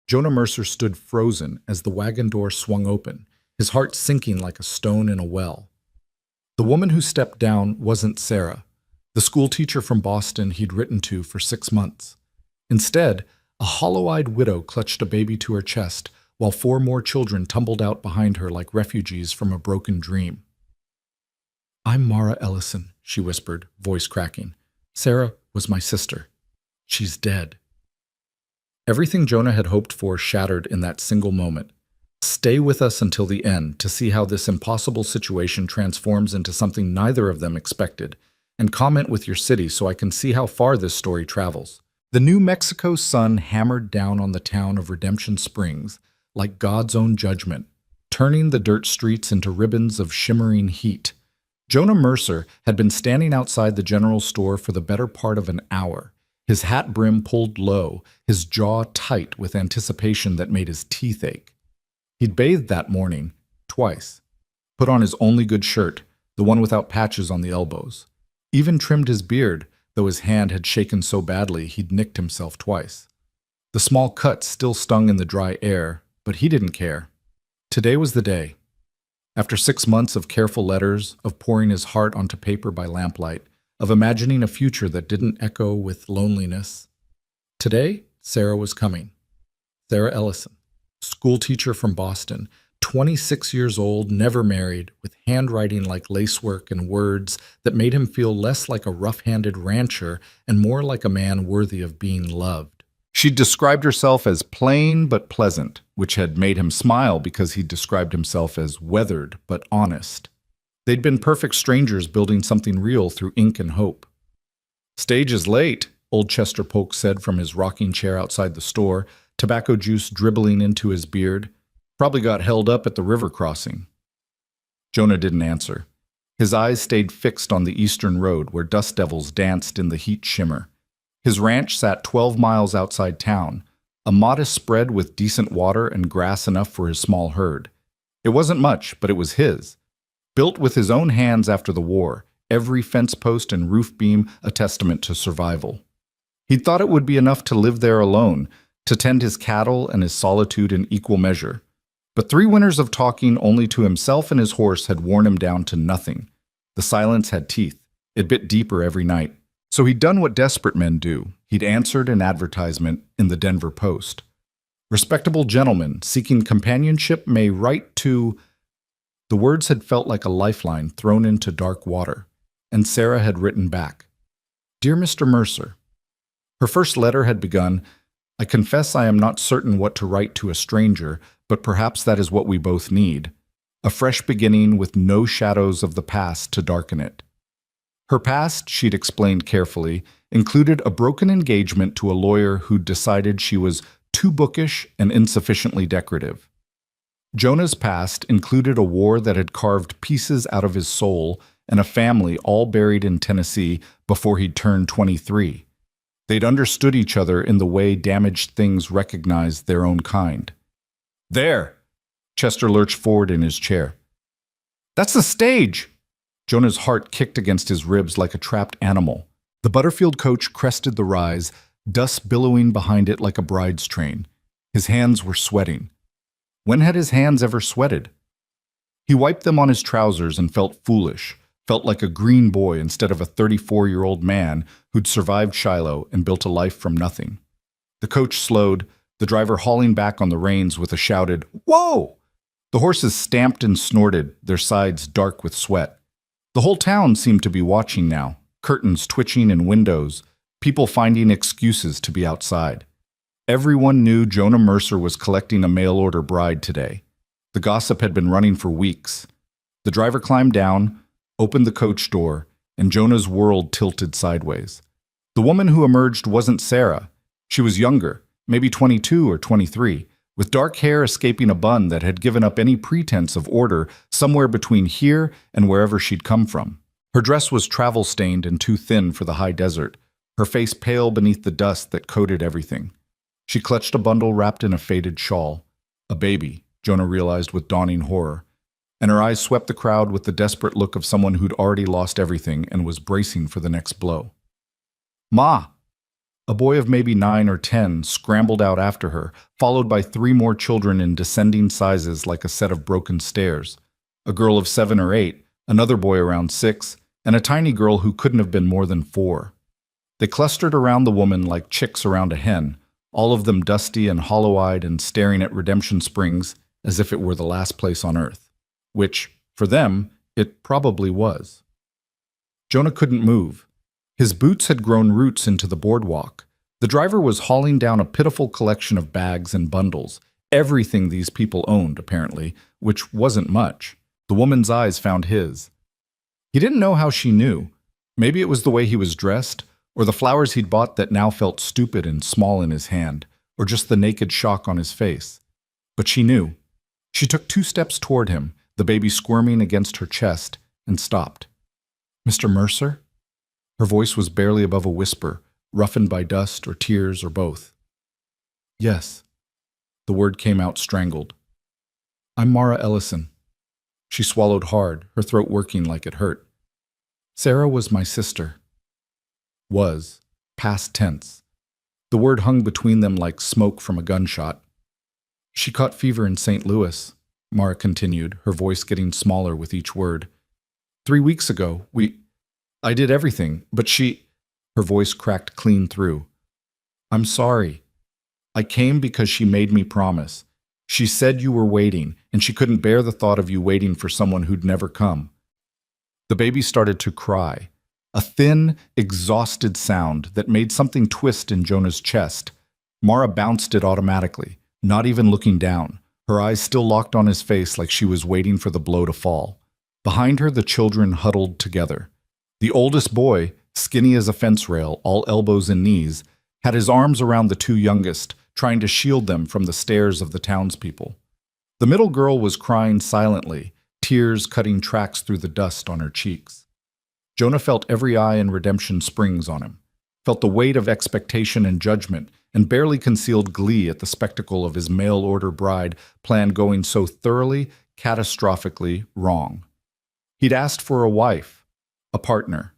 Jonah Mercer stood frozen as the wagon door swung open, his heart sinking like a stone in a well. The woman who stepped down wasn't Sarah, the schoolteacher from Boston he'd written to for 6 months. Instead, a hollow-eyed widow clutched a baby to her chest while 4 more children tumbled out behind her like refugees from a broken dream. "I'm Mara Ellison," she whispered, voice cracking. "Sarah was my sister. She's dead." Everything Jonah had hoped for shattered in that single moment. Stay with us until the end to see how this impossible situation transforms into something neither of them expected, and comment with your city so I can see how far this story travels. The New Mexico sun hammered down on the town of Redemption Springs like God's own judgment, turning the dirt streets into ribbons of shimmering heat. Jonah Mercer had been standing outside the general store for the better part of an hour, his hat brim pulled low, his jaw tight with anticipation that made his teeth ache. He'd bathed that morning, twice, put on his only good shirt, the one without patches on the elbows, even trimmed his beard, though his hand had shaken so badly he'd nicked himself twice. The small cuts still stung in the dry air, but he didn't care. Today was the day. After 6 months of careful letters, of pouring his heart onto paper by lamplight, of imagining a future that didn't echo with loneliness, today, Sarah was coming. Sarah Ellison, schoolteacher from Boston, 26 years old, never married, with handwriting like lacework and words that made him feel less like a rough-handed rancher and more like a man worthy of being loved. She described herself as plain but pleasant, which had made him smile because he described himself as weathered but honest. They'd been perfect strangers building something real through ink and hope. "Stage is late," old Chester Polk said from his rocking chair outside the store, tobacco juice dribbling into his beard. "Probably got held up at the river crossing." Jonah didn't answer. His eyes stayed fixed on the eastern road where dust devils danced in the heat shimmer. His ranch sat 12 miles outside town, a modest spread with decent water and grass enough for his small herd. It wasn't much, but it was his. Built with his own hands after the war, every fence post and roof beam a testament to survival. He'd thought it would be enough to live there alone, to tend his cattle and his solitude in equal measure. But 3 winters of talking only to himself and his horse had worn him down to nothing. The silence had teeth. It bit deeper every night. So he'd done what desperate men do. He'd answered an advertisement in the Denver Post. "Respectable gentlemen seeking companionship may write to..." The words had felt like a lifeline thrown into dark water, and Sarah had written back, "Dear Mr. Mercer." Her first letter had begun, "I confess I am not certain what to write to a stranger, but perhaps that is what we both need. A fresh beginning with no shadows of the past to darken it." Her past, she'd explained carefully, included a broken engagement to a lawyer who'd decided she was too bookish and insufficiently decorative. Jonah's past included a war that had carved pieces out of his soul and a family all buried in Tennessee before he'd turned 23. They'd understood each other in the way damaged things recognize their own kind. "There!" Chester lurched forward in his chair. "That's the stage!" Jonah's heart kicked against his ribs like a trapped animal. The Butterfield coach crested the rise, dust billowing behind it like a bride's train. His hands were sweating. When had his hands ever sweated? He wiped them on his trousers and felt foolish, felt like a green boy instead of a 34-year-old man who'd survived Shiloh and built a life from nothing. The coach slowed, the driver hauling back on the reins with a shouted, "Whoa!" The horses stamped and snorted, their sides dark with sweat. The whole town seemed to be watching now, curtains twitching in windows, people finding excuses to be outside. Everyone knew Jonah Mercer was collecting a mail-order bride today. The gossip had been running for weeks. The driver climbed down, opened the coach door, and Jonah's world tilted sideways. The woman who emerged wasn't Sarah. She was younger, maybe 22 or 23, with dark hair escaping a bun that had given up any pretense of order somewhere between here and wherever she'd come from. Her dress was travel-stained and too thin for the high desert, her face pale beneath the dust that coated everything. She clutched a bundle wrapped in a faded shawl. A baby, Jonah realized with dawning horror, and her eyes swept the crowd with the desperate look of someone who'd already lost everything and was bracing for the next blow. "Ma!" A boy of maybe 9 or 10 scrambled out after her, followed by 3 more children in descending sizes like a set of broken stairs. A girl of 7 or 8, another boy around 6, and a tiny girl who couldn't have been more than 4. They clustered around the woman like chicks around a hen, all of them dusty and hollow-eyed and staring at Redemption Springs as if it were the last place on earth. Which, for them, it probably was. Jonah couldn't move. His boots had grown roots into the boardwalk. The driver was hauling down a pitiful collection of bags and bundles, everything these people owned, apparently, which wasn't much. The woman's eyes found his. He didn't know how she knew. Maybe it was the way he was dressed, or the flowers he'd bought that now felt stupid and small in his hand, or just the naked shock on his face. But she knew. She took 2 steps toward him, the baby squirming against her chest, and stopped. "Mr. Mercer?" Her voice was barely above a whisper, roughened by dust or tears or both. "Yes." The word came out strangled. "I'm Mara Ellison." She swallowed hard, her throat working like it hurt. "Sarah was my sister." Was. Past tense. The word hung between them like smoke from a gunshot. "She caught fever in St. Louis," Mara continued, her voice getting smaller with each word. "3 weeks ago, I did everything, but she—" Her voice cracked clean through. "I'm sorry. I came because she made me promise. She said you were waiting, and she couldn't bear the thought of you waiting for someone who'd never come." The baby started to cry, a thin, exhausted sound that made something twist in Jonah's chest. Mara bounced it automatically, not even looking down, her eyes still locked on his face like she was waiting for the blow to fall. Behind her, the children huddled together. The oldest boy, skinny as a fence rail, all elbows and knees, had his arms around the 2 youngest, trying to shield them from the stares of the townspeople. The middle girl was crying silently, tears cutting tracks through the dust on her cheeks. Jonah felt every eye in Redemption Springs on him, felt the weight of expectation and judgment, and barely concealed glee at the spectacle of his mail-order bride plan going so thoroughly, catastrophically wrong. He'd asked for a wife, a partner,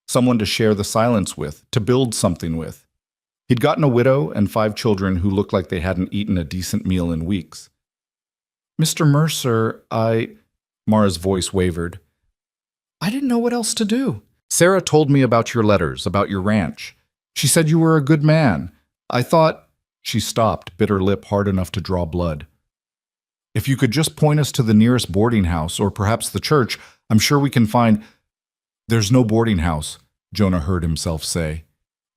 someone to share the silence with, to build something with. He'd gotten a widow and 5 children who looked like they hadn't eaten a decent meal in weeks. "Mr. Mercer, Mara's voice wavered. "I didn't know what else to do. Sarah told me about your letters, about your ranch. She said you were a good man. I thought—" She stopped, bit her lip hard enough to draw blood. "If you could just point us to the nearest boarding house, or perhaps the church, I'm sure we can find—" "There's no boarding house," Jonah heard himself say.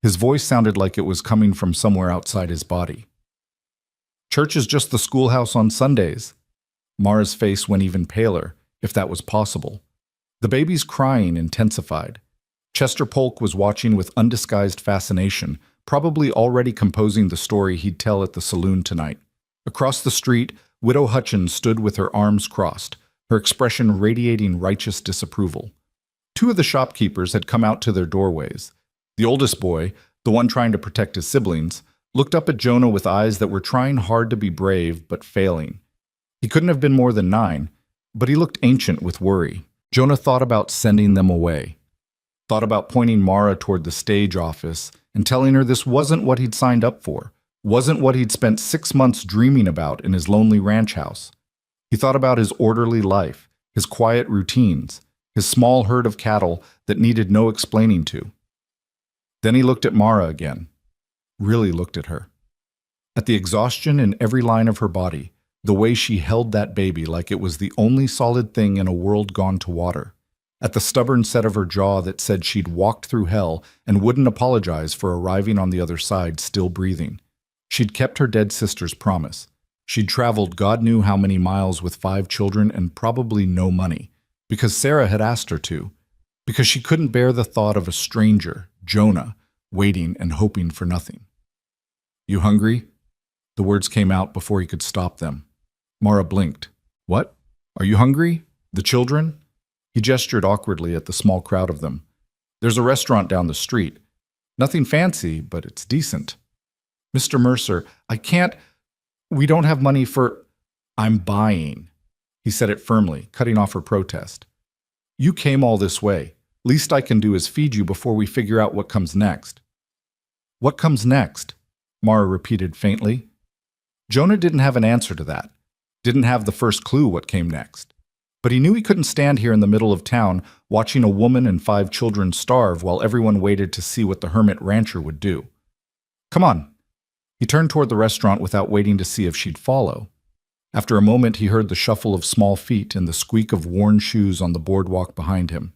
His voice sounded like it was coming from somewhere outside his body. "Church is just the schoolhouse on Sundays." Mara's face went even paler, if that was possible. The baby's crying intensified. Chester Polk was watching with undisguised fascination, probably already composing the story he'd tell at the saloon tonight. Across the street, Widow Hutchins stood with her arms crossed, her expression radiating righteous disapproval. 2 of the shopkeepers had come out to their doorways. The oldest boy, the one trying to protect his siblings, looked up at Jonah with eyes that were trying hard to be brave but failing. He couldn't have been more than 9, but he looked ancient with worry. Jonah thought about sending them away, thought about pointing Mara toward the stage office and telling her this wasn't what he'd signed up for, wasn't what he'd spent 6 months dreaming about in his lonely ranch house. He thought about his orderly life, his quiet routines, his small herd of cattle that needed no explaining to. Then he looked at Mara again, really looked at her. At the exhaustion in every line of her body, the way she held that baby like it was the only solid thing in a world gone to water. At the stubborn set of her jaw that said she'd walked through hell and wouldn't apologize for arriving on the other side still breathing. She'd kept her dead sister's promise. She'd traveled God knew how many miles with 5 children and probably no money, because Sarah had asked her to, because she couldn't bear the thought of a stranger, Jonah, waiting and hoping for nothing. "You hungry?" The words came out before he could stop them. Mara blinked. "What? Are you hungry? The children?" He gestured awkwardly at the small crowd of them. "There's a restaurant down the street. Nothing fancy, but it's decent." "Mr. Mercer, I can't. We don't have money for—" "I'm buying." He said it firmly, cutting off her protest. "You came all this way. Least I can do is feed you before we figure out what comes next." What comes next? Mara repeated faintly. Jonah didn't have an answer to that, didn't have the first clue what came next. But he knew he couldn't stand here in the middle of town watching a woman and 5 children starve while everyone waited to see what the hermit rancher would do. Come on. He turned toward the restaurant without waiting to see if she'd follow. After a moment, he heard the shuffle of small feet and the squeak of worn shoes on the boardwalk behind him.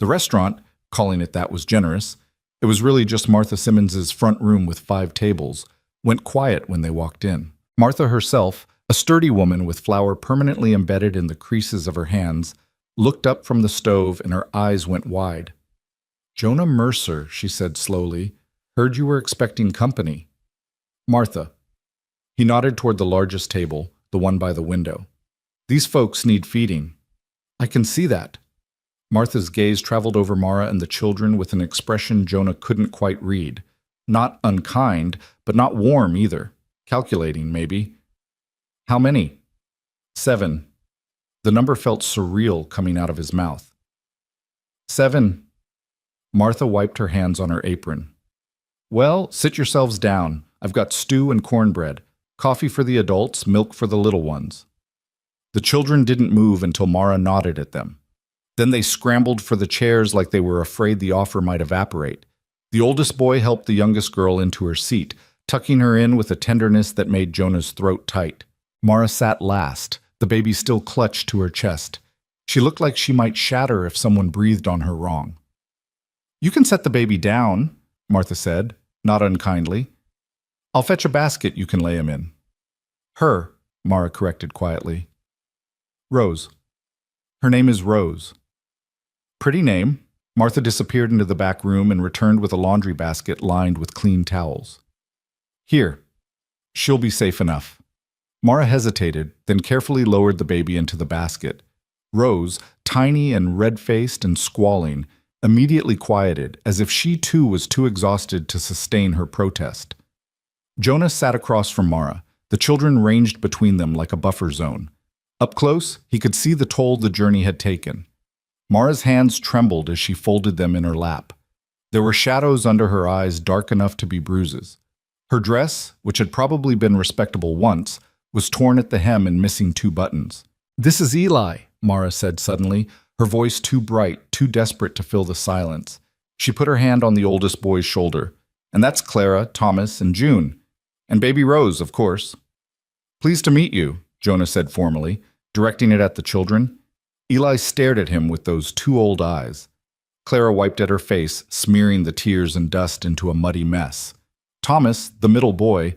The restaurant, calling it that was generous, it was really just Martha Simmons's front room with 5 tables, went quiet when they walked in. Martha herself, a sturdy woman with flour permanently embedded in the creases of her hands, looked up from the stove and her eyes went wide. Jonah Mercer, she said slowly, heard you were expecting company. Martha. He nodded toward the largest table, the one by the window. These folks need feeding. I can see that. Martha's gaze traveled over Mara and the children with an expression Jonah couldn't quite read. Not unkind, but not warm either. Calculating, maybe. How many? 7. The number felt surreal coming out of his mouth. 7. Martha wiped her hands on her apron. Well, sit yourselves down. I've got stew and cornbread. Coffee for the adults, milk for the little ones. The children didn't move until Mara nodded at them. Then they scrambled for the chairs like they were afraid the offer might evaporate. The oldest boy helped the youngest girl into her seat, tucking her in with a tenderness that made Jonah's throat tight. Mara sat last, the baby still clutched to her chest. She looked like she might shatter if someone breathed on her wrong. You can set the baby down, Martha said, not unkindly. I'll fetch a basket you can lay him in. Her, Mara corrected quietly. Rose. Her name is Rose. Pretty name. Martha disappeared into the back room and returned with a laundry basket lined with clean towels. Here. She'll be safe enough. Mara hesitated, then carefully lowered the baby into the basket. Rose, tiny and red-faced and squalling, immediately quieted, as if she too was too exhausted to sustain her protest. Jonah sat across from Mara, the children ranged between them like a buffer zone. Up close, he could see the toll the journey had taken. Mara's hands trembled as she folded them in her lap. There were shadows under her eyes dark enough to be bruises. Her dress, which had probably been respectable once, was torn at the hem and missing 2 buttons. This is Eli, Mara said suddenly, her voice too bright, too desperate to fill the silence. She put her hand on the oldest boy's shoulder. And that's Clara, Thomas, and June. And baby Rose, of course. Pleased to meet you, Jonah said formally, directing it at the children. Eli stared at him with those 2 old eyes. Clara wiped at her face, smearing the tears and dust into a muddy mess. Thomas, the middle boy,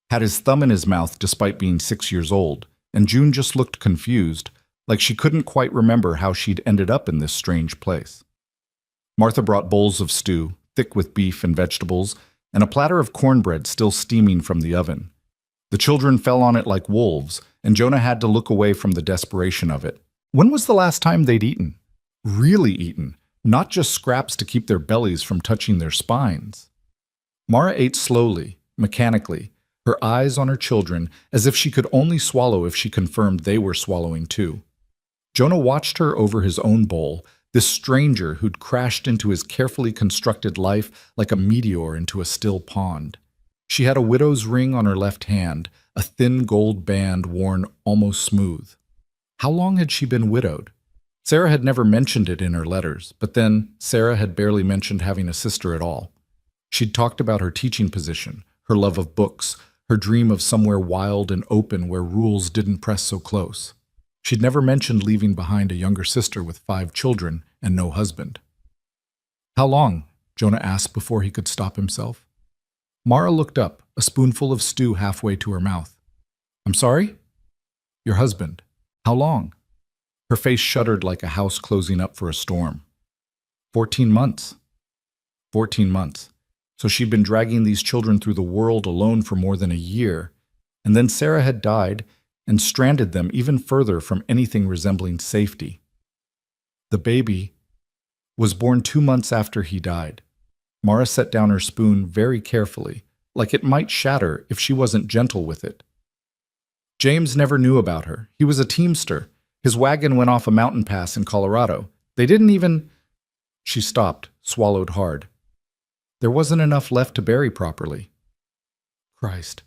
had his thumb in his mouth despite being 6 years old, and June just looked confused, like she couldn't quite remember how she'd ended up in this strange place. Martha brought bowls of stew, thick with beef and vegetables, and a platter of cornbread still steaming from the oven. The children fell on it like wolves, and Jonah had to look away from the desperation of it. When was the last time they'd eaten? Really eaten, not just scraps to keep their bellies from touching their spines. Mara ate slowly, mechanically, her eyes on her children as if she could only swallow if she confirmed they were swallowing too. Jonah watched her over his own bowl, this stranger who'd crashed into his carefully constructed life like a meteor into a still pond. She had a widow's ring on her left hand, a thin gold band worn almost smooth. How long had she been widowed? Sarah had never mentioned it in her letters, but then Sarah had barely mentioned having a sister at all. She'd talked about her teaching position, her love of books, her dream of somewhere wild and open where rules didn't press so close. She'd never mentioned leaving behind a younger sister with 5 children and no husband. How long? Jonah asked before he could stop himself. Mara looked up, a spoonful of stew halfway to her mouth. I'm sorry? Your husband. How long? Her face shuddered like a house closing up for a storm. 14 months. 14 months. So she'd been dragging these children through the world alone for more than a year, and then Sarah had died and stranded them even further from anything resembling safety. The baby was born 2 months after he died. Mara set down her spoon very carefully, like it might shatter if she wasn't gentle with it. James never knew about her. He was a teamster. His wagon went off a mountain pass in Colorado. They didn't even... She stopped, swallowed hard. There wasn't enough left to bury properly. Christ.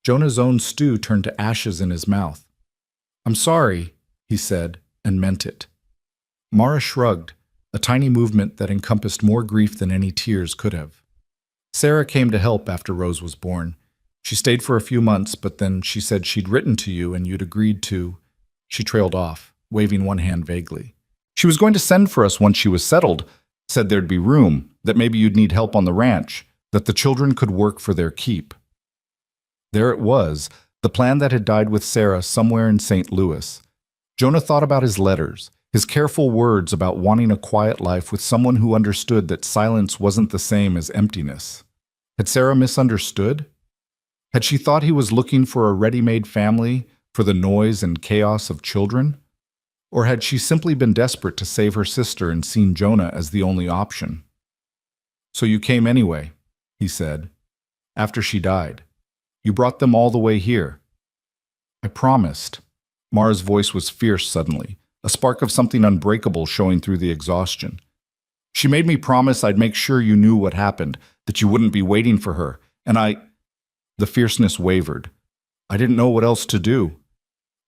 Jonah's own stew turned to ashes in his mouth. I'm sorry, he said, and meant it. Mara shrugged, a tiny movement that encompassed more grief than any tears could have. Sarah came to help after Rose was born. She stayed for a few months, but then she said she'd written to you and you'd agreed to. She trailed off, waving one hand vaguely. She was going to send for us once she was settled, said there'd be room, that maybe you'd need help on the ranch, that the children could work for their keep. There it was, the plan that had died with Sarah somewhere in St. Louis. Jonah thought about his letters, his careful words about wanting a quiet life with someone who understood that silence wasn't the same as emptiness. Had Sarah misunderstood? Had she thought he was looking for a ready-made family, for the noise and chaos of children? Or had she simply been desperate to save her sister and seen Jonah as the only option? So you came anyway, he said, after she died. You brought them all the way here. I promised. Mara's voice was fierce suddenly, a spark of something unbreakable showing through the exhaustion. She made me promise I'd make sure you knew what happened, that you wouldn't be waiting for her, and The fierceness wavered. I didn't know what else to do.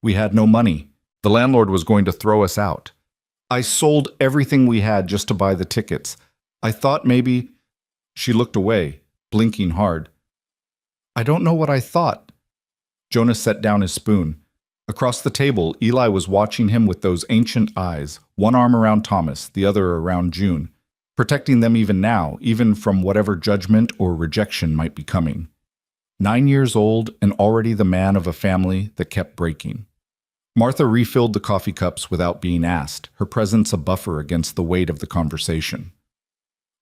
We had no money. The landlord was going to throw us out. I sold everything we had just to buy the tickets. I thought maybe... She looked away, blinking hard. I don't know what I thought. Jonah set down his spoon. Across the table, Eli was watching him with those ancient eyes, one arm around Thomas, the other around June, protecting them even now, even from whatever judgment or rejection might be coming. 9 years old and already the man of a family that kept breaking. Martha refilled the coffee cups without being asked, her presence a buffer against the weight of the conversation.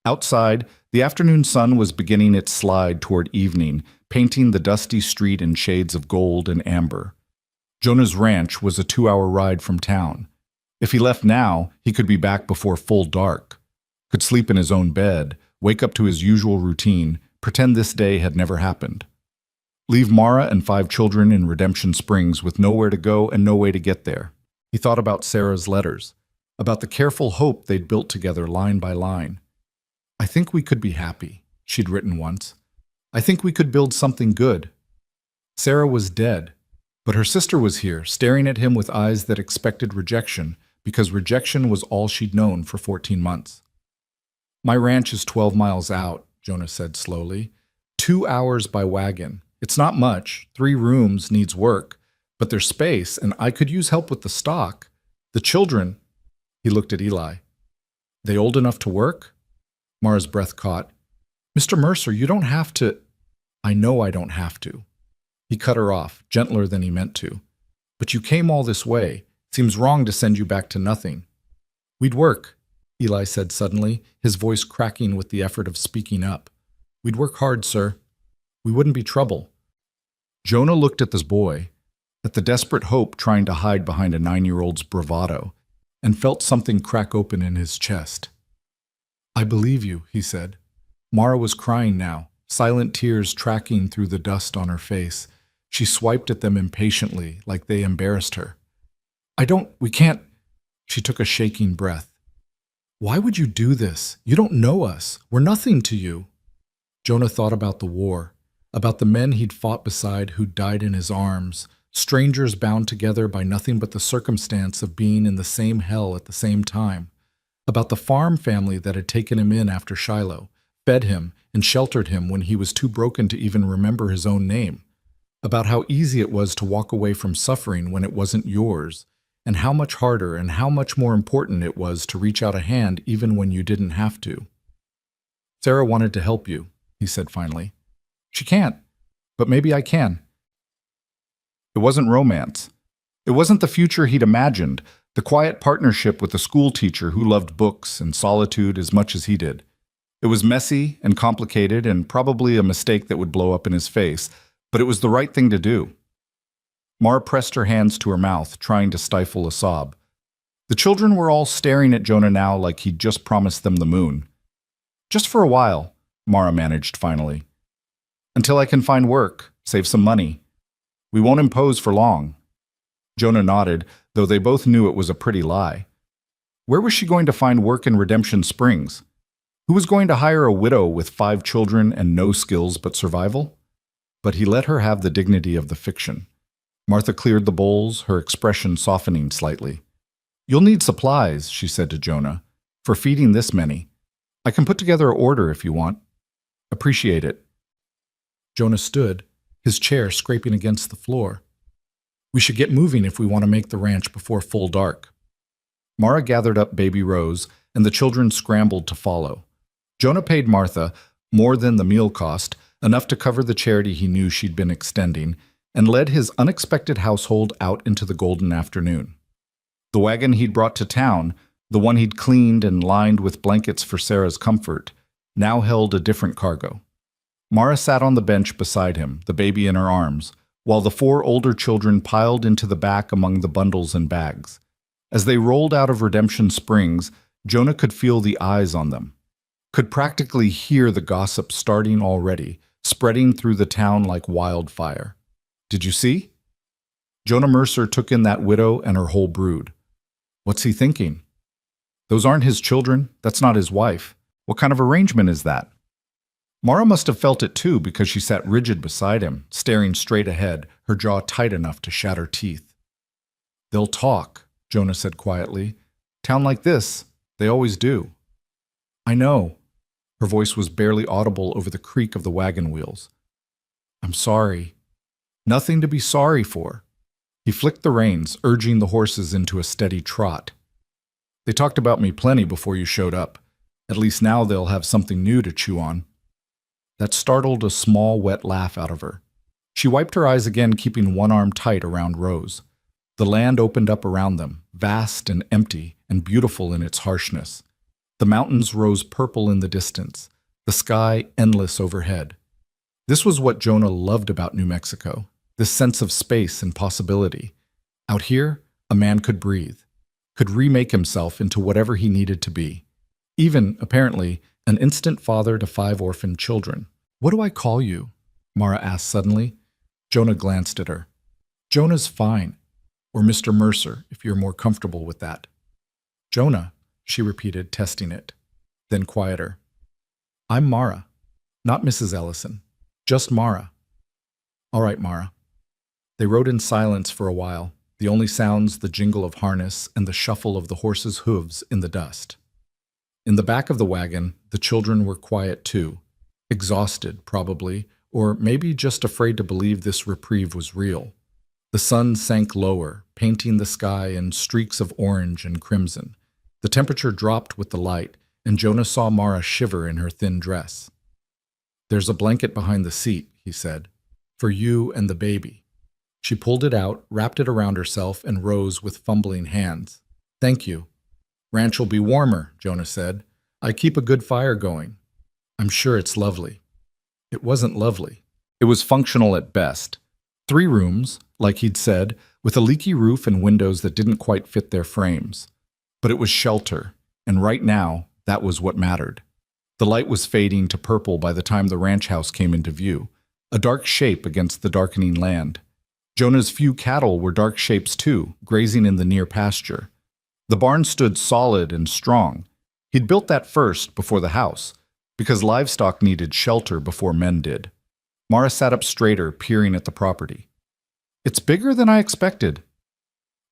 Outside, the afternoon sun was beginning its slide toward evening, painting the dusty street in shades of gold and amber. Jonah's ranch was a 2-hour ride from town. If he left now, he could be back before full dark, could sleep in his own bed, wake up to his usual routine, pretend this day had never happened. Leave Mara and 5 children in Redemption Springs with nowhere to go and no way to get there. He thought about Sarah's letters, about the careful hope they'd built together line by line. I think we could be happy, she'd written once. I think we could build something good. Sarah was dead, but her sister was here, staring at him with eyes that expected rejection, because rejection was all she'd known for 14 months. My ranch is 12 miles out, Jonah said slowly. 2 hours by wagon. It's not much. 3 rooms needs work, but there's space, and I could use help with the stock. The children, he looked at Eli. They old enough to work? Mara's breath caught. Mr. Mercer, you don't have to. I know I don't have to. He cut her off, gentler than he meant to. But you came all this way. Seems wrong to send you back to nothing. We'd work, Eli said suddenly, his voice cracking with the effort of speaking up. We'd work hard, sir. We wouldn't be trouble. Jonah looked at this boy, at the desperate hope trying to hide behind a 9-year-old's bravado, and felt something crack open in his chest. I believe you, he said. Mara was crying now, silent tears tracking through the dust on her face. She swiped at them impatiently, like they embarrassed her. We can't. She took a shaking breath. Why would you do this? You don't know us. We're nothing to you. Jonah thought about the war, about the men he'd fought beside who'd died in his arms, strangers bound together by nothing but the circumstance of being in the same hell at the same time, about the farm family that had taken him in after Shiloh, fed him, and sheltered him when he was too broken to even remember his own name, about how easy it was to walk away from suffering when it wasn't yours, and how much harder and how much more important it was to reach out a hand even when you didn't have to. Sarah wanted to help you, he said finally. She can't, but maybe I can. It wasn't romance. It wasn't the future he'd imagined, the quiet partnership with a school teacher who loved books and solitude as much as he did. It was messy and complicated and probably a mistake that would blow up in his face, but it was the right thing to do. Mara pressed her hands to her mouth, trying to stifle a sob. The children were all staring at Jonah now like he'd just promised them the moon. Just for a while, Mara managed finally. Until I can find work, save some money. We won't impose for long. Jonah nodded, though they both knew it was a pretty lie. Where was she going to find work in Redemption Springs? Who was going to hire a widow with 5 children and no skills but survival? But he let her have the dignity of the fiction. Martha cleared the bowls, her expression softening slightly. "You'll need supplies," she said to Jonah, "for feeding this many. I can put together an order if you want. Appreciate it." Jonah stood, his chair scraping against the floor. "We should get moving if we want to make the ranch before full dark." Mara gathered up baby Rose, and the children scrambled to follow. Jonah paid Martha, more than the meal cost, enough to cover the charity he knew she'd been extending, and led his unexpected household out into the golden afternoon. The wagon he'd brought to town, the one he'd cleaned and lined with blankets for Sarah's comfort, now held a different cargo. Mara sat on the bench beside him, the baby in her arms, while the 4 older children piled into the back among the bundles and bags. As they rolled out of Redemption Springs, Jonah could feel the eyes on them, could practically hear the gossip starting already, spreading through the town like wildfire. "Did you see?" Jonah Mercer took in that widow and her whole brood. "What's he thinking? Those aren't his children. That's not his wife. What kind of arrangement is that?" Mara must have felt it too, because she sat rigid beside him, staring straight ahead, her jaw tight enough to shatter teeth. "They'll talk," Jonah said quietly. "Town like this, they always do." "I know." Her voice was barely audible over the creak of the wagon wheels. "I'm sorry." "Nothing to be sorry for." He flicked the reins, urging the horses into a steady trot. "They talked about me plenty before you showed up. At least now they'll have something new to chew on." That startled a small, wet laugh out of her. She wiped her eyes again, keeping one arm tight around Rose. The land opened up around them, vast and empty and beautiful in its harshness. The mountains rose purple in the distance, the sky endless overhead. This was what Jonah loved about New Mexico, this sense of space and possibility. Out here, a man could breathe, could remake himself into whatever he needed to be. Even, apparently, an instant father to 5 orphaned children. "What do I call you?" Mara asked suddenly. Jonah glanced at her. "Jonah's fine. Or Mr. Mercer, if you're more comfortable with that." "Jonah," she repeated, testing it. Then quieter. "I'm Mara. Not Mrs. Ellison. Just Mara." "All right, Mara." They rode in silence for a while, the only sounds the jingle of harness and the shuffle of the horses' hooves in the dust. In the back of the wagon, the children were quiet too, exhausted probably, or maybe just afraid to believe this reprieve was real. The sun sank lower, painting the sky in streaks of orange and crimson. The temperature dropped with the light, and Jonah saw Mara shiver in her thin dress. "There's a blanket behind the seat," he said, "for you and the baby." She pulled it out, wrapped it around herself, and rose with fumbling hands. "Thank you." "Ranch will be warmer," Jonah said. "I keep a good fire going. I'm sure it's lovely." It wasn't lovely. It was functional at best. 3 rooms, like he'd said, with a leaky roof and windows that didn't quite fit their frames. But it was shelter, and right now, that was what mattered. The light was fading to purple by the time the ranch house came into view, a dark shape against the darkening land. Jonah's few cattle were dark shapes too, grazing in the near pasture. The barn stood solid and strong. He'd built that first, before the house, because livestock needed shelter before men did. Mara sat up straighter, peering at the property. "It's bigger than I expected."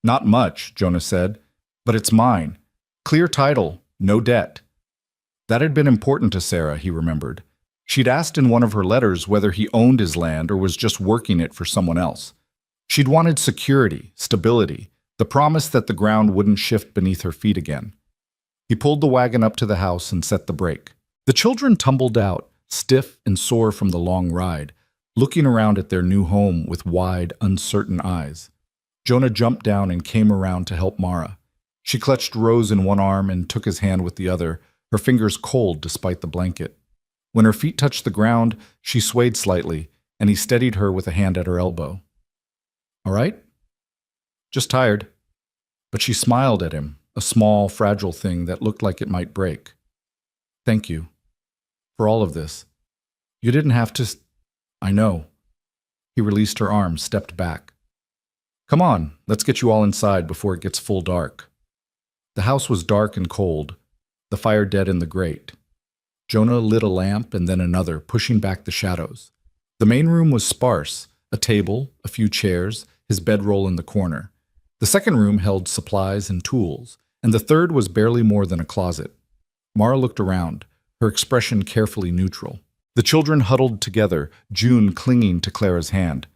"Not much," Jonah said, "but it's mine. Clear title, no debt." That had been important to Sarah, he remembered. She'd asked in one of her letters whether he owned his land or was just working it for someone else. She'd wanted security, stability, the promise that the ground wouldn't shift beneath her feet again. He pulled the wagon up to the house and set the brake. The children tumbled out, stiff and sore from the long ride, looking around at their new home with wide, uncertain eyes. Jonah jumped down and came around to help Mara. She clutched Rose in one arm and took his hand with the other, her fingers cold despite the blanket. When her feet touched the ground, she swayed slightly, and he steadied her with a hand at her elbow. "All right?" "Just tired." But she smiled at him, a small, fragile thing that looked like it might break. "Thank you. For all of this. You didn't have to I know." He released her arm, stepped back. "Come on, let's get you all inside before it gets full dark." The house was dark and cold, the fire dead in the grate. Jonah lit a lamp and then another, pushing back the shadows. The main room was sparse, a table, a few chairs, his bedroll in the corner. The second room held supplies and tools, and the third was barely more than a closet. Mara looked around, her expression carefully neutral. The children huddled together, June clinging to Clara's hand.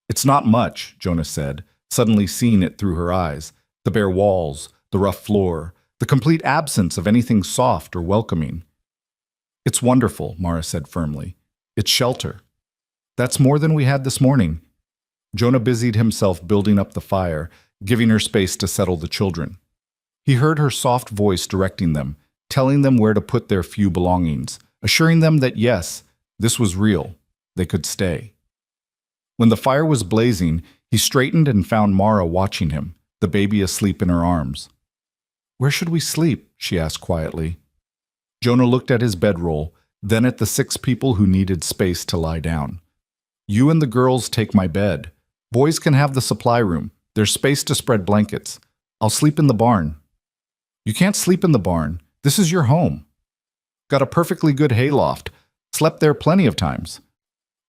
"It's not much," Jonah said, suddenly seeing it through her eyes. The bare walls, the rough floor, the complete absence of anything soft or welcoming. "It's wonderful," Mara said firmly. "It's shelter. That's more than we had this morning." Jonah busied himself building up the fire, giving her space to settle the children. He heard her soft voice directing them, telling them where to put their few belongings, assuring them that yes, this was real, they could stay. When the fire was blazing, he straightened and found Mara watching him, the baby asleep in her arms. "Where should we sleep?" she asked quietly. Jonah looked at his bedroll, then at the 6 people who needed space to lie down. "You and the girls take my bed. Boys can have the supply room. There's space to spread blankets. I'll sleep in the barn." "You can't sleep in the barn. This is your home." "Got a perfectly good hayloft. Slept there plenty of times."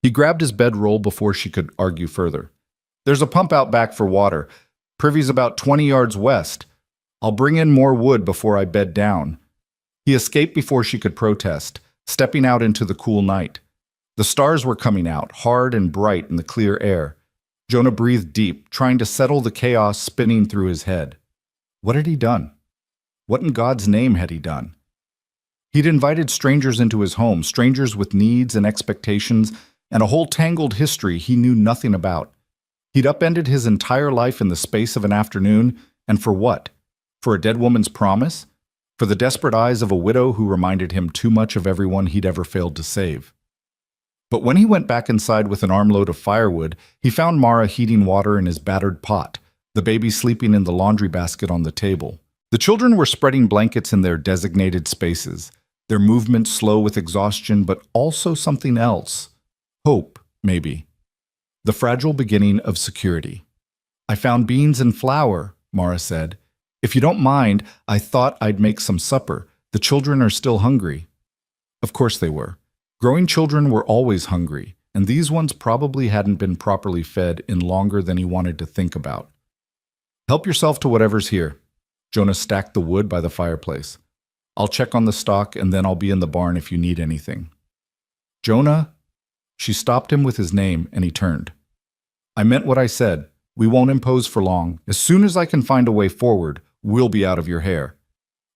He grabbed his bedroll before she could argue further. "There's a pump out back for water. Privy's about 20 yards west. I'll bring in more wood before I bed down." He escaped before she could protest, stepping out into the cool night. The stars were coming out, hard and bright in the clear air. Jonah breathed deep, trying to settle the chaos spinning through his head. What had he done? What in God's name had he done? He'd invited strangers into his home, strangers with needs and expectations, and a whole tangled history he knew nothing about. He'd upended his entire life in the space of an afternoon, and for what? For a dead woman's promise? For the desperate eyes of a widow who reminded him too much of everyone he'd ever failed to save. But when he went back inside with an armload of firewood, he found Mara heating water in his battered pot, the baby sleeping in the laundry basket on the table. The children were spreading blankets in their designated spaces, their movements slow with exhaustion, but also something else. Hope, maybe. The fragile beginning of security. "I found beans and flour," Mara said. "If you don't mind, I thought I'd make some supper. The children are still hungry." Of course they were. Growing children were always hungry, and these ones probably hadn't been properly fed in longer than he wanted to think about. "Help yourself to whatever's here." Jonah stacked the wood by the fireplace. "I'll check on the stock, and then I'll be in the barn if you need anything." "Jonah?" She stopped him with his name, and he turned. "I meant what I said. We won't impose for long. As soon as I can find a way forward, we'll be out of your hair."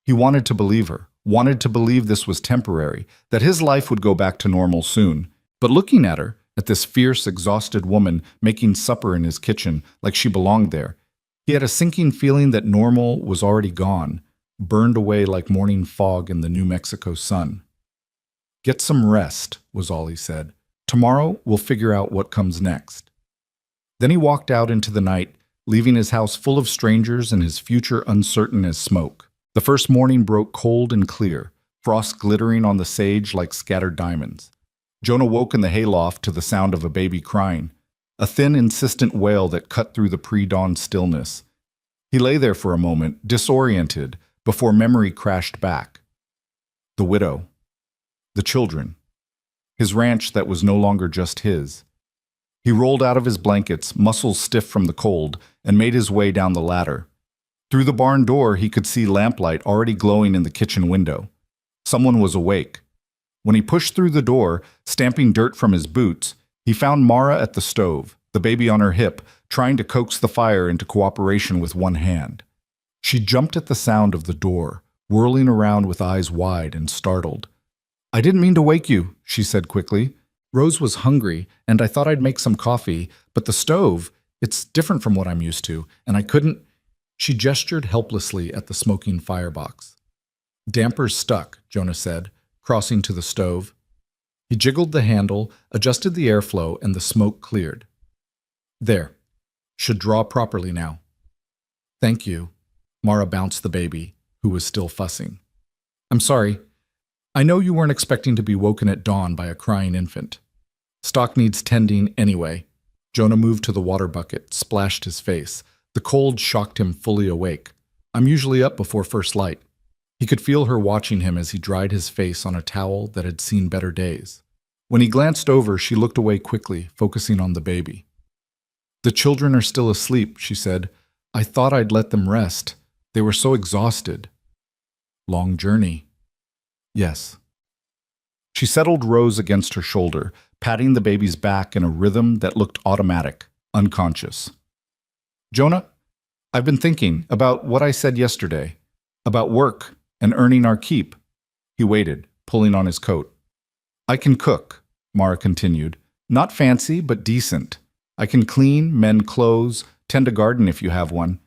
He wanted to believe her, wanted to believe this was temporary, that his life would go back to normal soon. But looking at her, at this fierce, exhausted woman making supper in his kitchen like she belonged there, he had a sinking feeling that normal was already gone, burned away like morning fog in the New Mexico sun. "Get some rest," was all he said. "Tomorrow we'll figure out what comes next." Then he walked out into the night, leaving his house full of strangers and his future uncertain as smoke. The first morning broke cold and clear, frost glittering on the sage like scattered diamonds. Jonah woke in the hayloft to the sound of a baby crying, a thin, insistent wail that cut through the pre-dawn stillness. He lay there for a moment, disoriented, before memory crashed back. The widow. The children. His ranch that was no longer just his. He rolled out of his blankets, muscles stiff from the cold, and made his way down the ladder. Through the barn door, he could see lamplight already glowing in the kitchen window. Someone was awake. When he pushed through the door, stamping dirt from his boots, he found Mara at the stove, the baby on her hip, trying to coax the fire into cooperation with one hand. She jumped at the sound of the door, whirling around with eyes wide and startled. "I didn't mean to wake you," she said quickly. "Rose was hungry, and I thought I'd make some coffee, but the stove, it's different from what I'm used to, and I couldn't—" She gestured helplessly at the smoking firebox. "Damper's stuck," Jonah said, crossing to the stove. He jiggled the handle, adjusted the airflow, and the smoke cleared. "There. Should draw properly now." "Thank you." Mara bounced the baby, who was still fussing. "I'm sorry. I know you weren't expecting to be woken at dawn by a crying infant. Stock needs tending anyway." Jonah moved to the water bucket, splashed his face. The cold shocked him fully awake. "I'm usually up before first light." He could feel her watching him as he dried his face on a towel that had seen better days. When he glanced over, she looked away quickly, focusing on the baby. "The children are still asleep," she said. "I thought I'd let them rest. They were so exhausted." "Long journey." "Yes." She settled Rose against her shoulder, patting the baby's back in a rhythm that looked automatic, unconscious. "Jonah, I've been thinking about what I said yesterday, about work and earning our keep." He waited, pulling on his coat. "I can cook," Mara continued. "Not fancy, but decent. I can clean, mend clothes, tend a garden if you have one.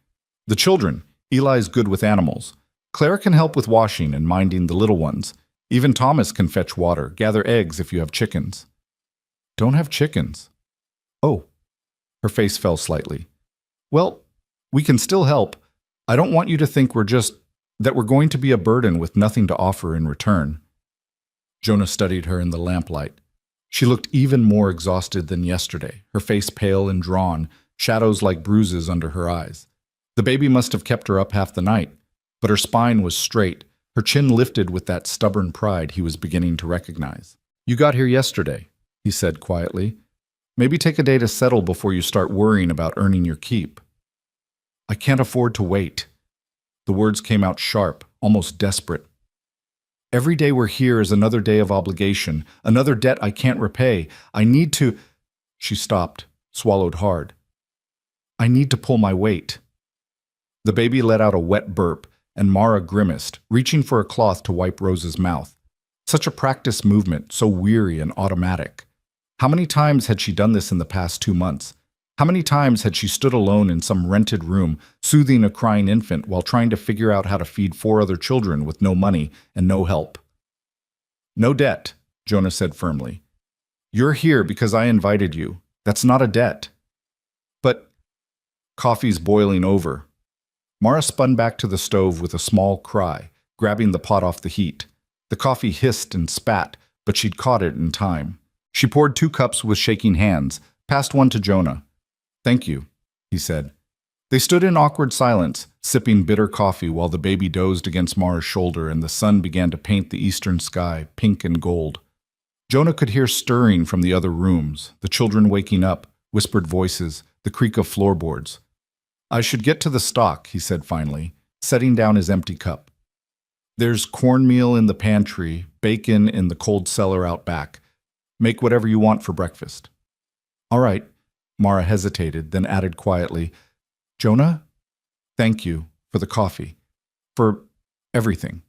The children, Eli's good with animals. Clara can help with washing and minding the little ones. Even Thomas can fetch water, gather eggs if you have chickens." "Don't have chickens." "Oh." Her face fell slightly. "Well, we can still help. I don't want you to think that we're going to be a burden with nothing to offer in return." Jonah studied her in the lamplight. She looked even more exhausted than yesterday, her face pale and drawn, shadows like bruises under her eyes. The baby must have kept her up half the night, but her spine was straight, her chin lifted with that stubborn pride he was beginning to recognize. "You got here yesterday," he said quietly. "Maybe take a day to settle before you start worrying about earning your keep." "I can't afford to wait." The words came out sharp, almost desperate. "Every day we're here is another day of obligation, another debt I can't repay. I need to—" She stopped, swallowed hard. "I need to pull my weight." The baby let out a wet burp, and Mara grimaced, reaching for a cloth to wipe Rose's mouth. Such a practiced movement, so weary and automatic. How many times had she done this in the past 2 months? How many times had she stood alone in some rented room, soothing a crying infant while trying to figure out how to feed 4 other children with no money and no help? "No debt," Jonah said firmly. "You're here because I invited you. That's not a debt." "But—" "Coffee's boiling over." Mara spun back to the stove with a small cry, grabbing the pot off the heat. The coffee hissed and spat, but she'd caught it in time. She poured 2 cups with shaking hands, passed one to Jonah. "Thank you," he said. They stood in awkward silence, sipping bitter coffee while the baby dozed against Mara's shoulder and the sun began to paint the eastern sky pink and gold. Jonah could hear stirring from the other rooms, the children waking up, whispered voices, the creak of floorboards. "I should get to the stock," he said finally, setting down his empty cup. "There's cornmeal in the pantry, bacon in the cold cellar out back. Make whatever you want for breakfast." "All right." Mara hesitated, then added quietly, "Jonah, thank you for the coffee, for everything."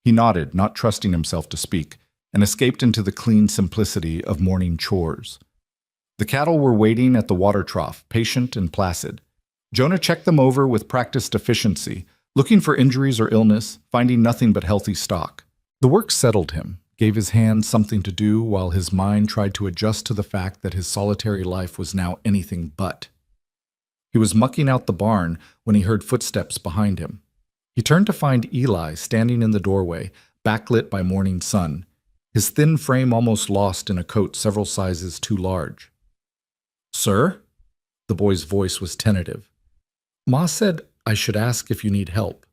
He nodded, not trusting himself to speak, and escaped into the clean simplicity of morning chores. The cattle were waiting at the water trough, patient and placid. Jonah checked them over with practiced efficiency, looking for injuries or illness, finding nothing but healthy stock. The work settled him, gave his hands something to do while his mind tried to adjust to the fact that his solitary life was now anything but. He was mucking out the barn when he heard footsteps behind him. He turned to find Eli standing in the doorway, backlit by morning sun, his thin frame almost lost in a coat several sizes too large. "Sir?" The boy's voice was tentative. "Ma said I should ask if you need help."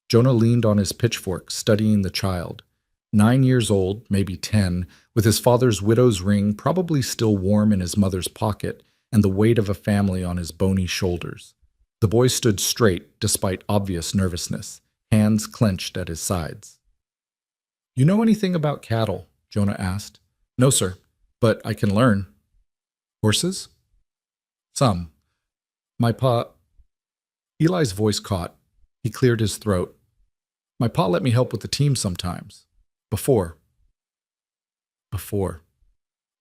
Jonah leaned on his pitchfork, studying the child. 9 years old, maybe 10, with his father's widow's ring probably still warm in his mother's pocket and the weight of a family on his bony shoulders. The boy stood straight despite obvious nervousness, hands clenched at his sides. "You know anything about cattle?" Jonah asked. "No, sir, but I can learn." "Horses?" "Some. My pa—" Eli's voice caught. He cleared his throat. "My pa let me help with the team sometimes. Before.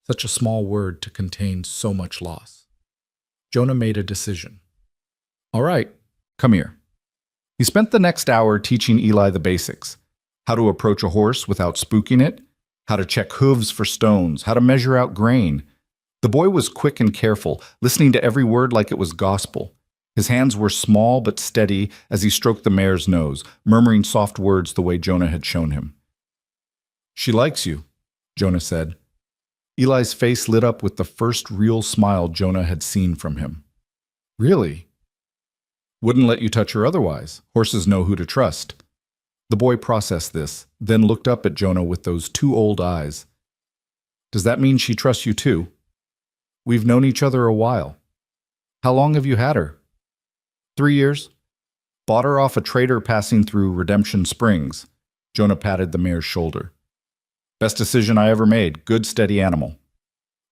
Such a small word to contain so much loss. Jonah made a decision. "All right, come here." He spent the next hour teaching Eli the basics. How to approach a horse without spooking it, how to check hooves for stones, how to measure out grain. The boy was quick and careful, listening to every word like it was gospel. His hands were small but steady as he stroked the mare's nose, murmuring soft words the way Jonah had shown him. "She likes you," Jonah said. Eli's face lit up with the first real smile Jonah had seen from him. "Really?" "Wouldn't let you touch her otherwise. Horses know who to trust." The boy processed this, then looked up at Jonah with those two old eyes. Does that mean she trusts you too? We've known each other a while. How long have you had her? 3 years. Bought her off a trader passing through Redemption Springs. Jonah patted the mare's shoulder. Best decision I ever made. Good, steady animal.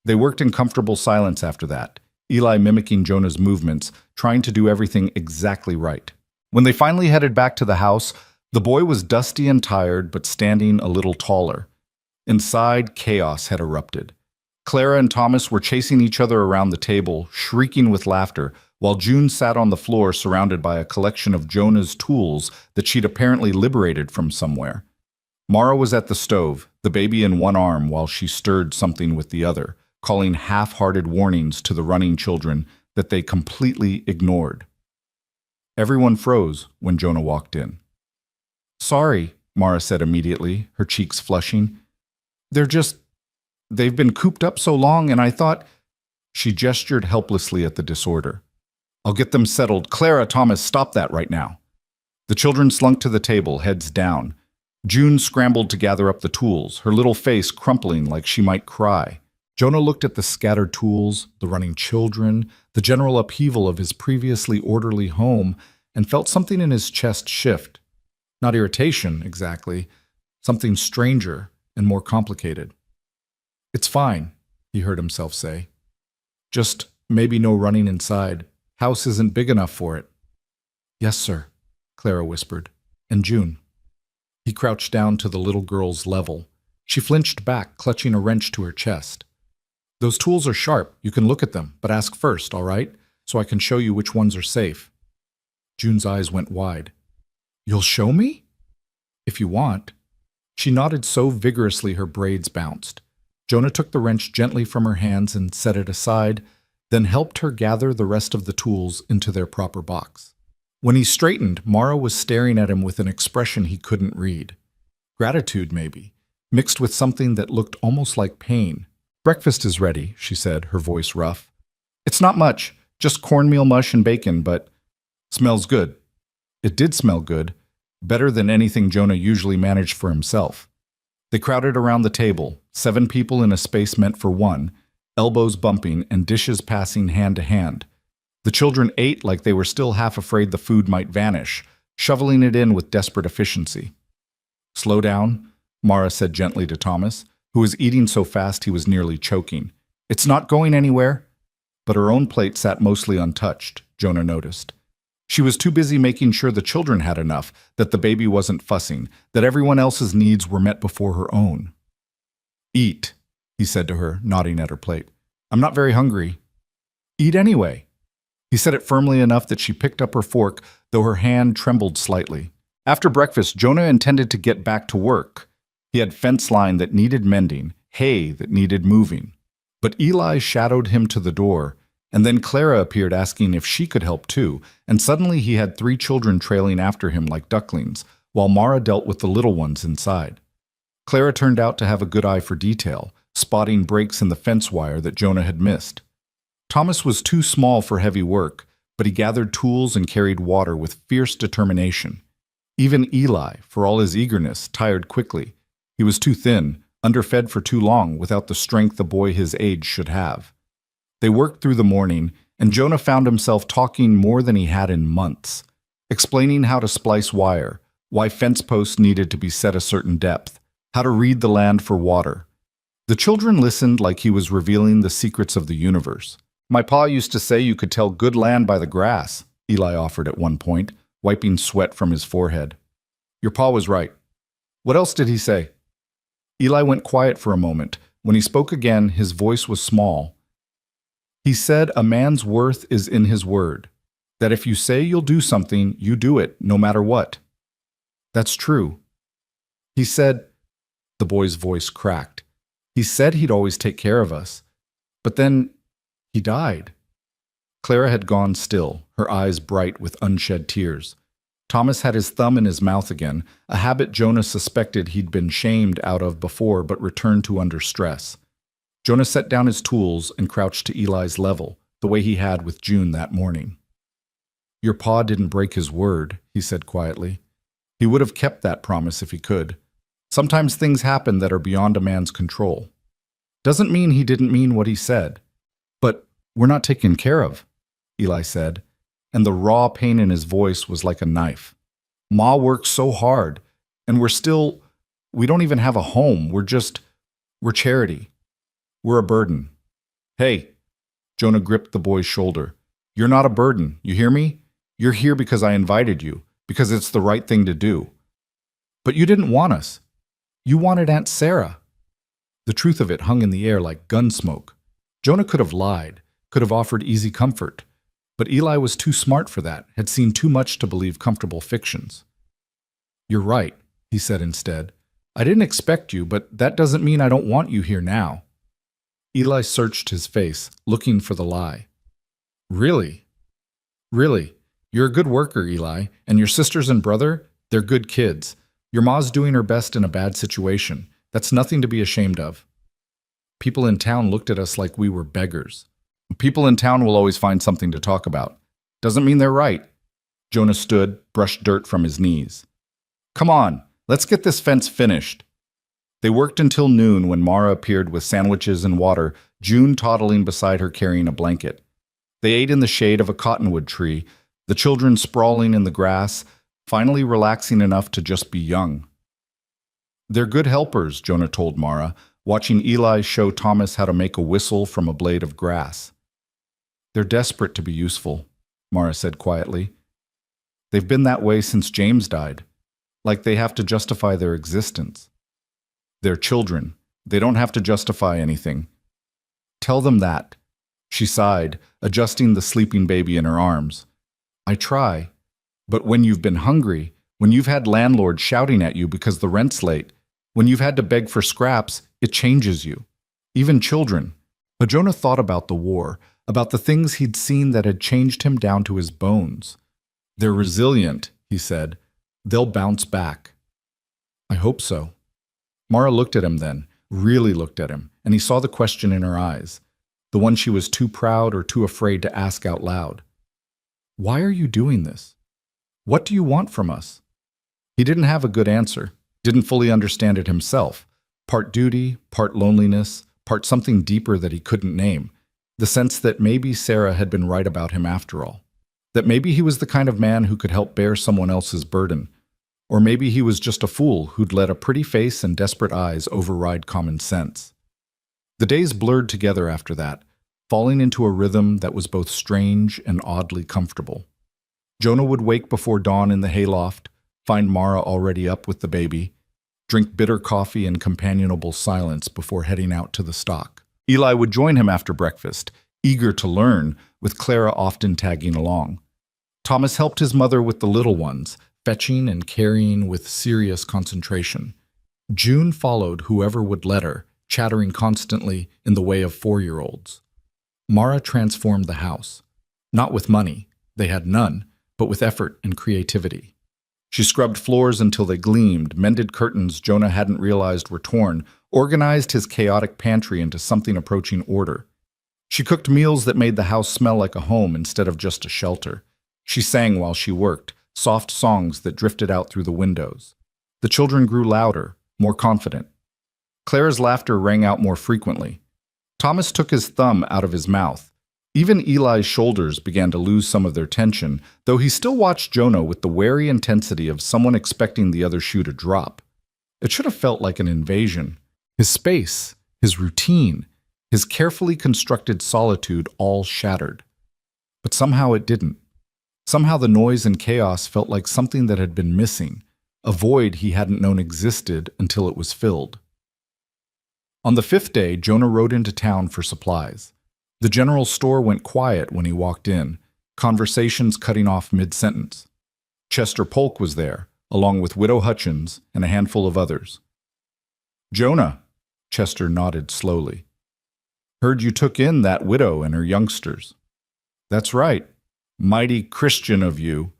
They worked in comfortable silence after that, Eli mimicking Jonah's movements, trying to do everything exactly right. When they finally headed back to the house, the boy was dusty and tired, but standing a little taller. Inside, chaos had erupted. Clara and Thomas were chasing each other around the table, shrieking with laughter, while June sat on the floor surrounded by a collection of Jonah's tools that she'd apparently liberated from somewhere. Mara was at the stove, the baby in one arm while she stirred something with the other, calling half-hearted warnings to the running children that they completely ignored. Everyone froze when Jonah walked in. Sorry, Mara said immediately, her cheeks flushing. They've been cooped up so long, and I thought... She gestured helplessly at the disorder. I'll get them settled. Clara, Thomas, stop that right now. The children slunk to the table, heads down. June scrambled to gather up the tools, her little face crumpling like she might cry. Jonah looked at the scattered tools, the running children, the general upheaval of his previously orderly home, and felt something in his chest shift. Not irritation, exactly. Something stranger and more complicated. It's fine, he heard himself say. Just maybe no running inside. House isn't big enough for it. Yes, sir, Clara whispered. And June. He crouched down to the little girl's level. She flinched back, clutching a wrench to her chest. Those tools are sharp. You can look at them, but ask first, all right? So I can show you which ones are safe. June's eyes went wide. You'll show me? If you want. She nodded so vigorously her braids bounced. Jonah took the wrench gently from her hands and set it aside, then helped her gather the rest of the tools into their proper box. When he straightened, Mara was staring at him with an expression he couldn't read. Gratitude, maybe, mixed with something that looked almost like pain. Breakfast is ready, she said, her voice rough. It's not much, just cornmeal mush and bacon, but smells good. It did smell good, better than anything Jonah usually managed for himself. They crowded around the table, 7 people in a space meant for one, elbows bumping and dishes passing hand to hand. The children ate like they were still half afraid the food might vanish, shoveling it in with desperate efficiency. Slow down, Mara said gently to Thomas, who was eating so fast he was nearly choking. It's not going anywhere. But her own plate sat mostly untouched, Jonah noticed. She was too busy making sure the children had enough, that the baby wasn't fussing, that everyone else's needs were met before her own. Eat, he said to her, nodding at her plate. I'm not very hungry. Eat anyway. He said it firmly enough that she picked up her fork, though her hand trembled slightly. After breakfast, Jonah intended to get back to work. He had fence line that needed mending, hay that needed moving. But Eli shadowed him to the door, and then Clara appeared asking if she could help too, and suddenly he had 3 children trailing after him like ducklings, while Mara dealt with the little ones inside. Clara turned out to have a good eye for detail, spotting breaks in the fence wire that Jonah had missed. Thomas was too small for heavy work, but he gathered tools and carried water with fierce determination. Even Eli, for all his eagerness, tired quickly. He was too thin, underfed for too long, without the strength a boy his age should have. They worked through the morning, and Jonah found himself talking more than he had in months, explaining how to splice wire, why fence posts needed to be set a certain depth, how to read the land for water. The children listened like he was revealing the secrets of the universe. My pa used to say you could tell good land by the grass, Eli offered at one point, wiping sweat from his forehead. Your pa was right. What else did he say? Eli went quiet for a moment. When he spoke again, his voice was small. He said a man's worth is in his word, that if you say you'll do something, you do it, no matter what. That's true. He said, the boy's voice cracked. He said he'd always take care of us. But then he died. Clara had gone still, her eyes bright with unshed tears. Thomas had his thumb in his mouth again, a habit Jonah suspected he'd been shamed out of before but returned to under stress. Jonah set down his tools and crouched to Eli's level, the way he had with June that morning. Your pa didn't break his word, he said quietly. He would have kept that promise if he could. Sometimes things happen that are beyond a man's control. Doesn't mean he didn't mean what he said. But we're not taken care of, Eli said, and the raw pain in his voice was like a knife. Ma works so hard, and we don't even have a home. We're charity. We're a burden. Hey, Jonah gripped the boy's shoulder. You're not a burden, you hear me? You're here because I invited you, because it's the right thing to do. But you didn't want us. You wanted Aunt Sarah. The truth of it hung in the air like gun smoke. Jonah could have lied, could have offered easy comfort, but Eli was too smart for that, had seen too much to believe comfortable fictions. You're right, he said instead. I didn't expect you, but that doesn't mean I don't want you here now. Eli searched his face, looking for the lie. Really? Really? You're a good worker, Eli, and your sisters and brother, they're good kids. Your ma's doing her best in a bad situation. That's nothing to be ashamed of. People in town looked at us like we were beggars. People in town will always find something to talk about. Doesn't mean they're right. Jonah stood, brushed dirt from his knees. Come on, let's get this fence finished. They worked until noon when Mara appeared with sandwiches and water, June toddling beside her carrying a blanket. They ate in the shade of a cottonwood tree, the children sprawling in the grass, finally relaxing enough to just be young. They're good helpers, Jonah told Mara, watching Eli show Thomas how to make a whistle from a blade of grass. They're desperate to be useful, Mara said quietly. They've been that way since James died, like they have to justify their existence. They're children. They don't have to justify anything. Tell them that. She sighed, adjusting the sleeping baby in her arms. I try, but when you've been hungry, when you've had landlords shouting at you because the rent's late, when you've had to beg for scraps, it changes you. Even children. But Jonah thought about the war, about the things he'd seen that had changed him down to his bones. They're resilient, he said. They'll bounce back. I hope so. Mara looked at him then, really looked at him, and he saw the question in her eyes, the one she was too proud or too afraid to ask out loud. Why are you doing this? What do you want from us? He didn't have a good answer, didn't fully understand it himself. Part duty, part loneliness, part something deeper that he couldn't name. The sense that maybe Sarah had been right about him after all. That maybe he was the kind of man who could help bear someone else's burden. Or maybe he was just a fool who'd let a pretty face and desperate eyes override common sense. The days blurred together after that, falling into a rhythm that was both strange and oddly comfortable. Jonah would wake before dawn in the hayloft, find Mara already up with the baby, drink bitter coffee in companionable silence before heading out to the stock. Eli would join him after breakfast, eager to learn, with Clara often tagging along. Thomas helped his mother with the little ones, fetching and carrying with serious concentration. June followed whoever would let her, chattering constantly in the way of 4-year-olds. Mara transformed the house. Not with money, they had none, but with effort and creativity. She scrubbed floors until they gleamed, mended curtains Jonah hadn't realized were torn, organized his chaotic pantry into something approaching order. She cooked meals that made the house smell like a home instead of just a shelter. She sang while she worked, soft songs that drifted out through the windows. The children grew louder, more confident. Clara's laughter rang out more frequently. Thomas took his thumb out of his mouth. Even Eli's shoulders began to lose some of their tension, though he still watched Jonah with the wary intensity of someone expecting the other shoe to drop. It should have felt like an invasion. His space, his routine, his carefully constructed solitude all shattered. But somehow it didn't. Somehow the noise and chaos felt like something that had been missing, a void he hadn't known existed until it was filled. On the 5th day, Jonah rode into town for supplies. The general store went quiet when he walked in, conversations cutting off mid-sentence. Chester Polk was there, along with Widow Hutchins and a handful of others. Jonah, Chester nodded slowly. Heard you took in that widow and her youngsters. That's right. Mighty Christian of you.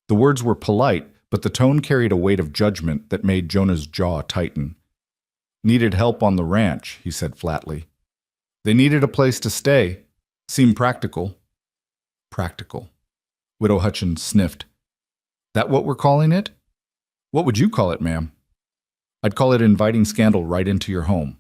The words were polite, but the tone carried a weight of judgment that made Jonah's jaw tighten. Needed help on the ranch, he said flatly. They needed a place to stay. Seemed practical. Practical. Widow Hutchins sniffed. That what we're calling it? What would you call it, ma'am? I'd call it inviting scandal right into your home.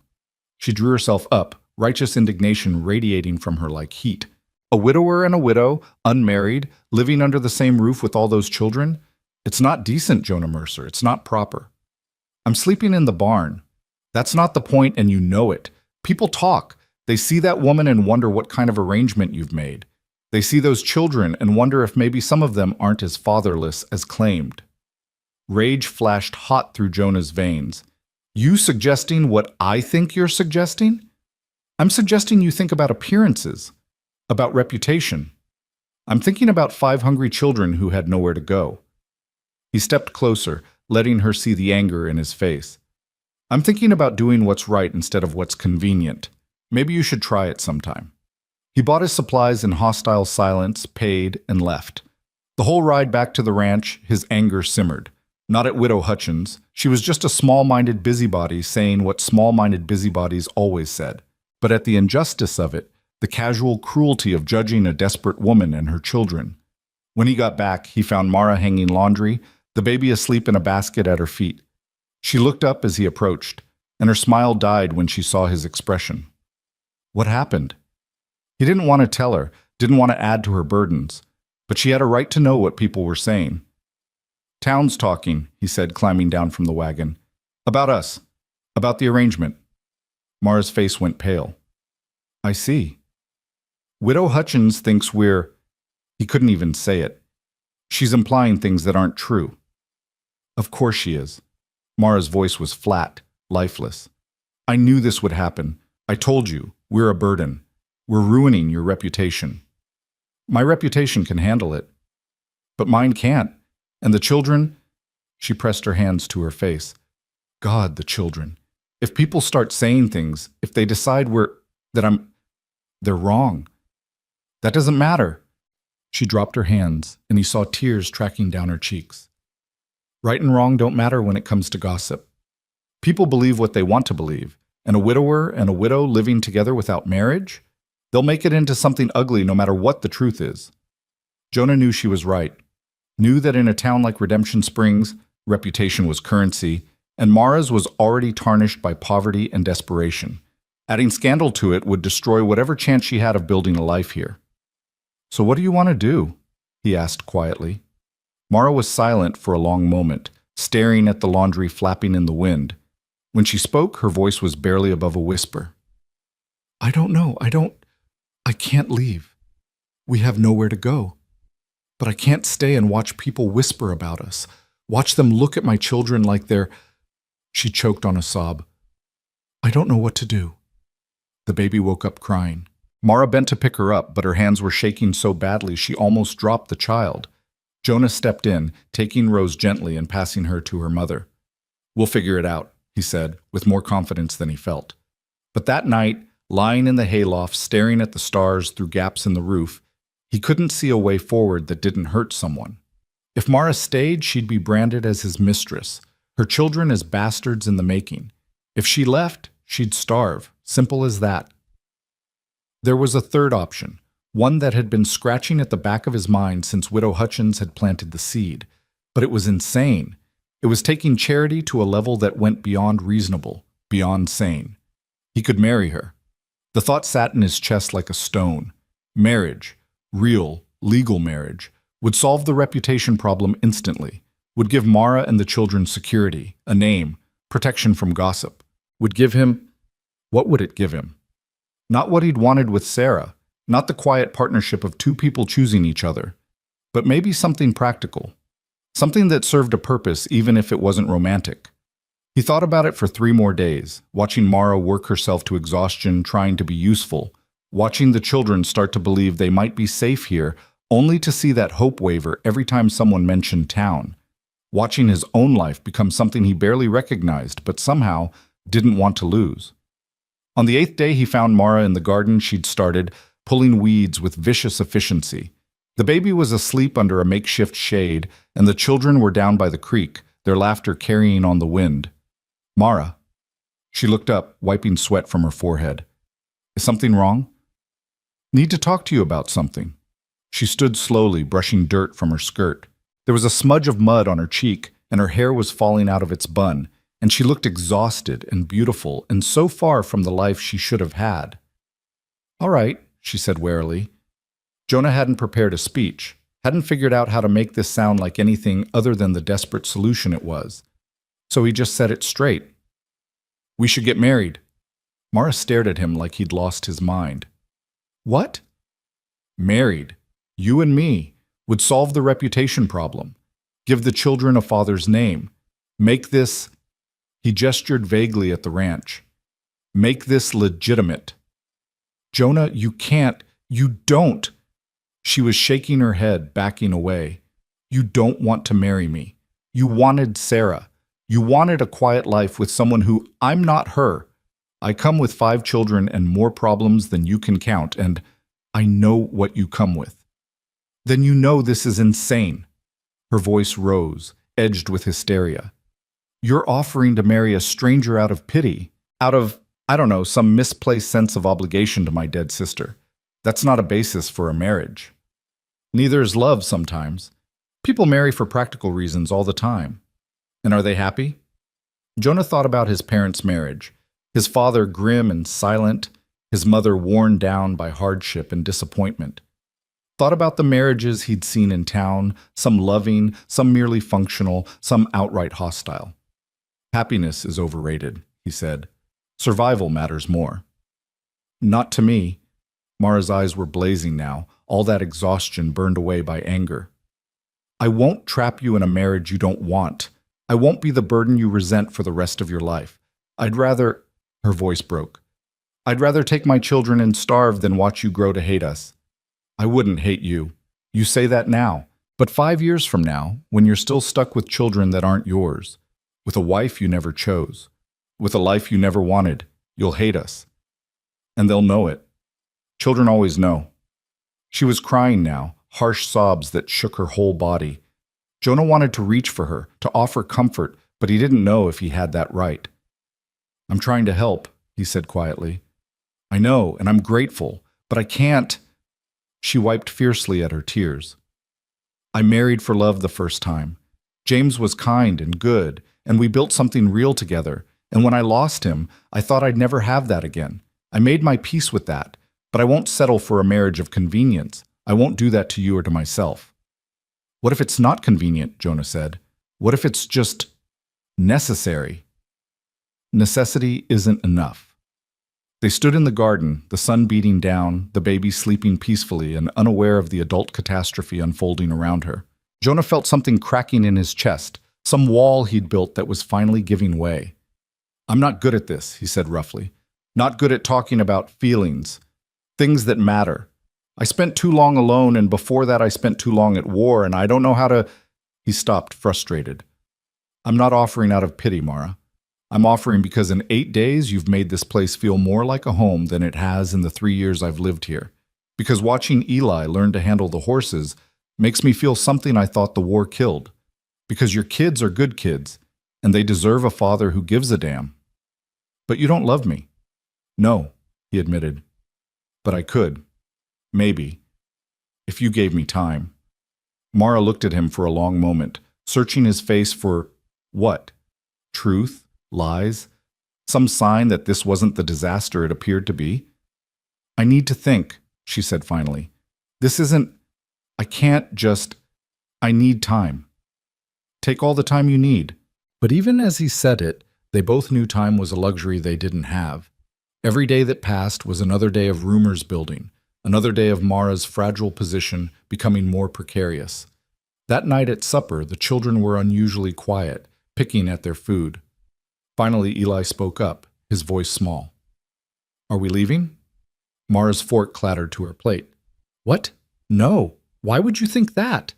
She drew herself up, righteous indignation radiating from her like heat. A widower and a widow, unmarried, living under the same roof with all those children? It's not decent, Jonah Mercer. It's not proper. I'm sleeping in the barn. That's not the point, and you know it. People talk. They see that woman and wonder what kind of arrangement you've made. They see those children and wonder if maybe some of them aren't as fatherless as claimed. Rage flashed hot through Jonah's veins. You suggesting what I think you're suggesting? I'm suggesting you think about appearances, about reputation. I'm thinking about 5 hungry children who had nowhere to go. He stepped closer, letting her see the anger in his face. I'm thinking about doing what's right instead of what's convenient. Maybe you should try it sometime. He bought his supplies in hostile silence, paid, and left. The whole ride back to the ranch, his anger simmered. Not at Widow Hutchins. She was just a small-minded busybody saying what small-minded busybodies always said. But at the injustice of it, the casual cruelty of judging a desperate woman and her children. When he got back, he found Mara hanging laundry, the baby asleep in a basket at her feet. She looked up as he approached, and her smile died when she saw his expression. What happened? He didn't want to tell her, didn't want to add to her burdens, but she had a right to know what people were saying. Town's talking, he said, climbing down from the wagon. About us. About the arrangement. Mara's face went pale. I see. Widow Hutchins thinks we're... He couldn't even say it. She's implying things that aren't true. Of course she is. Mara's voice was flat, lifeless. I knew this would happen. I told you, we're a burden. We're ruining your reputation. My reputation can handle it. But mine can't. And the children? She pressed her hands to her face. God, the children. If people start saying things, if they decide they're wrong. That doesn't matter. She dropped her hands, and he saw tears tracking down her cheeks. Right and wrong don't matter when it comes to gossip. People believe what they want to believe, and a widower and a widow living together without marriage? They'll make it into something ugly no matter what the truth is. Jonah knew she was right. Knew that in a town like Redemption Springs, reputation was currency, and Mara's was already tarnished by poverty and desperation. Adding scandal to it would destroy whatever chance she had of building a life here. So what do you want to do? He asked quietly. Mara was silent for a long moment, staring at the laundry flapping in the wind. When she spoke, her voice was barely above a whisper. I don't know. I can't leave. We have nowhere to go. But I can't stay and watch people whisper about us. Watch them look at my children like they're... She choked on a sob. I don't know what to do. The baby woke up crying. Mara bent to pick her up, but her hands were shaking so badly she almost dropped the child. Jonah stepped in, taking Rose gently and passing her to her mother. We'll figure it out, he said, with more confidence than he felt. But that night, lying in the hayloft, staring at the stars through gaps in the roof, he couldn't see a way forward that didn't hurt someone. If Mara stayed, she'd be branded as his mistress, her children as bastards in the making. If she left, she'd starve. Simple as that. There was a third option, one that had been scratching at the back of his mind since Widow Hutchins had planted the seed. But it was insane. It was taking charity to a level that went beyond reasonable, beyond sane. He could marry her. The thought sat in his chest like a stone. Marriage, real, legal marriage, would solve the reputation problem instantly, would give Mara and the children security, a name, protection from gossip, would give him... What would it give him? Not what he'd wanted with Sarah, not the quiet partnership of two people choosing each other, but maybe something practical, something that served a purpose even if it wasn't romantic. He thought about it for 3 more days, watching Mara work herself to exhaustion trying to be useful, watching the children start to believe they might be safe here, only to see that hope waver every time someone mentioned town, watching his own life become something he barely recognized but somehow didn't want to lose. On the 8th day, he found Mara in the garden she'd started, pulling weeds with vicious efficiency. The baby was asleep under a makeshift shade, and the children were down by the creek, their laughter carrying on the wind. Mara. She looked up, wiping sweat from her forehead. Is something wrong? Need to talk to you about something. She stood slowly, brushing dirt from her skirt. There was a smudge of mud on her cheek, and her hair was falling out of its bun, and she looked exhausted and beautiful and so far from the life she should have had. "All right," she said warily. Jonah hadn't prepared a speech, hadn't figured out how to make this sound like anything other than the desperate solution it was. So he just said it straight. "We should get married." Mara stared at him like he'd lost his mind. "What?" "Married. You and me. Would solve the reputation problem. Give the children a father's name. Make this—" He gestured vaguely at the ranch. "Make this legitimate." "Jonah, you can't. You don't." She was shaking her head, backing away. "You don't want to marry me. You wanted Sarah. You wanted a quiet life with someone who— I'm not her. I come with 5 children and more problems than you can count, and I know what you come with." "Then you know this is insane." Her voice rose, edged with hysteria. "You're offering to marry a stranger out of pity, out of, I don't know, some misplaced sense of obligation to my dead sister. That's not a basis for a marriage. Neither is love sometimes. People marry for practical reasons all the time. And are they happy?" Jonah thought about his parents' marriage. His father grim and silent, his mother worn down by hardship and disappointment. Thought about the marriages he'd seen in town, some loving, some merely functional, some outright hostile. "Happiness is overrated," he said. "Survival matters more." "Not to me." Mara's eyes were blazing now, all that exhaustion burned away by anger. "I won't trap you in a marriage you don't want. I won't be the burden you resent for the rest of your life. I'd rather—" Her voice broke. "I'd rather take my children and starve than watch you grow to hate us." "I wouldn't hate you. You say that now. But 5 years from now, when you're still stuck with children that aren't yours, with a wife you never chose, with a life you never wanted, you'll hate us. And they'll know it. Children always know." She was crying now, harsh sobs that shook her whole body. Jonah wanted to reach for her, to offer comfort, but he didn't know if he had that right. "I'm trying to help," he said quietly. "I know, and I'm grateful, but I can't." She wiped fiercely at her tears. "I married for love the first time. James was kind and good, and we built something real together, and when I lost him, I thought I'd never have that again. I made my peace with that, but I won't settle for a marriage of convenience. I won't do that to you or to myself." "What if it's not convenient?" Jonah said. "What if it's just necessary?" "Necessity isn't enough." They stood in the garden, the sun beating down, the baby sleeping peacefully and unaware of the adult catastrophe unfolding around her. Jonah felt something cracking in his chest, some wall he'd built that was finally giving way. "I'm not good at this," he said roughly. "Not good at talking about feelings, things that matter. I spent too long alone, and before that I spent too long at war, and I don't know how to—" He stopped, frustrated. "I'm not offering out of pity, Mara. I'm offering because in 8 days you've made this place feel more like a home than it has in the 3 years I've lived here. Because watching Eli learn to handle the horses makes me feel something I thought the war killed. Because your kids are good kids, and they deserve a father who gives a damn. But you don't love me." "No," he admitted. "But I could. Maybe. If you gave me time." Mara looked at him for a long moment, searching his face for what? Truth? Lies? Some sign that this wasn't the disaster it appeared to be? "I need to think," she said finally. "This isn't— I can't just— I need time." "Take all the time you need." But even as he said it, they both knew time was a luxury they didn't have. Every day that passed was another day of rumors building, another day of Mara's fragile position becoming more precarious. That night at supper, the children were unusually quiet, picking at their food. Finally, Eli spoke up, his voice small. "Are we leaving?" Mara's fork clattered to her plate. "What? No. Why would you think that?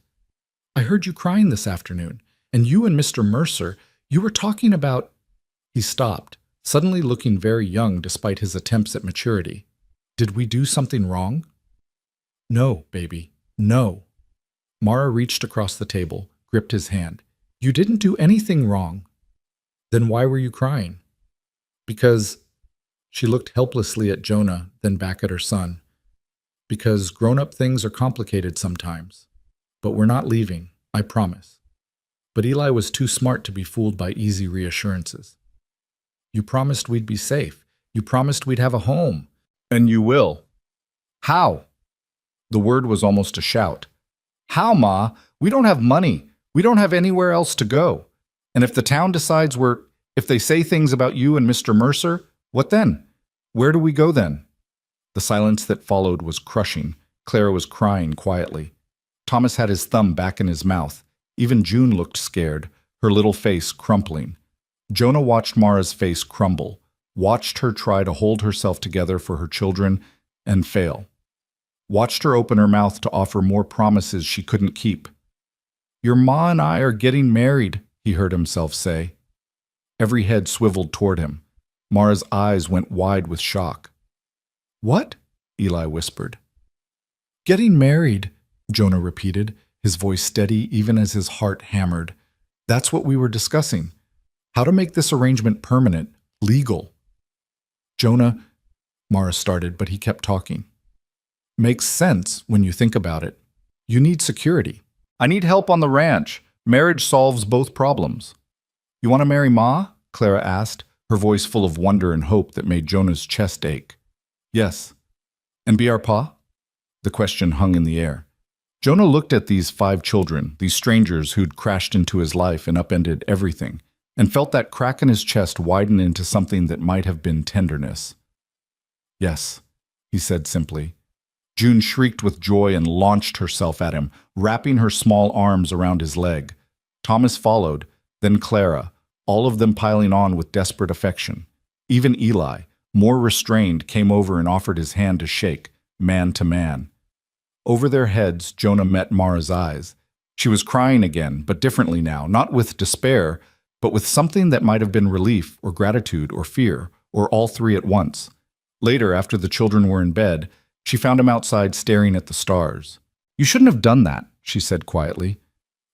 I heard you crying this afternoon, and you and Mr. Mercer, you were talking about—" He stopped, suddenly looking very young despite his attempts at maturity. "Did we do something wrong?" "No, baby, no." Mara reached across the table, gripped his hand. "You didn't do anything wrong." "Then why were you crying?" "Because—" She looked helplessly at Jonah, then back at her son. "Because grown-up things are complicated sometimes. But we're not leaving, I promise." but Eli was too smart to be fooled by easy reassurances. You promised we'd be safe. You promised we'd have a home. And you will. How? The word was almost a shout. How, Ma? We don't have money. We don't have anywhere else to go. And if the town decides if they say things about you and Mr. Mercer, what then? Where do we go then? The silence that followed was crushing. Clara was crying quietly. Thomas had his thumb back in his mouth. Even June looked scared, her little face crumpling. Jonah watched Mara's face crumble, watched her try to hold herself together for her children and fail. Watched her open her mouth to offer more promises she couldn't keep. Your ma and I are getting married, he heard himself say. Every head swiveled toward him. Mara's eyes went wide with shock. What? Eli whispered. Getting married, Jonah repeated, his voice steady even as his heart hammered. That's what we were discussing. How to make this arrangement permanent, legal. Jonah, Mara started, but he kept talking. Makes sense when you think about it. You need security. I need help on the ranch. Marriage solves both problems. You want to marry Ma? Clara asked, her voice full of wonder and hope that made Jonah's chest ache. Yes. And be our pa? The question hung in the air. Jonah looked at these 5 children, these strangers who'd crashed into his life and upended everything, and felt that crack in his chest widen into something that might have been tenderness. Yes, he said simply. June shrieked with joy and launched herself at him, wrapping her small arms around his leg. Thomas followed, then Clara, all of them piling on with desperate affection. Even Eli, more restrained, came over and offered his hand to shake, man to man. Over their heads, Jonah met Mara's eyes. She was crying again, but differently now, not with despair, but with something that might have been relief or gratitude or fear, or all 3 at once. Later, after the children were in bed, she found him outside staring at the stars. You shouldn't have done that, she said quietly.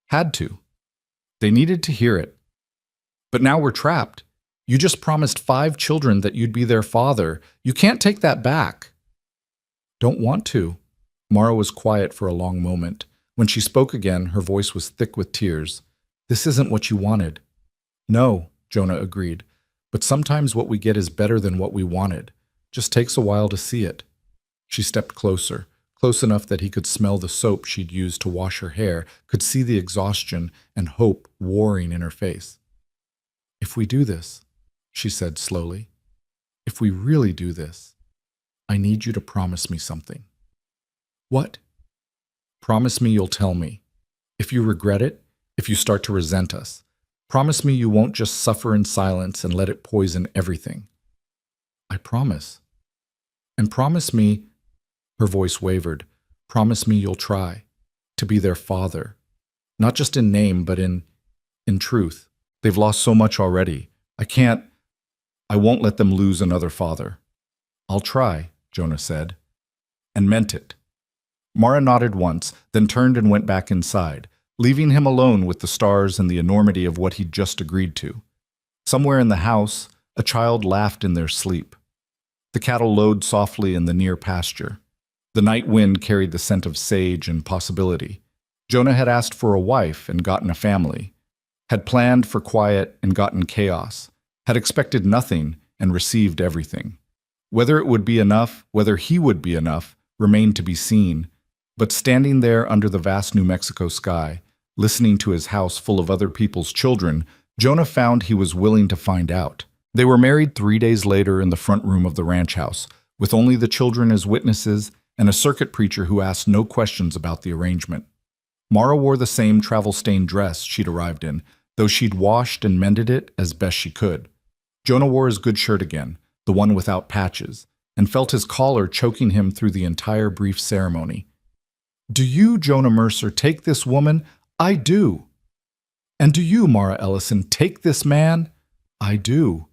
Had to. They needed to hear it. But now we're trapped. You just promised 5 children that you'd be their father. You can't take that back. Don't want to. Mara was quiet for a long moment. When she spoke again, her voice was thick with tears. This isn't what you wanted. No, Jonah agreed. But sometimes what we get is better than what we wanted. Just takes a while to see it. She stepped closer, close enough that he could smell the soap she'd used to wash her hair, could see the exhaustion and hope warring in her face. If we do this, she said slowly, if we really do this, I need you to promise me something. What? Promise me you'll tell me. If you regret it, if you start to resent us, promise me you won't just suffer in silence and let it poison everything. I promise. And promise me, her voice wavered, promise me you'll try to be their father, not just in name, but in truth. They've lost so much already. I won't let them lose another father. I'll try, Jonah said, and meant it. Mara nodded once, then turned and went back inside, leaving him alone with the stars and the enormity of what he'd just agreed to. Somewhere in the house, a child laughed in their sleep. The cattle lowed softly in the near pasture. The night wind carried the scent of sage and possibility. Jonah had asked for a wife and gotten a family, had planned for quiet and gotten chaos, had expected nothing and received everything. Whether it would be enough, whether he would be enough, remained to be seen. But standing there under the vast New Mexico sky, listening to his house full of other people's children, Jonah found he was willing to find out. They were married 3 days later in the front room of the ranch house, with only the children as witnesses and a circuit preacher who asked no questions about the arrangement. Mara wore the same travel-stained dress she'd arrived in, though she'd washed and mended it as best she could. Jonah wore his good shirt again, the one without patches, and felt his collar choking him through the entire brief ceremony. Do you, Jonah Mercer, take this woman? I do. And do you, Mara Ellison, take this man? I do.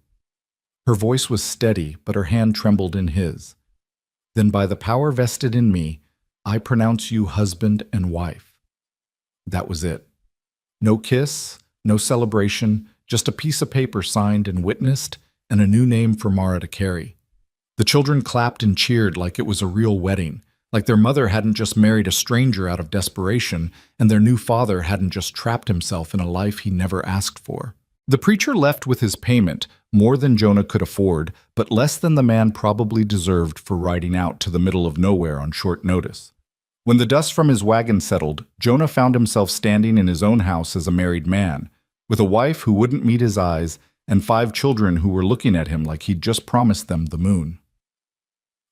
Her voice was steady, but her hand trembled in his. Then by the power vested in me, I pronounce you husband and wife. That was it. No kiss, no celebration, just a piece of paper signed and witnessed, and a new name for Mara to carry. The children clapped and cheered like it was a real wedding, like their mother hadn't just married a stranger out of desperation, and their new father hadn't just trapped himself in a life he never asked for. The preacher left with his payment, more than Jonah could afford, but less than the man probably deserved for riding out to the middle of nowhere on short notice. When the dust from his wagon settled, Jonah found himself standing in his own house as a married man, with a wife who wouldn't meet his eyes and 5 children who were looking at him like he'd just promised them the moon.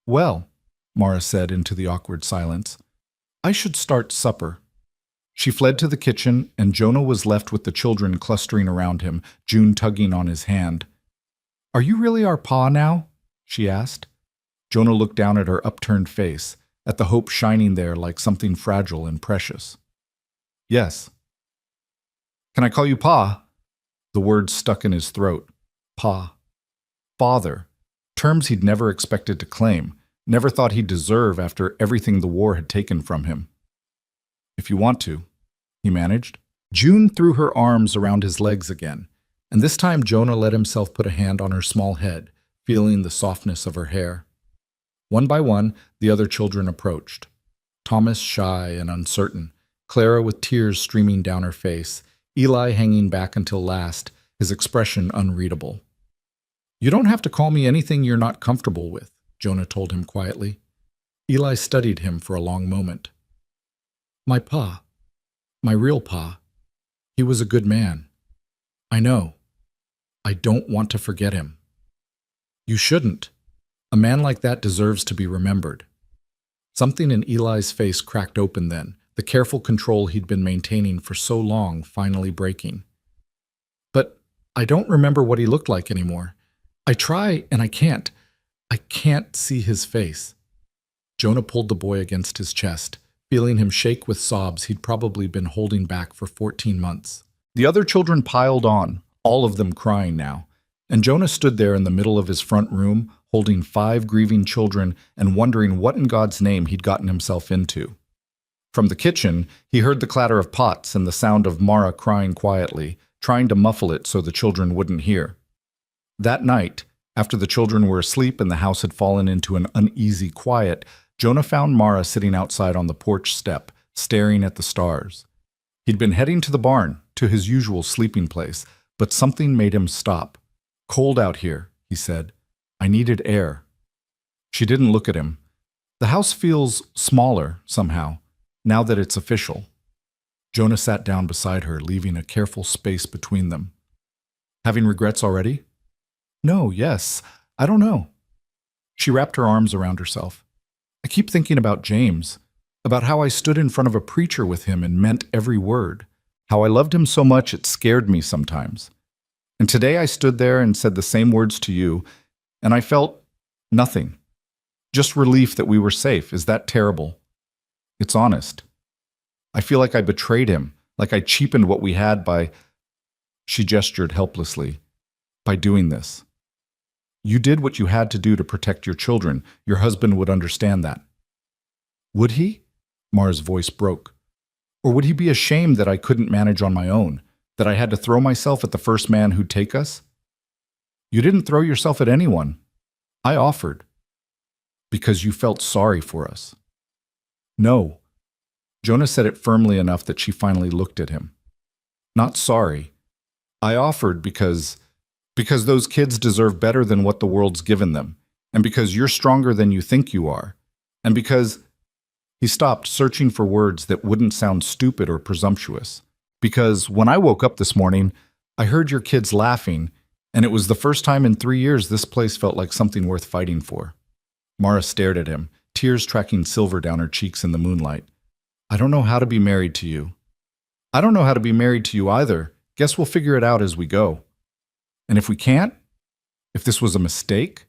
"Well," Mara said into the awkward silence, "I should start supper." She fled to the kitchen, and Jonah was left with the children clustering around him, June tugging on his hand. "Are you really our pa now?" she asked. Jonah looked down at her upturned face, at the hope shining there like something fragile and precious. "Yes." "Can I call you Pa?" The word stuck in his throat. Pa. Father. Terms he'd never expected to claim, never thought he'd deserve after everything the war had taken from him. "If you want to," he managed. June threw her arms around his legs again, and this time Jonah let himself put a hand on her small head, feeling the softness of her hair. One by one, the other children approached. Thomas shy and uncertain, Clara with tears streaming down her face, Eli hanging back until last, his expression unreadable. "You don't have to call me anything you're not comfortable with," Jonah told him quietly. Eli studied him for a long moment. "My pa. My real pa. He was a good man. I know. I don't want to forget him." "You shouldn't. A man like that deserves to be remembered." Something in Eli's face cracked open then, the careful control he'd been maintaining for so long finally breaking. "But I don't remember what he looked like anymore. I try and I can't. I can't see his face." Jonah pulled the boy against his chest, feeling him shake with sobs he'd probably been holding back for 14 months. The other children piled on, all of them crying now, and Jonah stood there in the middle of his front room, holding 5 grieving children and wondering what in God's name he'd gotten himself into. From the kitchen, he heard the clatter of pots and the sound of Mara crying quietly, trying to muffle it so the children wouldn't hear. That night, after the children were asleep and the house had fallen into an uneasy quiet, Jonah found Mara sitting outside on the porch step, staring at the stars. He'd been heading to the barn, to his usual sleeping place, but something made him stop. "Cold out here," he said. "I needed air." She didn't look at him. "The house feels smaller, somehow, now that it's official." Jonah sat down beside her, leaving a careful space between them. "Having regrets already?" "No, yes. I don't know." She wrapped her arms around herself. "I keep thinking about James, about how I stood in front of a preacher with him and meant every word, how I loved him so much it scared me sometimes. And today I stood there and said the same words to you, and I felt nothing. Just relief that we were safe. Is that terrible? It's honest. I feel like I betrayed him, like I cheapened what we had by..." She gestured helplessly. "By doing this. You did what you had to do to protect your children. Your husband would understand that." "Would he?" Mara's voice broke. "Or would he be ashamed that I couldn't manage on my own, that I had to throw myself at the first man who'd take us?" "You didn't throw yourself at anyone. I offered. Because you felt sorry for us." "No." Jonah said it firmly enough that she finally looked at him. "Not sorry. I offered because those kids deserve better than what the world's given them, and because you're stronger than you think you are, and because..." He stopped, searching for words that wouldn't sound stupid or presumptuous. "Because when I woke up this morning, I heard your kids laughing, and it was the first time in 3 years this place felt like something worth fighting for." Mara stared at him, tears tracking silver down her cheeks in the moonlight. "I don't know how to be married to you." "I don't know how to be married to you either. Guess we'll figure it out as we go. And if we can't, if this was a mistake,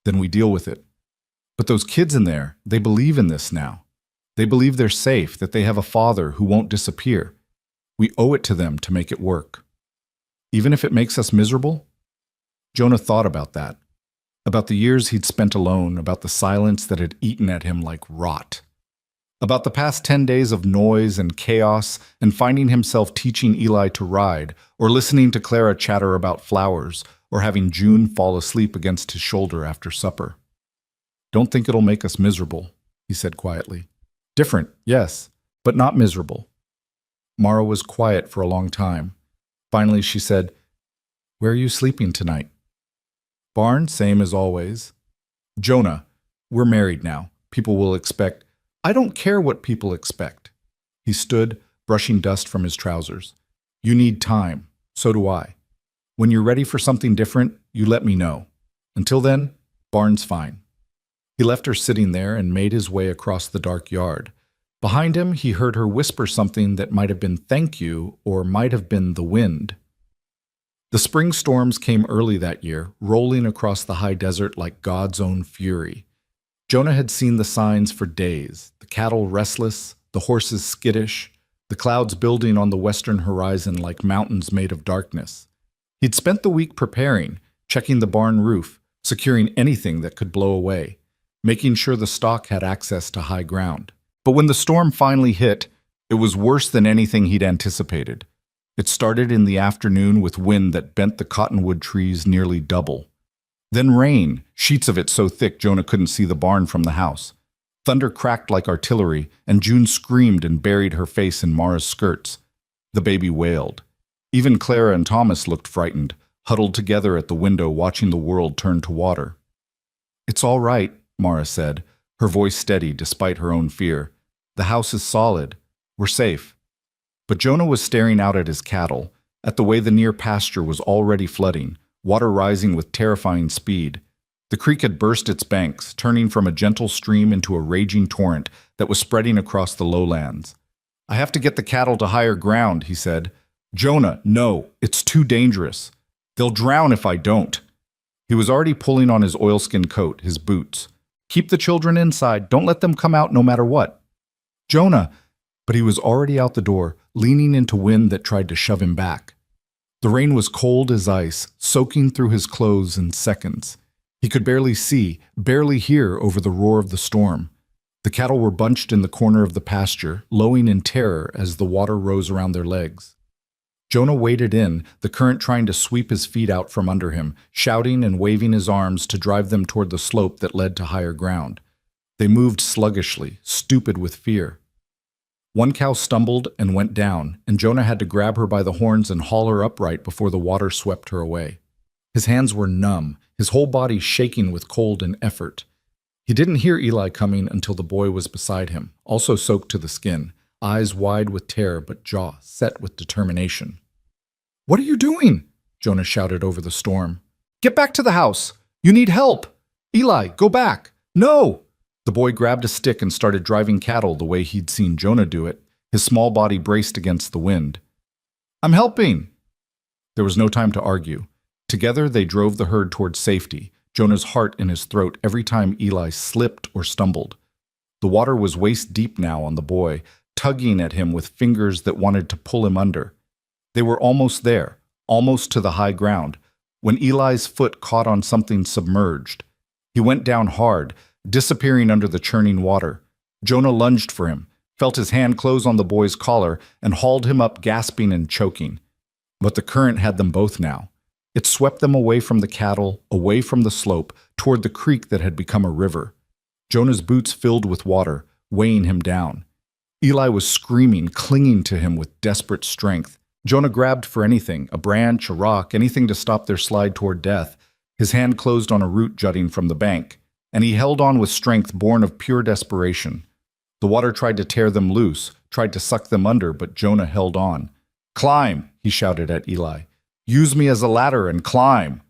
then we deal with it. But those kids in there, they believe in this now. They believe they're safe, that they have a father who won't disappear. We owe it to them to make it work. Even if it makes us miserable?" Jonah thought about that, about the years he'd spent alone, about the silence that had eaten at him like rot, about the past 10 days of noise and chaos and finding himself teaching Eli to ride, or listening to Clara chatter about flowers, or having June fall asleep against his shoulder after supper. "Don't think it'll make us miserable," he said quietly. Different, yes, but not miserable. Mara was quiet for a long time. Finally, she said, Where are you sleeping tonight? Barn, same as always. Jonah, we're married now. People will expect. I don't care what people expect. He stood, brushing dust from his trousers. You need time. So do I. When you're ready for something different, you let me know. Until then, Barn's fine. He left her sitting there and made his way across the dark yard. Behind him, he heard her whisper something that might have been thank you or might have been the wind. The spring storms came early that year, rolling across the high desert like God's own fury. Jonah had seen the signs for days, the cattle restless, the horses skittish, the clouds building on the western horizon like mountains made of darkness. He'd spent the week preparing, checking the barn roof, securing anything that could blow away, making sure the stock had access to high ground. But when the storm finally hit, it was worse than anything he'd anticipated. It started in the afternoon with wind that bent the cottonwood trees nearly double. Then rain, sheets of it so thick Jonah couldn't see the barn from the house. Thunder cracked like artillery, and June screamed and buried her face in Mara's skirts. The baby wailed. Even Clara and Thomas looked frightened, huddled together at the window watching the world turn to water. It's all right, Mara said, her voice steady despite her own fear. The house is solid. We're safe. But Jonah was staring out at his cattle, at the way the near pasture was already flooding, water rising with terrifying speed. The creek had burst its banks, turning from a gentle stream into a raging torrent that was spreading across the lowlands. I have to get the cattle to higher ground, he said. Jonah, no, it's too dangerous. They'll drown if I don't. He was already pulling on his oilskin coat, his boots. Keep the children inside. Don't let them come out no matter what. Jonah! But he was already out the door, leaning into wind that tried to shove him back. The rain was cold as ice, soaking through his clothes in seconds. He could barely see, barely hear over the roar of the storm. The cattle were bunched in the corner of the pasture, lowing in terror as the water rose around their legs. Jonah waded in, the current trying to sweep his feet out from under him, shouting and waving his arms to drive them toward the slope that led to higher ground. They moved sluggishly, stupid with fear. One cow stumbled and went down, and Jonah had to grab her by the horns and haul her upright before the water swept her away. His hands were numb, his whole body shaking with cold and effort. He didn't hear Eli coming until the boy was beside him, also soaked to the skin, eyes wide with terror but jaw set with determination. What are you doing? Jonah shouted over the storm. Get back to the house! You need help! Eli, go back! No! The boy grabbed a stick and started driving cattle the way he'd seen Jonah do it, his small body braced against the wind. I'm helping! There was no time to argue. Together they drove the herd toward safety, Jonah's heart in his throat every time Eli slipped or stumbled. The water was waist deep now on the boy, tugging at him with fingers that wanted to pull him under. They were almost there, almost to the high ground, when Eli's foot caught on something submerged. He went down hard, disappearing under the churning water. Jonah lunged for him, felt his hand close on the boy's collar, and hauled him up gasping and choking. But the current had them both now. It swept them away from the cattle, away from the slope, toward the creek that had become a river. Jonah's boots filled with water, weighing him down. Eli was screaming, clinging to him with desperate strength. Jonah grabbed for anything, a branch, a rock, anything to stop their slide toward death. His hand closed on a root jutting from the bank, and he held on with strength born of pure desperation. The water tried to tear them loose, tried to suck them under, but Jonah held on. Climb, he shouted at Eli. Use me as a ladder and climb.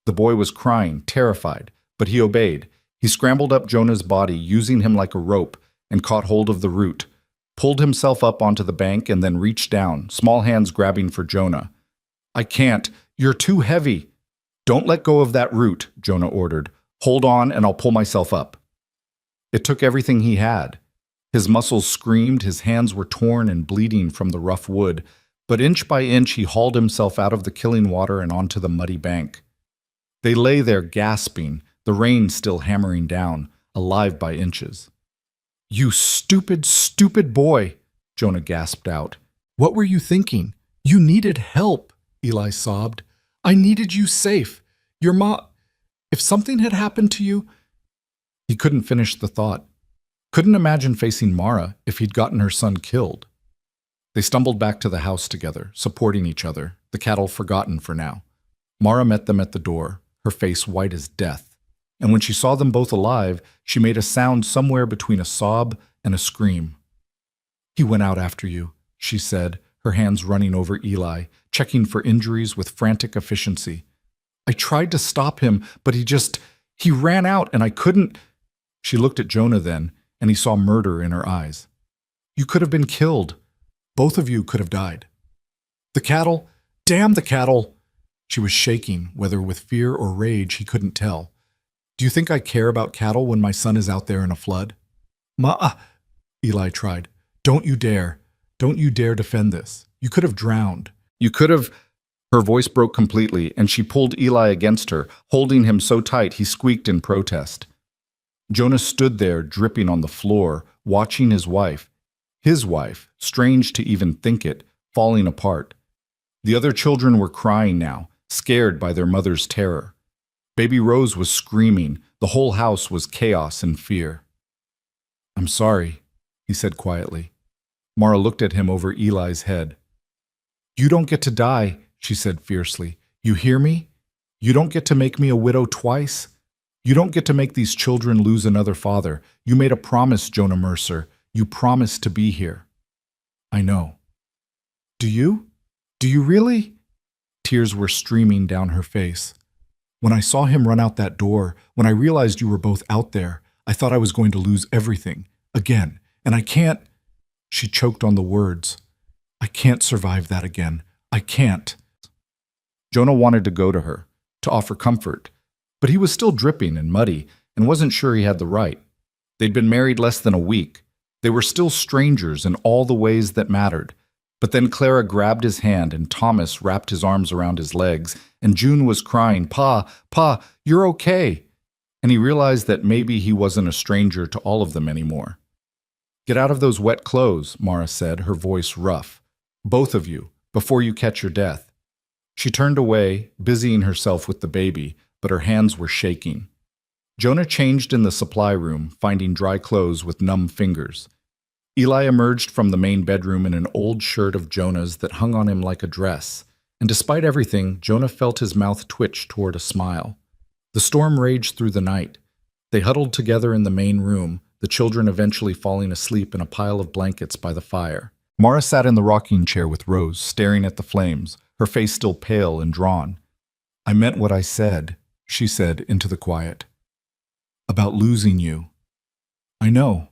The boy was crying, terrified, but he obeyed. He scrambled up Jonah's body, using him like a rope, and caught hold of the root, pulled himself up onto the bank, and then reached down, small hands grabbing for Jonah. I can't. You're too heavy. Don't let go of that root, Jonah ordered. Hold on, and I'll pull myself up. It took everything he had. His muscles screamed, his hands were torn and bleeding from the rough wood, but inch by inch he hauled himself out of the killing water and onto the muddy bank. They lay there gasping, the rain still hammering down, alive by inches. You stupid, stupid boy, Jonah gasped out. What were you thinking? You needed help, Eli sobbed. I needed you safe. Your mom... If something had happened to you... He couldn't finish the thought. Couldn't imagine facing Mara if he'd gotten her son killed. They stumbled back to the house together, supporting each other, the cattle forgotten for now. Mara met them at the door, her face white as death, and when she saw them both alive, she made a sound somewhere between a sob and a scream. "He went out after you," she said, her hands running over Eli, checking for injuries with frantic efficiency. "I tried to stop him, but he ran out and I couldn't." She looked at Jonah then, and he saw murder in her eyes. "You could have been killed. Both of you could have died." "The cattle? Damn the cattle!" She was shaking, whether with fear or rage he couldn't tell. "Do you think I care about cattle when my son is out there in a flood?" Eli tried. Don't you dare. Don't you dare defend this. You could have drowned. You could have." Her voice broke completely, and she pulled Eli against her, holding him so tight he squeaked in protest. Jonah stood there, dripping on the floor, watching his wife, strange to even think it, falling apart. The other children were crying now, scared by their mother's terror. Baby Rose was screaming. The whole house was chaos and fear. "I'm sorry," he said quietly. Mara looked at him over Eli's head. "You don't get to die," she said fiercely. "You hear me? You don't get to make me a widow twice. You don't get to make these children lose another father. You made a promise, Jonah Mercer. You promised to be here." "I know." "Do you? Do you really?" Tears were streaming down her face. "When I saw him run out that door, when I realized you were both out there, I thought I was going to lose everything. Again. And I can't." She choked on the words. "I can't survive that again. I can't." Jonah wanted to go to her, to offer comfort, but he was still dripping and muddy and wasn't sure he had the right. They'd been married less than a week. They were still strangers in all the ways that mattered. But then Clara grabbed his hand and Thomas wrapped his arms around his legs, and June was crying, Pa, you're okay." And he realized that maybe he wasn't a stranger to all of them anymore. "Get out of those wet clothes," Mara said, her voice rough. "Both of you, before you catch your death." She turned away, busying herself with the baby, but her hands were shaking. Jonah changed in the supply room, finding dry clothes with numb fingers. Eli emerged from the main bedroom in an old shirt of Jonah's that hung on him like a dress, and despite everything, Jonah felt his mouth twitch toward a smile. The storm raged through the night. They huddled together in the main room, the children eventually falling asleep in a pile of blankets by the fire. Mara sat in the rocking chair with Rose, staring at the flames, her face still pale and drawn. "I meant what I said," she said into the quiet. "About losing you. I know.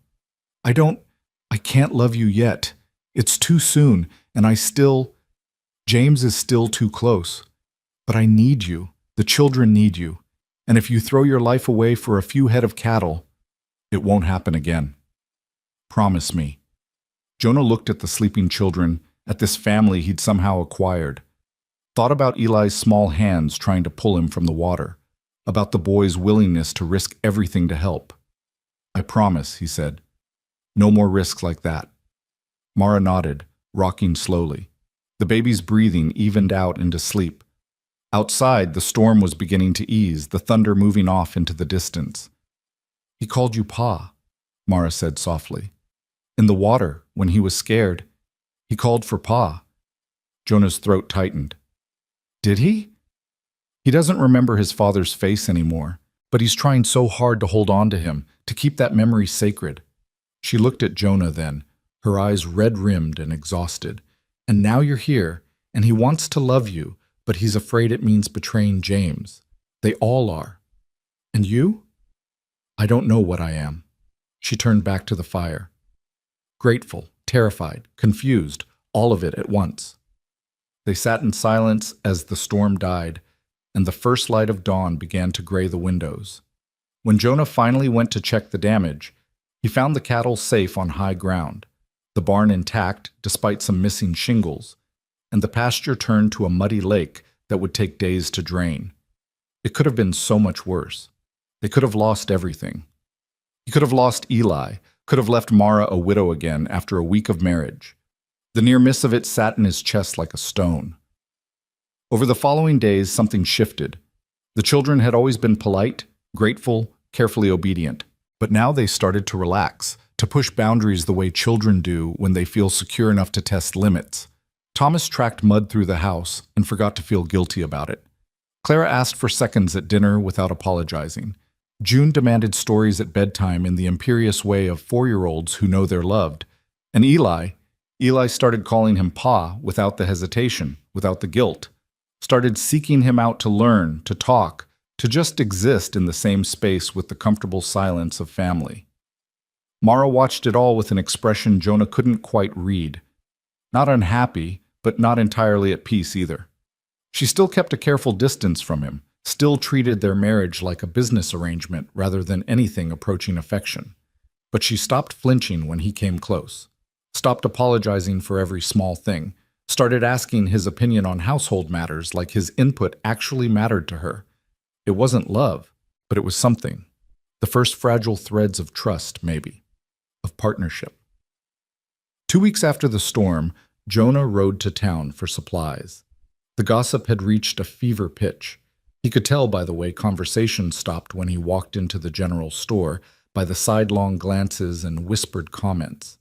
I can't love you yet. It's too soon, and James is still too close. But I need you. The children need you. And if you throw your life away for a few head of cattle, it won't happen again. Promise me." Jonah looked at the sleeping children, at this family he'd somehow acquired. Thought about Eli's small hands trying to pull him from the water, about the boy's willingness to risk everything to help. "I promise," he said. "No more risks like that." Mara nodded, rocking slowly. The baby's breathing evened out into sleep. Outside, the storm was beginning to ease, the thunder moving off into the distance. "He called you Pa," Mara said softly. "In the water, when he was scared, he called for Pa." Jonah's throat tightened. "Did he?" He doesn't remember his father's face anymore, but he's trying so hard to hold on to him, to keep that memory sacred. She looked at Jonah then, her eyes red-rimmed and exhausted. "And now you're here, and he wants to love you, but he's afraid it means betraying James. They all are. And you?" "I don't know what I am." She turned back to the fire. Grateful, terrified, confused, all of it at once. They sat in silence as the storm died, and the first light of dawn began to gray the windows. When Jonah finally went to check the damage, he found the cattle safe on high ground, the barn intact despite some missing shingles, and the pasture turned to a muddy lake that would take days to drain. It could have been so much worse. They could have lost everything. He could have lost Eli, could have left Mara a widow again after a week of marriage. The near miss of it sat in his chest like a stone. Over the following days, something shifted. The children had always been polite, grateful, carefully obedient. But now they started to relax, to push boundaries the way children do when they feel secure enough to test limits. Thomas tracked mud through the house and forgot to feel guilty about it. Clara asked for seconds at dinner without apologizing. June demanded stories at bedtime in the imperious way of 4-year-olds who know they're loved. And Eli started calling him Pa without the hesitation, without the guilt. Started seeking him out to learn, to talk, to just exist in the same space with the comfortable silence of family. Mara watched it all with an expression Jonah couldn't quite read. Not unhappy, but not entirely at peace either. She still kept a careful distance from him, still treated their marriage like a business arrangement rather than anything approaching affection. But she stopped flinching when he came close, stopped apologizing for every small thing, started asking his opinion on household matters like his input actually mattered to her. It wasn't love, but it was something. The first fragile threads of trust, maybe, of partnership. 2 weeks after the storm, Jonah rode to town for supplies. The gossip had reached a fever pitch. He could tell by the way conversation stopped when he walked into the general store, by the sidelong glances and whispered comments.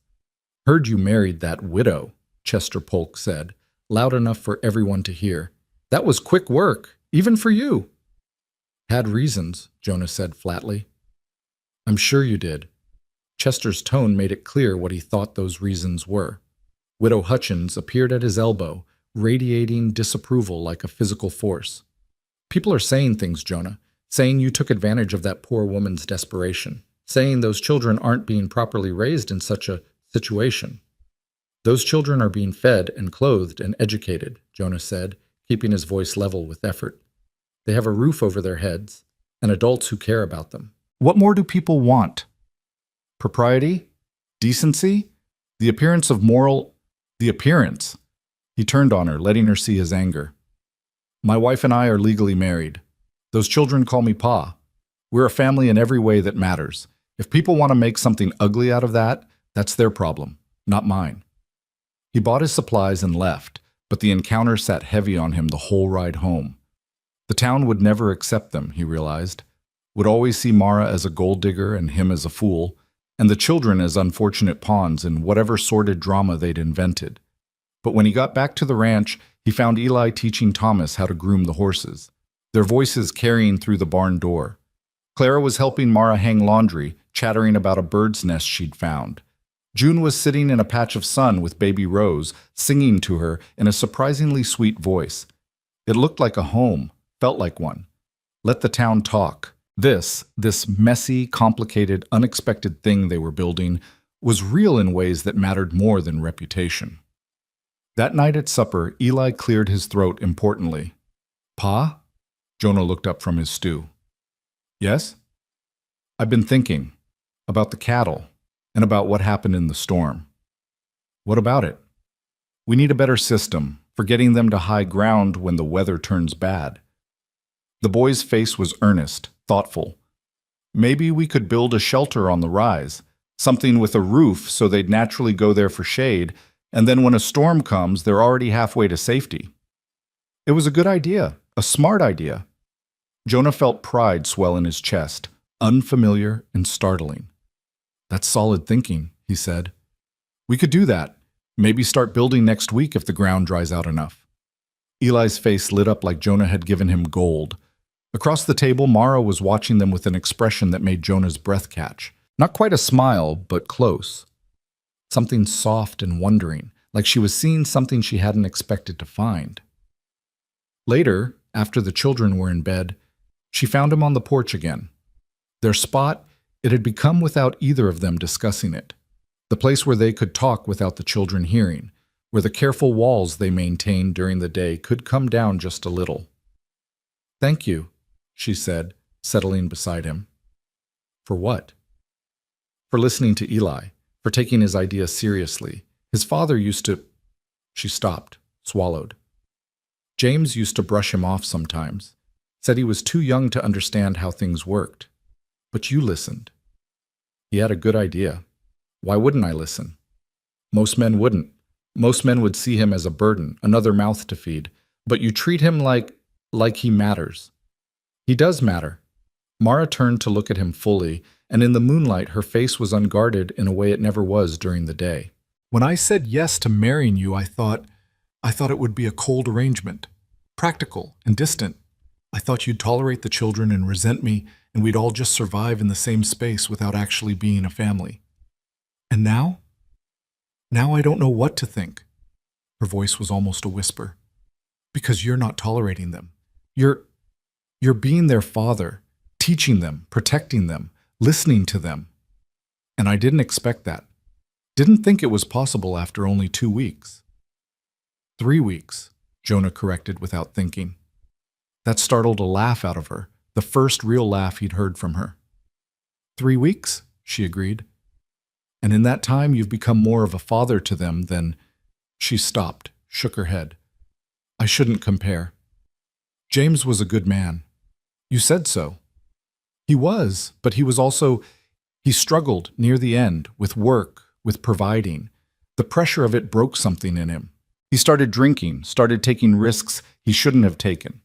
"Heard you married that widow," Chester Polk said, loud enough for everyone to hear. "That was quick work, even for you." "Had reasons," Jonah said flatly. "I'm sure you did." Chester's tone made it clear what he thought those reasons were. Widow Hutchins appeared at his elbow, radiating disapproval like a physical force. "People are saying things, Jonah, saying you took advantage of that poor woman's desperation, saying those children aren't being properly raised in such a situation." "Those children are being fed and clothed and educated," Jonah said, keeping his voice level with effort. "They have a roof over their heads and adults who care about them. What more do people want? Propriety? Decency? The appearance of moral... The appearance." He turned on her, letting her see his anger. "My wife and I are legally married. Those children call me Pa. We're a family in every way that matters. If people want to make something ugly out of that, that's their problem, not mine." He bought his supplies and left, but the encounter sat heavy on him the whole ride home. The town would never accept them, he realized, would always see Mara as a gold digger and him as a fool, and the children as unfortunate pawns in whatever sordid drama they'd invented. But when he got back to the ranch, he found Eli teaching Thomas how to groom the horses, their voices carrying through the barn door. Clara was helping Mara hang laundry, chattering about a bird's nest she'd found. June was sitting in a patch of sun with baby Rose, singing to her in a surprisingly sweet voice. It looked like a home, felt like one. Let the town talk. This messy, complicated, unexpected thing they were building was real in ways that mattered more than reputation. That night at supper, Eli cleared his throat importantly. "Pa?" Jonah looked up from his stew. "Yes?" "I've been thinking about the cattle and about what happened in the storm." "What about it?" "We need a better system for getting them to high ground when the weather turns bad." The boy's face was earnest, thoughtful. "Maybe we could build a shelter on the rise, something with a roof so they'd naturally go there for shade, and then when a storm comes, they're already halfway to safety." It was a good idea, a smart idea. Jonah felt pride swell in his chest, unfamiliar and startling. "That's solid thinking," he said. "We could do that. Maybe start building next week if the ground dries out enough." Eli's face lit up like Jonah had given him gold. Across the table, Mara was watching them with an expression that made Jonah's breath catch. Not quite a smile, but close. Something soft and wondering, like she was seeing something she hadn't expected to find. Later, after the children were in bed, she found him on the porch again. Their spot, it had become without either of them discussing it. The place where they could talk without the children hearing, where the careful walls they maintained during the day could come down just a little. "Thank you," she said, settling beside him. "For what?" "For listening to Eli, for taking his idea seriously. His father used to—" She stopped, swallowed. "James used to brush him off sometimes, said he was too young to understand how things worked. But you listened. He had a good idea. Why wouldn't I listen? Most men wouldn't. Most men would see him as a burden, another mouth to feed. But you treat him like he matters. He does matter." Mara turned to look at him fully, and in the moonlight her face was unguarded in a way it never was during the day. When I said yes to marrying you, I thought it would be a cold arrangement, practical and distant. I thought you'd tolerate the children and resent me, and we'd all just survive in the same space without actually being a family. And now? Now I don't know what to think. Her voice was almost a whisper. Because you're not tolerating them. You're being their father, teaching them, protecting them, listening to them. And I didn't expect that. Didn't think it was possible after only 2 weeks. 3 weeks, Jonah corrected without thinking. That startled a laugh out of her, the first real laugh he'd heard from her. 3 weeks, she agreed. And in that time you've become more of a father to them than... She stopped, shook her head. I shouldn't compare. James was a good man. You said so. He was, but he was also... He struggled near the end with work, with providing. The pressure of it broke something in him. He started drinking, started taking risks he shouldn't have taken.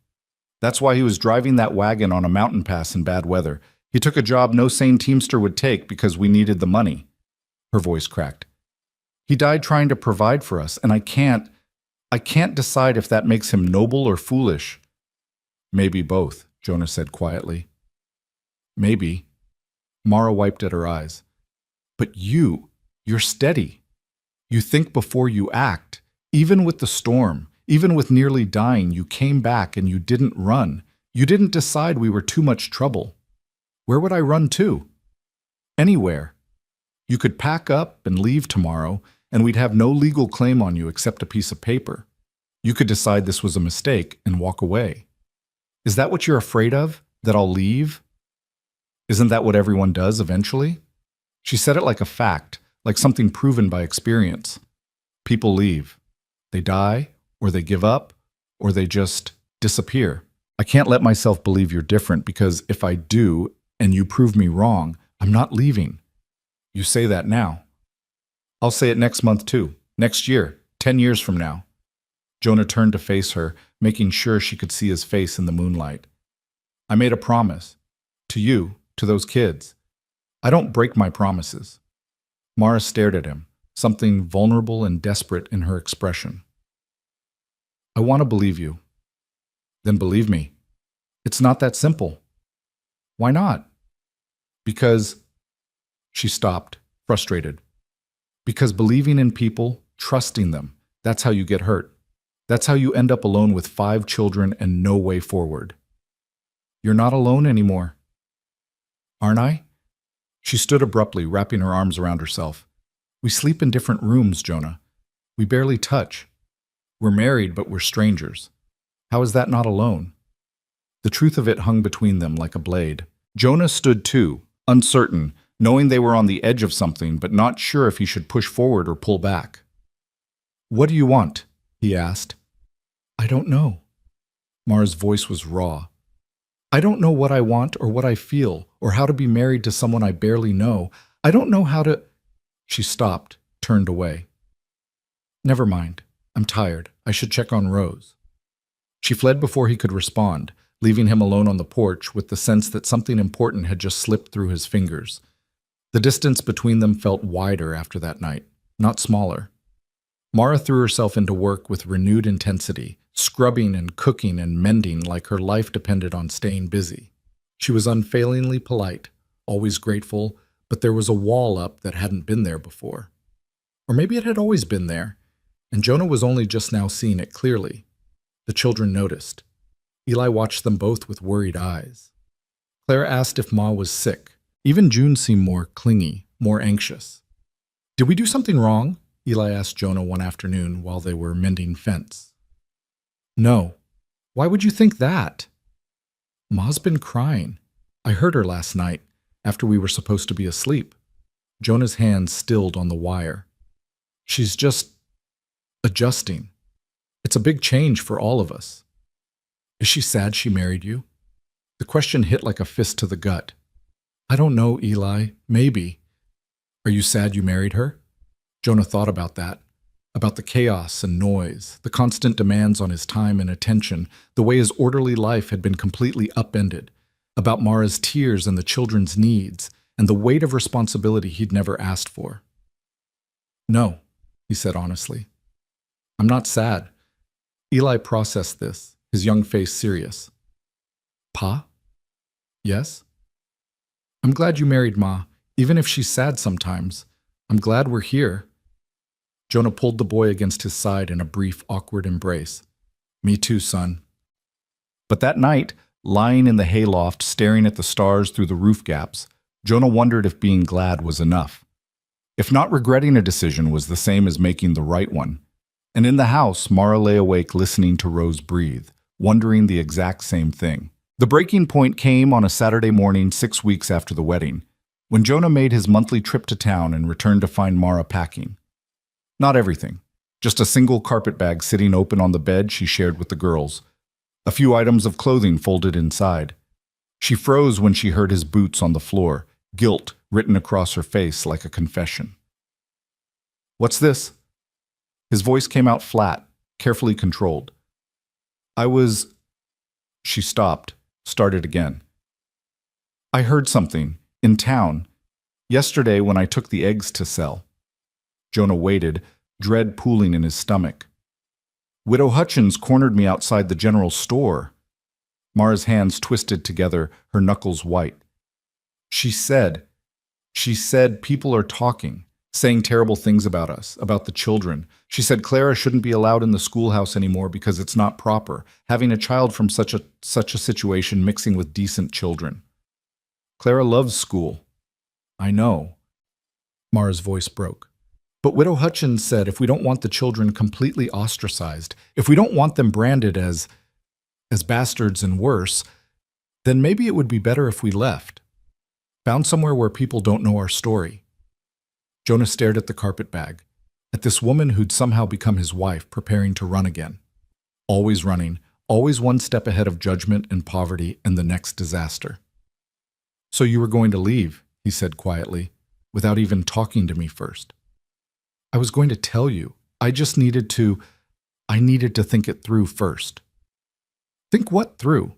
That's why he was driving that wagon on a mountain pass in bad weather. He took a job no sane teamster would take because we needed the money. Her voice cracked. He died trying to provide for us, and I can't decide if that makes him noble or foolish. Maybe both, Jonah said quietly. Maybe. Mara wiped at her eyes. But you're steady. You think before you act. Even with the storm, even with nearly dying, you came back and you didn't run. You didn't decide we were too much trouble. Where would I run to? Anywhere. You could pack up and leave tomorrow, and we'd have no legal claim on you except a piece of paper. You could decide this was a mistake and walk away. Is that what you're afraid of? That I'll leave? Isn't that what everyone does eventually? She said it like a fact, like something proven by experience. People leave. They die, or they give up, or they just disappear. I can't let myself believe you're different because if I do, and you prove me wrong, I'm not leaving. You say that now. I'll say it next month too, next year, 10 years from now. Jonah turned to face her, making sure she could see his face in the moonlight. I made a promise. To you, to those kids. I don't break my promises. Mara stared at him, something vulnerable and desperate in her expression. I want to believe you. Then believe me. It's not that simple. Why not? Because... She stopped, frustrated. Because believing in people, trusting them, that's how you get hurt. That's how you end up alone with 5 children and no way forward. You're not alone anymore. Aren't I? She stood abruptly, wrapping her arms around herself. We sleep in different rooms, Jonah. We barely touch. We're married, but we're strangers. How is that not alone? The truth of it hung between them like a blade. Jonah stood too, uncertain, knowing they were on the edge of something, but not sure if he should push forward or pull back. What do you want? He asked. I don't know. Mara's voice was raw. I don't know what I want or what I feel or how to be married to someone I barely know. I don't know how to... She stopped, turned away. Never mind. I'm tired. I should check on Rose. She fled before he could respond, leaving him alone on the porch with the sense that something important had just slipped through his fingers. The distance between them felt wider after that night, not smaller. Mara threw herself into work with renewed intensity, scrubbing and cooking and mending like her life depended on staying busy. She was unfailingly polite, always grateful, but there was a wall up that hadn't been there before. Or maybe it had always been there, and Jonah was only just now seeing it clearly. The children noticed. Eli watched them both with worried eyes. Claire asked if Ma was sick. Even June seemed more clingy, more anxious. Did we do something wrong? Eli asked Jonah one afternoon while they were mending fence. No. Why would you think that? Ma's been crying. I heard her last night, after we were supposed to be asleep. Jonah's hands stilled on the wire. She's just adjusting. It's a big change for all of us. Is she sad she married you? The question hit like a fist to the gut. I don't know, Eli. Maybe. Are you sad you married her? Jonah thought about that, about the chaos and noise, the constant demands on his time and attention, the way his orderly life had been completely upended, about Mara's tears and the children's needs, and the weight of responsibility he'd never asked for. "No," he said honestly. "I'm not sad." Eli processed this, his young face serious. "Pa? Yes? I'm glad you married Ma, even if she's sad sometimes. I'm glad we're here." Jonah pulled the boy against his side in a brief, awkward embrace. "Me too, son." But that night, lying in the hayloft staring at the stars through the roof gaps, Jonah wondered if being glad was enough. If not regretting a decision was the same as making the right one. And in the house, Mara lay awake listening to Rose breathe, wondering the exact same thing. The breaking point came on a Saturday morning 6 weeks after the wedding, when Jonah made his monthly trip to town and returned to find Mara packing. Not everything, just a single carpet bag sitting open on the bed she shared with the girls, a few items of clothing folded inside. She froze when she heard his boots on the floor, guilt written across her face like a confession. "What's this?" His voice came out flat, carefully controlled. She stopped, started again. "I heard something, in town, yesterday when I took the eggs to sell." Jonah waited, dread pooling in his stomach. "Widow Hutchins cornered me outside the general store." Mara's hands twisted together, her knuckles white. She said people are talking, saying terrible things about us, about the children. She said Clara shouldn't be allowed in the schoolhouse anymore because it's not proper, having a child from such a situation mixing with decent children. "Clara loves school." "I know." Mara's voice broke. "But Widow Hutchins said if we don't want the children completely ostracized, if we don't want them branded as bastards and worse, then maybe it would be better if we left. Found somewhere where people don't know our story." Jonah stared at the carpet bag, at this woman who'd somehow become his wife, preparing to run again. Always running, always one step ahead of judgment and poverty and the next disaster. "So you were going to leave," he said quietly, without even talking to me first. "I was going to tell you. I needed to think it through first." "Think what through?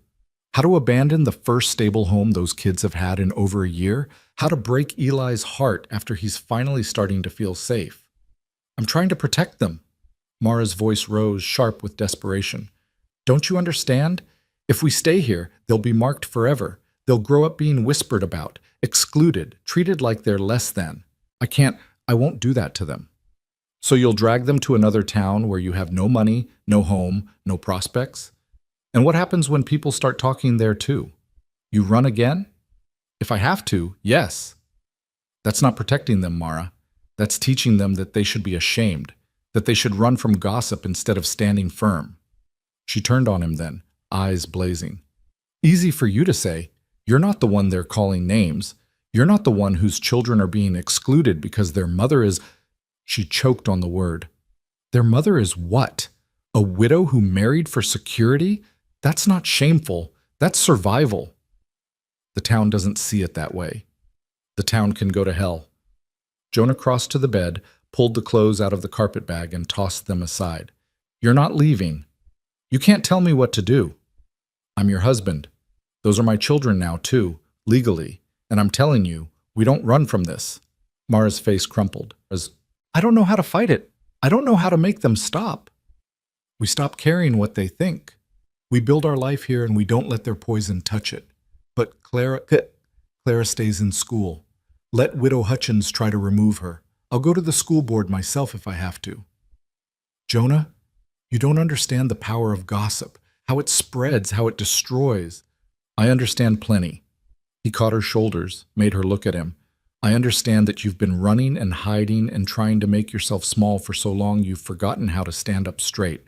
How to abandon the first stable home those kids have had in over a year? How to break Eli's heart after he's finally starting to feel safe?" "I'm trying to protect them." Mara's voice rose, sharp with desperation. "Don't you understand? If we stay here, they'll be marked forever. They'll grow up being whispered about, excluded, treated like they're less than. I won't do that to them." "So you'll drag them to another town where you have no money, no home, no prospects? And what happens when people start talking there too? You run again?" "If I have to, yes." "That's not protecting them, Mara. That's teaching them that they should be ashamed, that they should run from gossip instead of standing firm." She turned on him then, eyes blazing. "Easy for you to say. You're not the one they're calling names. You're not the one whose children are being excluded because their mother is—" She choked on the word. "Their mother is what? A widow who married for security? That's not shameful. That's survival." "The town doesn't see it that way. The town can go to hell." Jonah crossed to the bed, pulled the clothes out of the carpet bag, and tossed them aside. "You're not leaving. You can't tell me what to do. I'm your husband. Those are my children now, too, legally. And I'm telling you, we don't run from this." Mara's face crumpled. "I don't know how to fight it. I don't know how to make them stop." "We stop caring what they think. We build our life here and we don't let their poison touch it. But Clara stays in school. Let Widow Hutchins try to remove her. I'll go to the school board myself if I have to." "Jonah, you don't understand the power of gossip, how it spreads, how it destroys." "I understand plenty." He caught her shoulders, made her look at him. "I understand that you've been running and hiding and trying to make yourself small for so long you've forgotten how to stand up straight.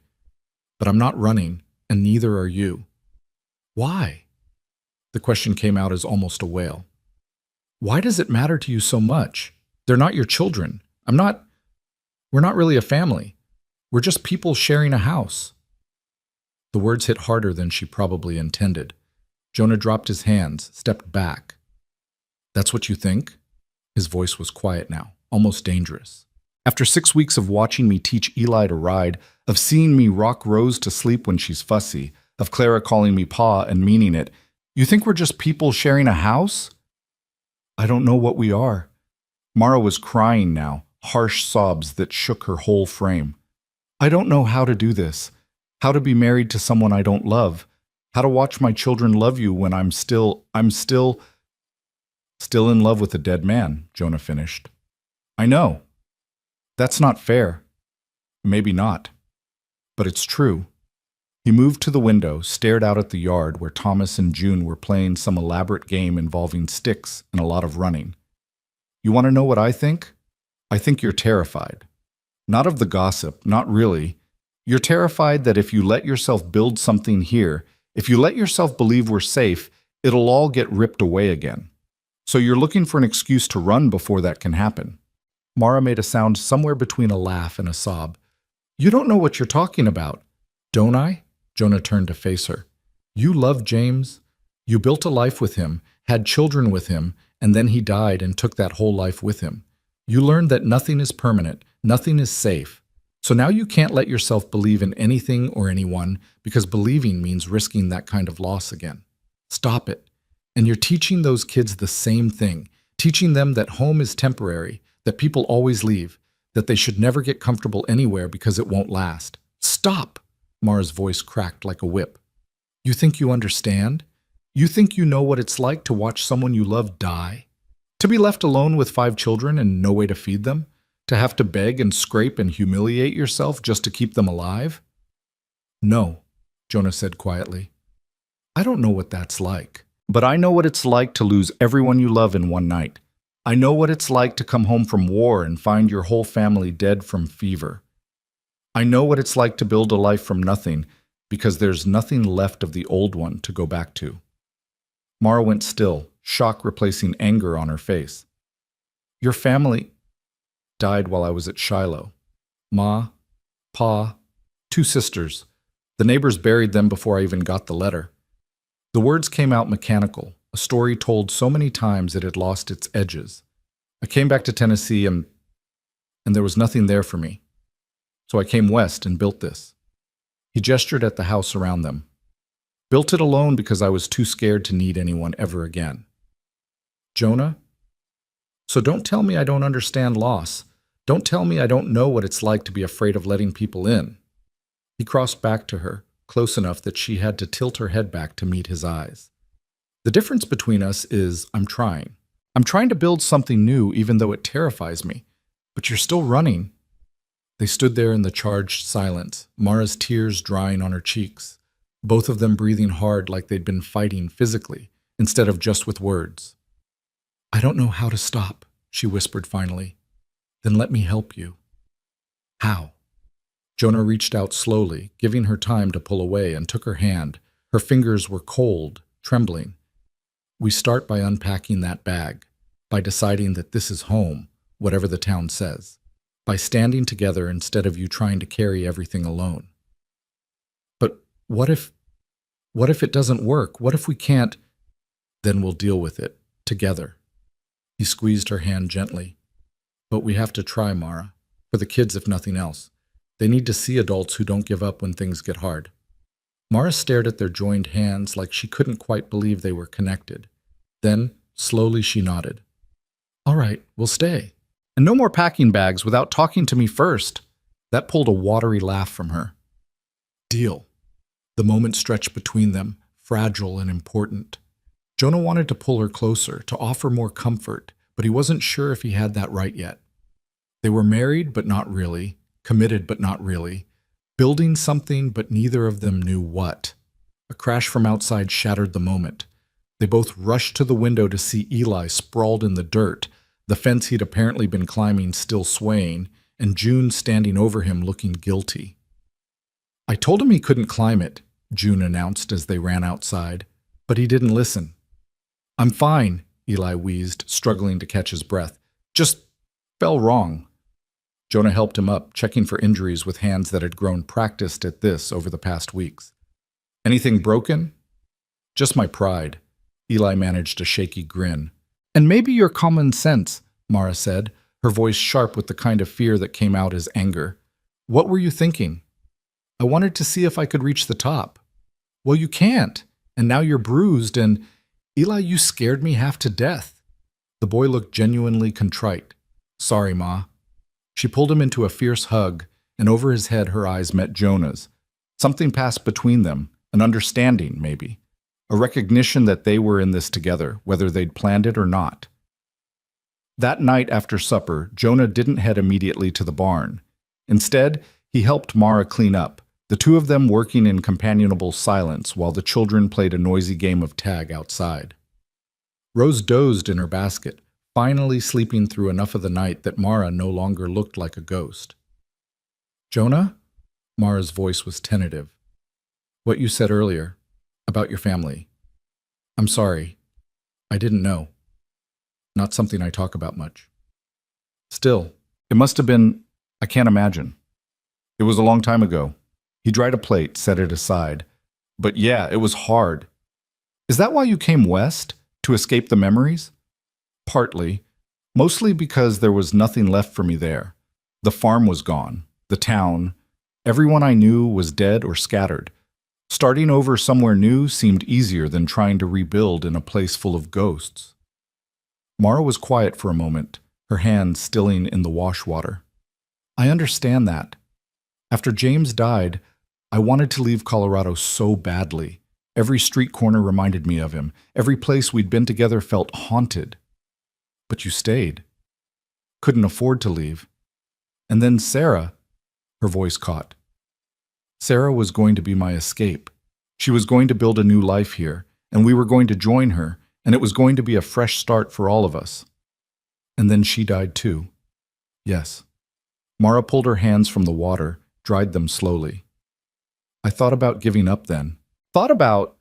But I'm not running, and neither are you." "Why?" The question came out as almost a wail. "Why does it matter to you so much? They're not your children. We're not really a family. We're just people sharing a house." The words hit harder than she probably intended. Jonah dropped his hands, stepped back. "That's what you think?" His voice was quiet now, almost dangerous. "After 6 weeks of watching me teach Eli to ride, of seeing me rock Rose to sleep when she's fussy, of Clara calling me Pa and meaning it, you think we're just people sharing a house?" I don't know what we are. Mara was crying now, harsh sobs that shook her whole frame. I don't know how to do this, how to be married to someone I don't love, how to watch my children love you when I'm still in love with a dead man, Jonah finished. I know. That's not fair. Maybe not. But it's true. He moved to the window, stared out at the yard where Thomas and June were playing some elaborate game involving sticks and a lot of running. You want to know what I think? I think you're terrified. Not of the gossip, not really. You're terrified that if you let yourself build something here, if you let yourself believe we're safe, it'll all get ripped away again. So you're looking for an excuse to run before that can happen. Mara made a sound somewhere between a laugh and a sob. You don't know what you're talking about. Don't I? Jonah turned to face her. You love James. You built a life with him, had children with him, and then he died and took that whole life with him. You learned that nothing is permanent, nothing is safe. So now you can't let yourself believe in anything or anyone because believing means risking that kind of loss again. Stop it. And you're teaching those kids the same thing, teaching them that home is temporary, that people always leave, that they should never get comfortable anywhere because it won't last. Stop! Mara's voice cracked like a whip. You think you understand? You think you know what it's like to watch someone you love die? To be left alone with 5 children and no way to feed them? To have to beg and scrape and humiliate yourself just to keep them alive? No, Jonah said quietly. I don't know what that's like. But I know what it's like to lose everyone you love in one night. I know what it's like to come home from war and find your whole family dead from fever. I know what it's like to build a life from nothing because there's nothing left of the old one to go back to. Mara went still, shock replacing anger on her face. Your family died while I was at Shiloh. Ma, Pa, 2 sisters. The neighbors buried them before I even got the letter. The words came out mechanical, a story told so many times it had lost its edges. I came back to Tennessee and there was nothing there for me. So I came west and built this. He gestured at the house around them. Built it alone because I was too scared to need anyone ever again. Jonah? So don't tell me I don't understand loss. Don't tell me I don't know what it's like to be afraid of letting people in. He crossed back to her, close enough that she had to tilt her head back to meet his eyes. The difference between us is I'm trying. I'm trying to build something new even though it terrifies me. But you're still running. They stood there in the charged silence, Mara's tears drying on her cheeks, both of them breathing hard like they'd been fighting physically, instead of just with words. I don't know how to stop, she whispered finally. Then let me help you. How? Jonah reached out slowly, giving her time to pull away, and took her hand. Her fingers were cold, trembling. We start by unpacking that bag, by deciding that this is home, whatever the town says, by standing together instead of you trying to carry everything alone. But what if it doesn't work? What if we can't? Then we'll deal with it, together. He squeezed her hand gently. But we have to try, Mara, for the kids if nothing else. They need to see adults who don't give up when things get hard. Mara stared at their joined hands like she couldn't quite believe they were connected. Then, slowly she nodded. All right, we'll stay. And no more packing bags without talking to me first. That pulled a watery laugh from her. Deal. The moment stretched between them, fragile and important. Jonah wanted to pull her closer, to offer more comfort, but he wasn't sure if he had that right yet. They were married, but not really. Committed, but not really. Building something, but neither of them knew what. A crash from outside shattered the moment. They both rushed to the window to see Eli sprawled in the dirt, the fence he'd apparently been climbing still swaying, and June standing over him looking guilty. I told him he couldn't climb it, June announced as they ran outside, but he didn't listen. I'm fine, Eli wheezed, struggling to catch his breath. Just fell wrong. Jonah helped him up, checking for injuries with hands that had grown practiced at this over the past weeks. Anything broken? Just my pride. Eli managed a shaky grin. And maybe your common sense, Mara said, her voice sharp with the kind of fear that came out as anger. What were you thinking? I wanted to see if I could reach the top. Well, you can't. And now you're bruised and... Eli, you scared me half to death. The boy looked genuinely contrite. Sorry, Ma. She pulled him into a fierce hug, and over his head her eyes met Jonah's. Something passed between them, an understanding, maybe. A recognition that they were in this together, whether they'd planned it or not. That night after supper, Jonah didn't head immediately to the barn. Instead, he helped Mara clean up, the two of them working in companionable silence while the children played a noisy game of tag outside. Rose dozed in her basket, finally sleeping through enough of the night that Mara no longer looked like a ghost. Jonah? Mara's voice was tentative. What you said earlier, about your family. I'm sorry. I didn't know. Not something I talk about much. Still, it must have been, I can't imagine. It was a long time ago. He dried a plate, set it aside. But yeah, it was hard. Is that why you came west? To escape the memories? Partly. Mostly because there was nothing left for me there. The farm was gone. The town. Everyone I knew was dead or scattered. Starting over somewhere new seemed easier than trying to rebuild in a place full of ghosts. Mara was quiet for a moment, her hands stilling in the wash water. I understand that. After James died, I wanted to leave Colorado so badly. Every street corner reminded me of him. Every place we'd been together felt haunted. But you stayed. Couldn't afford to leave. And then Sarah, her voice caught. Sarah was going to be my escape. She was going to build a new life here, and we were going to join her, and it was going to be a fresh start for all of us. And then she died too. Yes. Mara pulled her hands from the water, dried them slowly. I thought about giving up then. Thought about...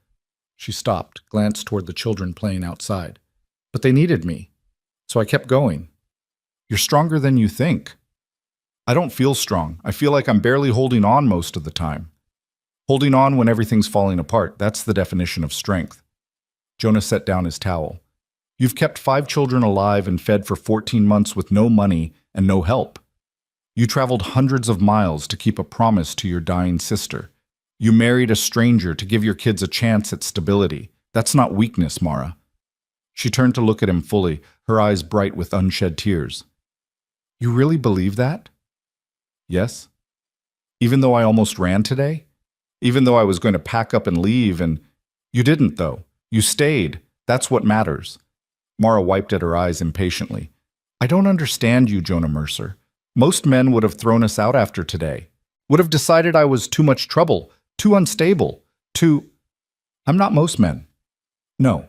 She stopped, glanced toward the children playing outside. But they needed me, so I kept going. You're stronger than you think. I don't feel strong. I feel like I'm barely holding on most of the time. Holding on when everything's falling apart, that's the definition of strength. Jonah set down his towel. You've kept 5 children alive and fed for 14 months with no money and no help. You traveled hundreds of miles to keep a promise to your dying sister. You married a stranger to give your kids a chance at stability. That's not weakness, Mara. She turned to look at him fully, her eyes bright with unshed tears. You really believe that? Yes. Even though I almost ran today? Even though I was going to pack up and leave and... You didn't, though. You stayed. That's what matters. Mara wiped at her eyes impatiently. I don't understand you, Jonah Mercer. Most men would have thrown us out after today. Would have decided I was too much trouble, too unstable, too... I'm not most men. No.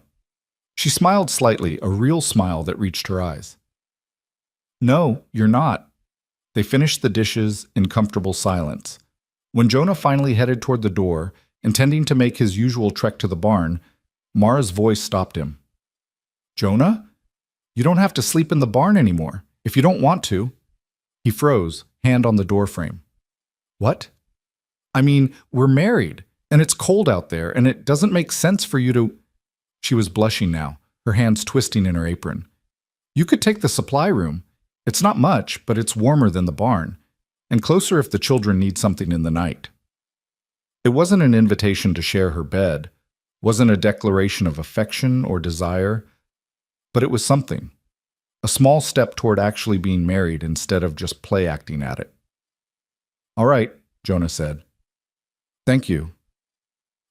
She smiled slightly, a real smile that reached her eyes. No, you're not. They finished the dishes in comfortable silence. When Jonah finally headed toward the door, intending to make his usual trek to the barn, Mara's voice stopped him. Jonah? You don't have to sleep in the barn anymore, if you don't want to. He froze, hand on the doorframe. What? I mean, we're married, and it's cold out there, and it doesn't make sense for you to... She was blushing now, her hands twisting in her apron. You could take the supply room. It's not much, but it's warmer than the barn, and closer if the children need something in the night. It wasn't an invitation to share her bed, wasn't a declaration of affection or desire, but it was something. A small step toward actually being married instead of just play acting at it. All right, Jonah said. Thank you.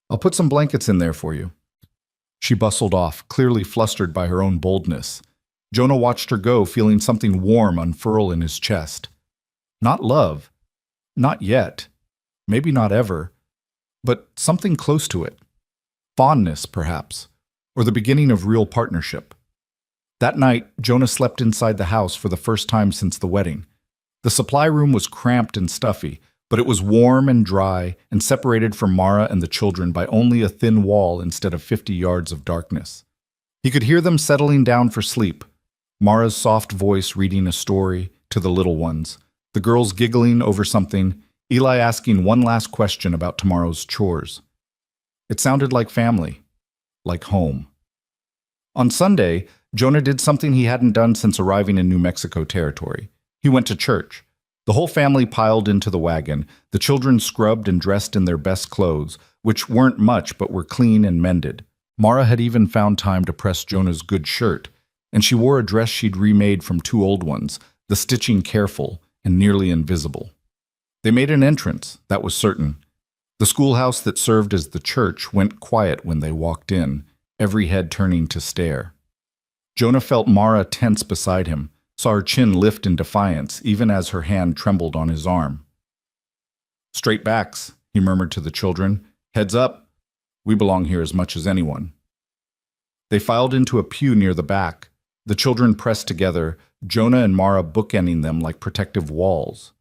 I'll put some blankets in there for you. She bustled off, clearly flustered by her own boldness. Jonah watched her go, feeling something warm unfurl in his chest. Not love. Not yet. Maybe not ever. But something close to it. Fondness, perhaps. Or the beginning of real partnership. That night, Jonah slept inside the house for the first time since the wedding. The supply room was cramped and stuffy, but it was warm and dry and separated from Mara and the children by only a thin wall instead of 50 yards of darkness. He could hear them settling down for sleep. Mara's soft voice reading a story to the little ones, the girls giggling over something, Eli asking one last question about tomorrow's chores. It sounded like family, like home. On Sunday, Jonah did something he hadn't done since arriving in New Mexico territory. He went to church. The whole family piled into the wagon, the children scrubbed and dressed in their best clothes, which weren't much but were clean and mended. Mara had even found time to press Jonah's good shirt, and she wore a dress she'd remade from two old ones, the stitching careful and nearly invisible. They made an entrance, that was certain. The schoolhouse that served as the church went quiet when they walked in, every head turning to stare. Jonah felt Mara tense beside him, saw her chin lift in defiance even as her hand trembled on his arm. "Straight backs," he murmured to the children. "Heads up. We belong here as much as anyone." They filed into a pew near the back, the children pressed together, Jonah and Mara bookending them like protective walls.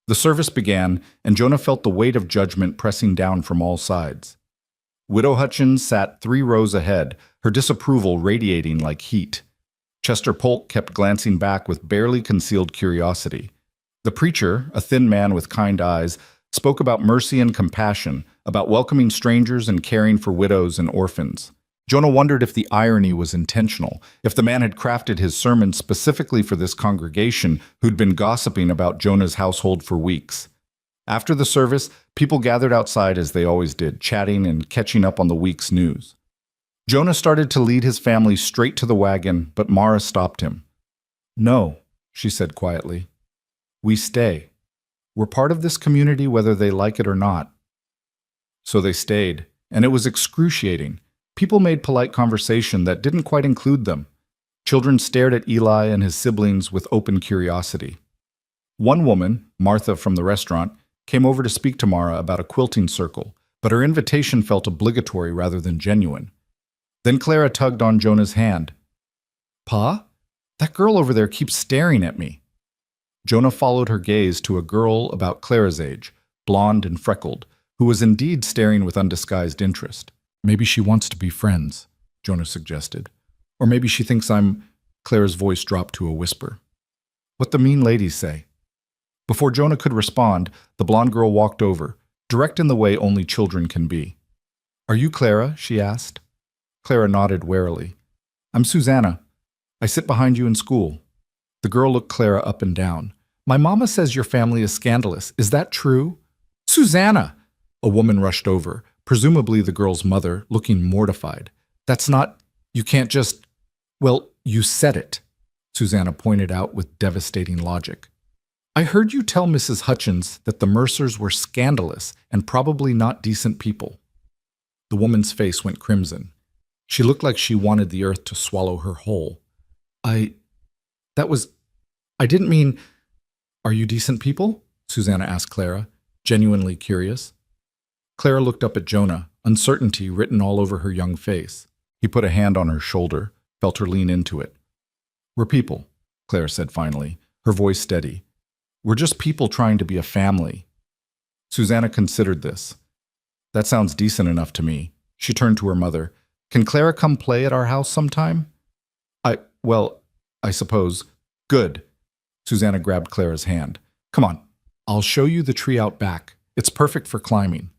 The service began, and Jonah felt the weight of judgment pressing down from all sides. Widow Hutchins sat 3 rows ahead, her disapproval radiating like heat. Chester Polk kept glancing back with barely concealed curiosity. The preacher, a thin man with kind eyes, spoke about mercy and compassion, about welcoming strangers and caring for widows and orphans. Jonah wondered if the irony was intentional, if the man had crafted his sermon specifically for this congregation who'd been gossiping about Jonah's household for weeks. After the service, people gathered outside as they always did, chatting and catching up on the week's news. Jonah started to lead his family straight to the wagon, but Mara stopped him. "No," she said quietly. "We stay. We're part of this community whether they like it or not." So they stayed, and it was excruciating. People made polite conversation that didn't quite include them. Children stared at Eli and his siblings with open curiosity. One woman, Martha from the restaurant, came over to speak to Mara about a quilting circle, but her invitation felt obligatory rather than genuine. Then Clara tugged on Jonah's hand. "Pa, that girl over there keeps staring at me." Jonah followed her gaze to a girl about Clara's age, blonde and freckled, who was indeed staring with undisguised interest. "Maybe she wants to be friends," Jonah suggested. "Or maybe she thinks I'm—" Clara's voice dropped to a whisper. "What the mean ladies say?" Before Jonah could respond, the blonde girl walked over, direct in the way only children can be. "Are you Clara?" she asked. Clara nodded warily. "I'm Susanna. I sit behind you in school." The girl looked Clara up and down. "My mama says your family is scandalous. Is that true?" "Susanna!" A woman rushed over, presumably the girl's mother, looking mortified. "That's not— you can't just— Well, you said it," Susanna pointed out with devastating logic. "I heard you tell Mrs. Hutchins that the Mercers were scandalous and probably not decent people." The woman's face went crimson. She looked like she wanted the earth to swallow her whole. I didn't mean— Are you decent people?" Susanna asked Clara, genuinely curious. Clara looked up at Jonah, uncertainty written all over her young face. He put a hand on her shoulder, felt her lean into it. "We're people," Clara said finally, her voice steady. "We're just people trying to be a family." Susanna considered this. "That sounds decent enough to me." She turned to her mother. "Can Clara come play at our house sometime?" I suppose." "Good." Susanna grabbed Clara's hand. "Come on, I'll show you the tree out back. It's perfect for climbing."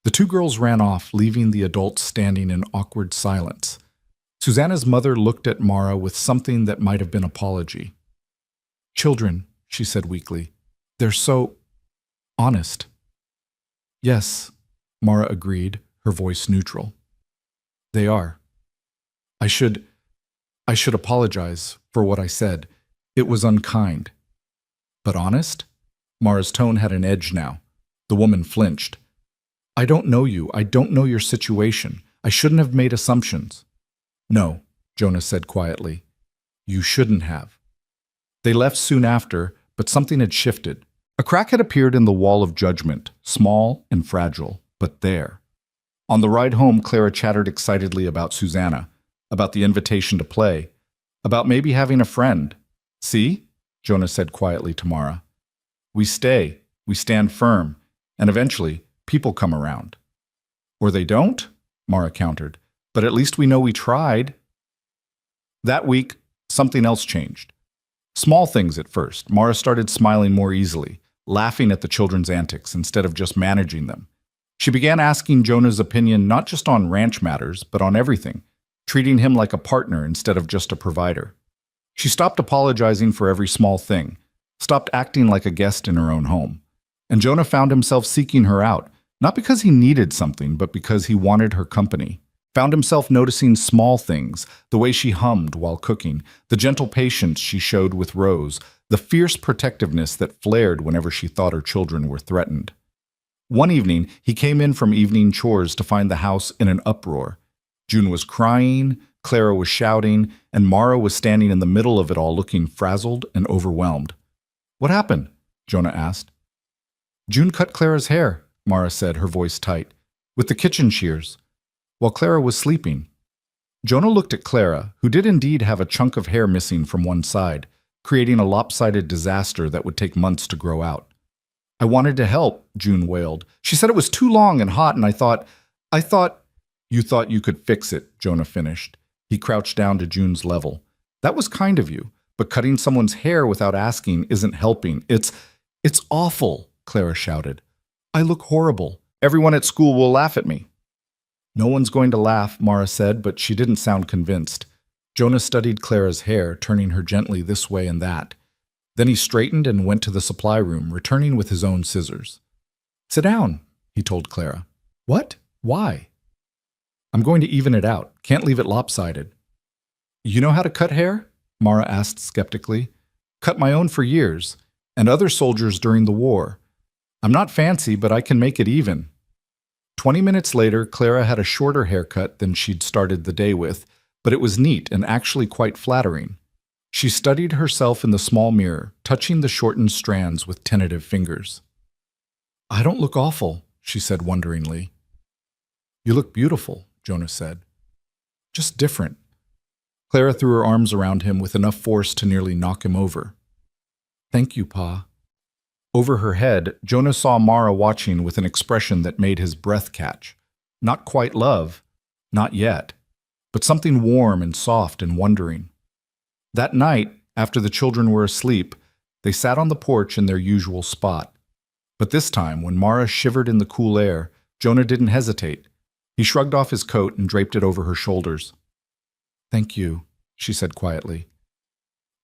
The 2 girls ran off, leaving the adults standing in awkward silence. Susanna's mother looked at Mara with something that might have been apology. "Children," she said weakly, "they're so honest." "Yes," Mara agreed, her voice neutral. "They are. I should apologize for what I said. It was unkind." "But honest?" Mara's tone had an edge now. The woman flinched. "I don't know you. I don't know your situation. I shouldn't have made assumptions." "No," Jonah said quietly. "You shouldn't have." They left soon after, but something had shifted. A crack had appeared in the wall of judgment, small and fragile, but there. On the ride home, Clara chattered excitedly about Susanna, about the invitation to play, about maybe having a friend. "See?" Jonah said quietly to Mara. "We stay, we stand firm, and eventually people come around." "Or they don't?" Mara countered. "But at least we know we tried." That week, something else changed. Small things at first. Mara started smiling more easily, laughing at the children's antics instead of just managing them. She began asking Jonah's opinion not just on ranch matters, but on everything, treating him like a partner instead of just a provider. She stopped apologizing for every small thing, stopped acting like a guest in her own home. And Jonah found himself seeking her out, not because he needed something, but because he wanted her company. Found himself noticing small things, the way she hummed while cooking, the gentle patience she showed with Rose, the fierce protectiveness that flared whenever she thought her children were threatened. One evening, he came in from evening chores to find the house in an uproar. June was crying, Clara was shouting, and Mara was standing in the middle of it all looking frazzled and overwhelmed. "What happened?" Jonah asked. "June cut Clara's hair," Mara said, her voice tight, "with the kitchen shears, while Clara was sleeping." Jonah looked at Clara, who did indeed have a chunk of hair missing from one side, creating a lopsided disaster that would take months to grow out. "I wanted to help," June wailed. "She said it was too long and hot, and I thought, You thought you could fix it," Jonah finished. He crouched down to June's level. "That was kind of you, but cutting someone's hair without asking isn't helping. It's awful," Clara shouted. "I look horrible. Everyone at school will laugh at me." "No one's going to laugh," Mara said, but she didn't sound convinced. Jonah studied Clara's hair, turning her gently this way and that. Then he straightened and went to the supply room, returning with his own scissors. "Sit down," he told Clara. "What? Why?" "I'm going to even it out. Can't leave it lopsided." "You know how to cut hair?" Mara asked skeptically. "Cut my own for years, and other soldiers during the war. I'm not fancy, but I can make it even." 20 minutes later, Clara had a shorter haircut than she'd started the day with, but it was neat and actually quite flattering. She studied herself in the small mirror, touching the shortened strands with tentative fingers. "I don't look awful," she said wonderingly. "You look beautiful," Jonah said. "Just different." Clara threw her arms around him with enough force to nearly knock him over. "Thank you, Pa." Over her head, Jonah saw Mara watching with an expression that made his breath catch. Not quite love, not yet, but something warm and soft and wondering. That night, after the children were asleep, they sat on the porch in their usual spot. But this time, when Mara shivered in the cool air, Jonah didn't hesitate. He shrugged off his coat and draped it over her shoulders. "Thank you," she said quietly.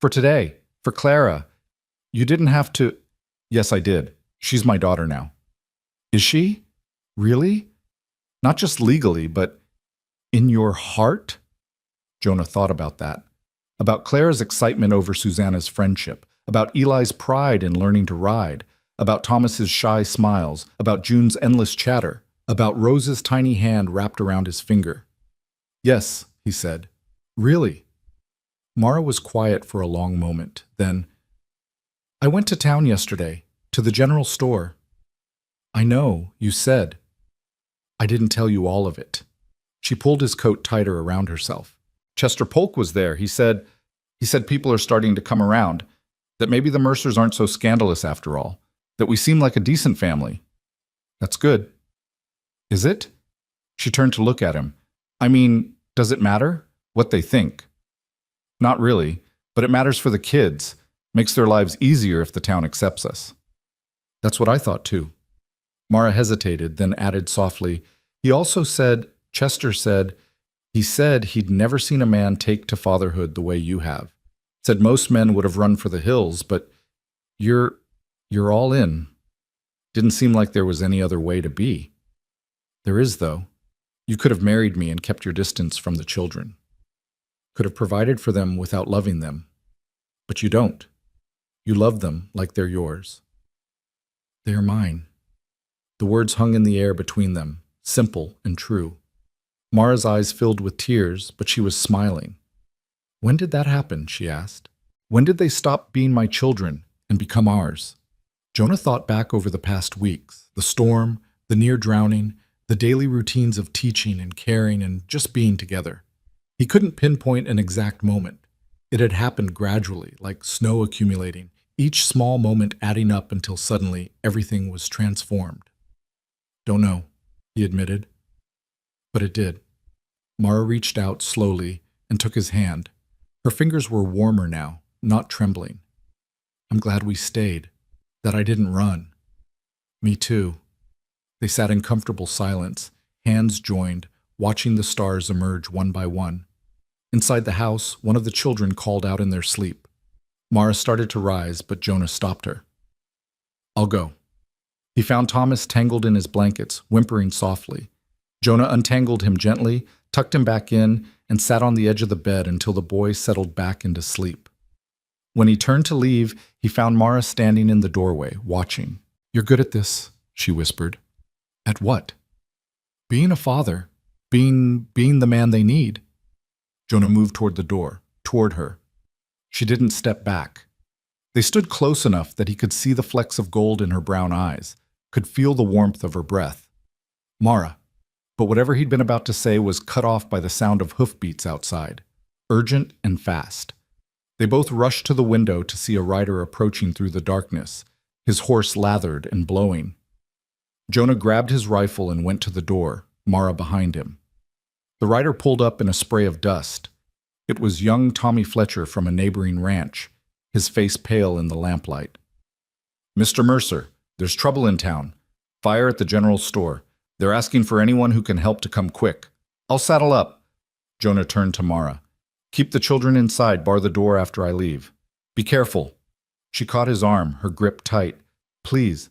"For today, for Clara. You didn't have to—" "Yes, I did. She's my daughter now." "Is she? Really? Not just legally, but in your heart?" Jonah thought about that. About Clara's excitement over Susanna's friendship, about Eli's pride in learning to ride, about Thomas's shy smiles, about June's endless chatter, about Rose's tiny hand wrapped around his finger. "Yes," he said. "Really?" Mara was quiet for a long moment. Then, "I went to town yesterday, to the general store." "I know, you said." "I didn't tell you all of it." She pulled his coat tighter around herself. "Chester Polk was there. He said people are starting to come around, that maybe the Mercers aren't so scandalous after all, that we seem like a decent family." "That's good." "Is it?" She turned to look at him. "I mean, does it matter? What they think?" "Not really, but it matters for the kids. Makes their lives easier if the town accepts us." "That's what I thought too." Mara hesitated, then added softly, Chester said he'd never seen a man take to fatherhood the way you have. Said most men would have run for the hills, but you're all in. Didn't seem like there was any other way to be. There is, though. You could have married me and kept your distance from the children. Could have provided for them without loving them. But you don't. You love them like they're yours. They are mine. The words hung in the air between them, simple and true. Mara's eyes filled with tears, but she was smiling. "When did that happen?" she asked. "When did they stop being my children and become ours?" Jonah thought back over the past weeks, the storm, the near drowning, the daily routines of teaching and caring and just being together. He couldn't pinpoint an exact moment. It had happened gradually, like snow accumulating, each small moment adding up until suddenly everything was transformed. "Don't know," he admitted. But it did. Mara reached out slowly and took his hand. Her fingers were warmer now, not trembling. "I'm glad we stayed, that I didn't run." "Me too." They sat in comfortable silence, hands joined, watching the stars emerge one by one. Inside the house, one of the children called out in their sleep. Mara started to rise, but Jonah stopped her. "I'll go." He found Thomas tangled in his blankets, whimpering softly. Jonah untangled him gently, tucked him back in, and sat on the edge of the bed until the boy settled back into sleep. When he turned to leave, he found Mara standing in the doorway, watching. "You're good at this," she whispered. "At what?" "Being a father. Being the man they need." Jonah moved toward the door, toward her. She didn't step back. They stood close enough that he could see the flecks of gold in her brown eyes, could feel the warmth of her breath. "Mara." But whatever he'd been about to say was cut off by the sound of hoofbeats outside, urgent and fast. They both rushed to the window to see a rider approaching through the darkness, his horse lathered and blowing. Jonah grabbed his rifle and went to the door, Mara behind him. The rider pulled up in a spray of dust. It was young Tommy Fletcher from a neighboring ranch, his face pale in the lamplight. "Mr. Mercer, there's trouble in town. Fire at the general store. They're asking for anyone who can help to come quick. I'll saddle up." Jonah turned to Mara. "Keep the children inside, bar the door after I leave. Be careful." She caught his arm, her grip tight. "Please."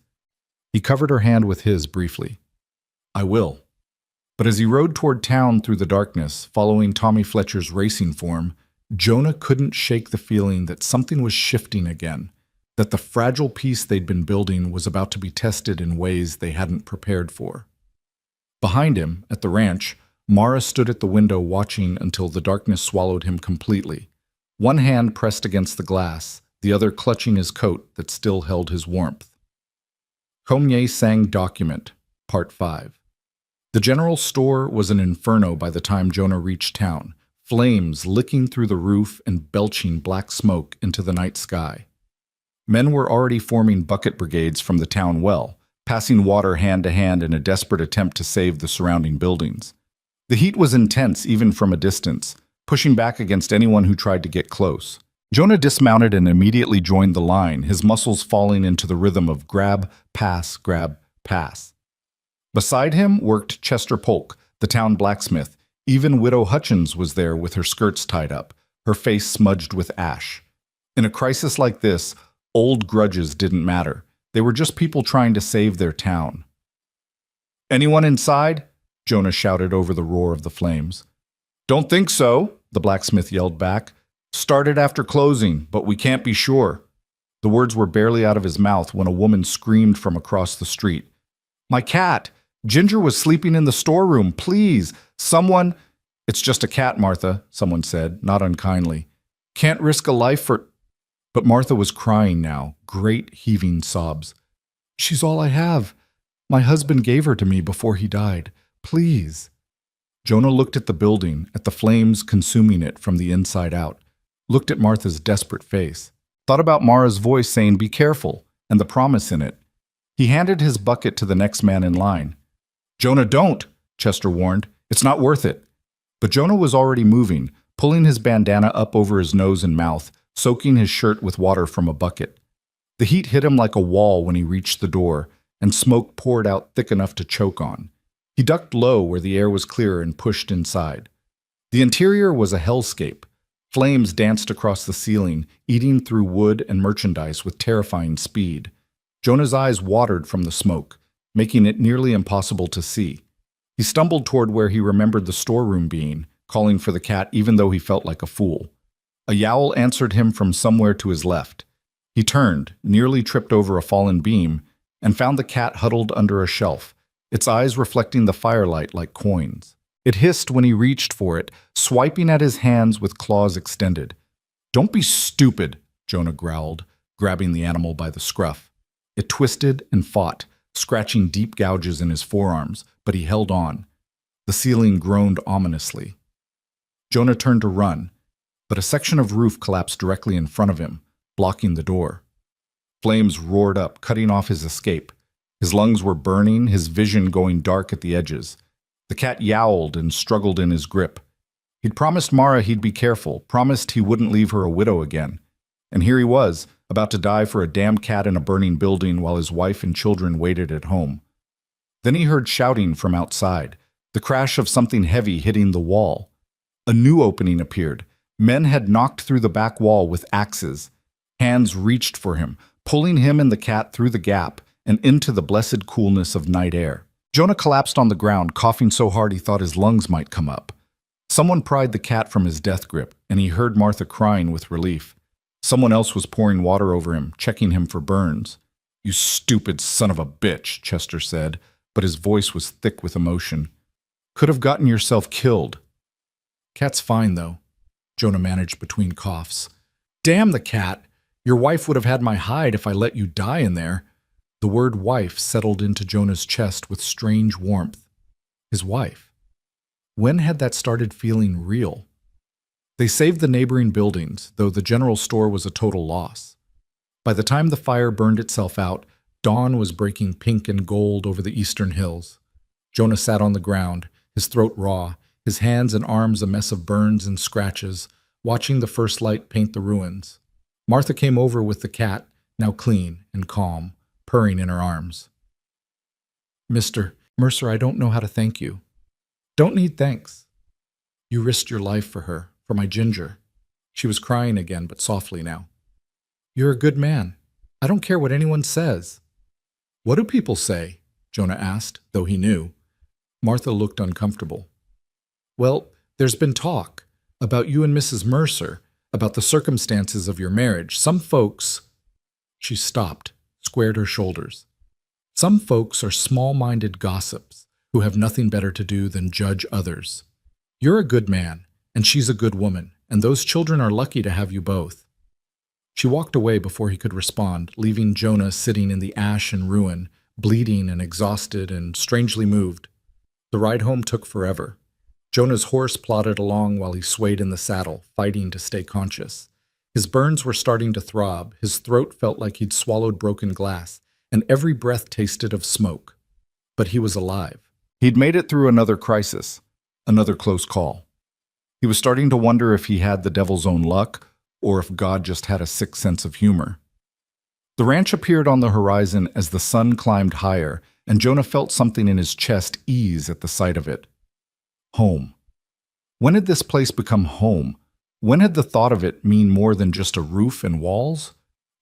He covered her hand with his briefly. "I will." But as he rode toward town through the darkness, following Tommy Fletcher's racing form, Jonah couldn't shake the feeling that something was shifting again, that the fragile peace they'd been building was about to be tested in ways they hadn't prepared for. Behind him, at the ranch, Mara stood at the window watching until the darkness swallowed him completely, one hand pressed against the glass, the other clutching his coat that still held his warmth. Komye Sang Document, Part 5. The general store was an inferno by the time Jonah reached town, flames licking through the roof and belching black smoke into the night sky. Men were already forming bucket brigades from the town well, passing water hand to hand in a desperate attempt to save the surrounding buildings. The heat was intense even from a distance, pushing back against anyone who tried to get close. Jonah dismounted and immediately joined the line, his muscles falling into the rhythm of grab, pass, grab, pass. Beside him worked Chester Polk, the town blacksmith. Even Widow Hutchins was there with her skirts tied up, her face smudged with ash. In a crisis like this, old grudges didn't matter. They were just people trying to save their town. "Anyone inside?" Jonah shouted over the roar of the flames. "Don't think so," the blacksmith yelled back. "Started after closing, but we can't be sure." The words were barely out of his mouth when a woman screamed from across the street. "My cat! Ginger was sleeping in the storeroom. Please, someone—" "It's just a cat, Martha," someone said, not unkindly. "Can't risk a life for—" But Martha was crying now, great heaving sobs. "She's all I have. My husband gave her to me before he died. Please." Jonah looked at the building, at the flames consuming it from the inside out, looked at Martha's desperate face, thought about Mara's voice saying, "Be careful," and the promise in it. He handed his bucket to the next man in line. "Jonah, don't," Chester warned. "It's not worth it." But Jonah was already moving, pulling his bandana up over his nose and mouth, soaking his shirt with water from a bucket. The heat hit him like a wall when he reached the door, and smoke poured out thick enough to choke on. He ducked low where the air was clearer and pushed inside. The interior was a hellscape. Flames danced across the ceiling, eating through wood and merchandise with terrifying speed. Jonah's eyes watered from the smoke, making it nearly impossible to see. He stumbled toward where he remembered the storeroom being, calling for the cat even though he felt like a fool. A yowl answered him from somewhere to his left. He turned, nearly tripped over a fallen beam, and found the cat huddled under a shelf, its eyes reflecting the firelight like coins. It hissed when he reached for it, swiping at his hands with claws extended. "Don't be stupid," Jonah growled, grabbing the animal by the scruff. It twisted and fought, scratching deep gouges in his forearms, but he held on. The ceiling groaned ominously. Jonah turned to run, but a section of roof collapsed directly in front of him, blocking the door. Flames roared up, cutting off his escape. His lungs were burning, his vision going dark at the edges. The cat yowled and struggled in his grip. He'd promised Mara he'd be careful, promised he wouldn't leave her a widow again. And here he was, about to die for a damn cat in a burning building while his wife and children waited at home. Then he heard shouting from outside, the crash of something heavy hitting the wall. A new opening appeared. Men had knocked through the back wall with axes. Hands reached for him, pulling him and the cat through the gap and into the blessed coolness of night air. Jonah collapsed on the ground, coughing so hard he thought his lungs might come up. Someone pried the cat from his death grip, and he heard Martha crying with relief. Someone else was pouring water over him, checking him for burns. "You stupid son of a bitch," Chester said, but his voice was thick with emotion. "Could have gotten yourself killed." "Cat's fine, though," Jonah managed between coughs. "Damn the cat! Your wife would have had my hide if I let you die in there." The word wife settled into Jonah's chest with strange warmth. His wife. When had that started feeling real? They saved the neighboring buildings, though the general store was a total loss. By the time the fire burned itself out, dawn was breaking pink and gold over the eastern hills. Jonah sat on the ground, his throat raw, his hands and arms a mess of burns and scratches, watching the first light paint the ruins. Martha came over with the cat, now clean and calm, purring in her arms. "Mr. Mercer, I don't know how to thank you." "Don't need thanks. You risked your life for her, for my Ginger." She was crying again, but softly now. "You're a good man. I don't care what anyone says." "What do people say?" Jonah asked, though he knew. Martha looked uncomfortable. "Well, there's been talk about you and Mrs. Mercer, about the circumstances of your marriage. Some folks—" She stopped, squared her shoulders. "Some folks are small-minded gossips who have nothing better to do than judge others. You're a good man, and she's a good woman, and those children are lucky to have you both." She walked away before he could respond, leaving Jonah sitting in the ash and ruin, bleeding and exhausted and strangely moved. The ride home took forever. Jonah's horse plodded along while he swayed in the saddle, fighting to stay conscious. His burns were starting to throb, his throat felt like he'd swallowed broken glass, and every breath tasted of smoke. But he was alive. He'd made it through another crisis, another close call. He was starting to wonder if he had the devil's own luck, or if God just had a sick sense of humor. The ranch appeared on the horizon as the sun climbed higher, and Jonah felt something in his chest ease at the sight of it. Home. When had this place become home? When had the thought of it mean more than just a roof and walls?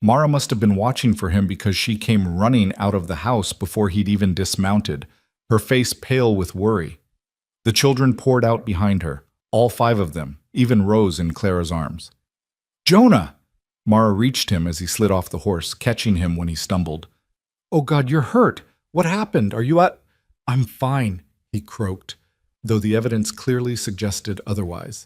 Mara must have been watching for him because she came running out of the house before he'd even dismounted, her face pale with worry. The children poured out behind her, all 5 of them, even Rose in Clara's arms. "Jonah!" Mara reached him as he slid off the horse, catching him when he stumbled. "Oh God, you're hurt! What happened? Are you at—" "I'm fine," he croaked, though the evidence clearly suggested otherwise.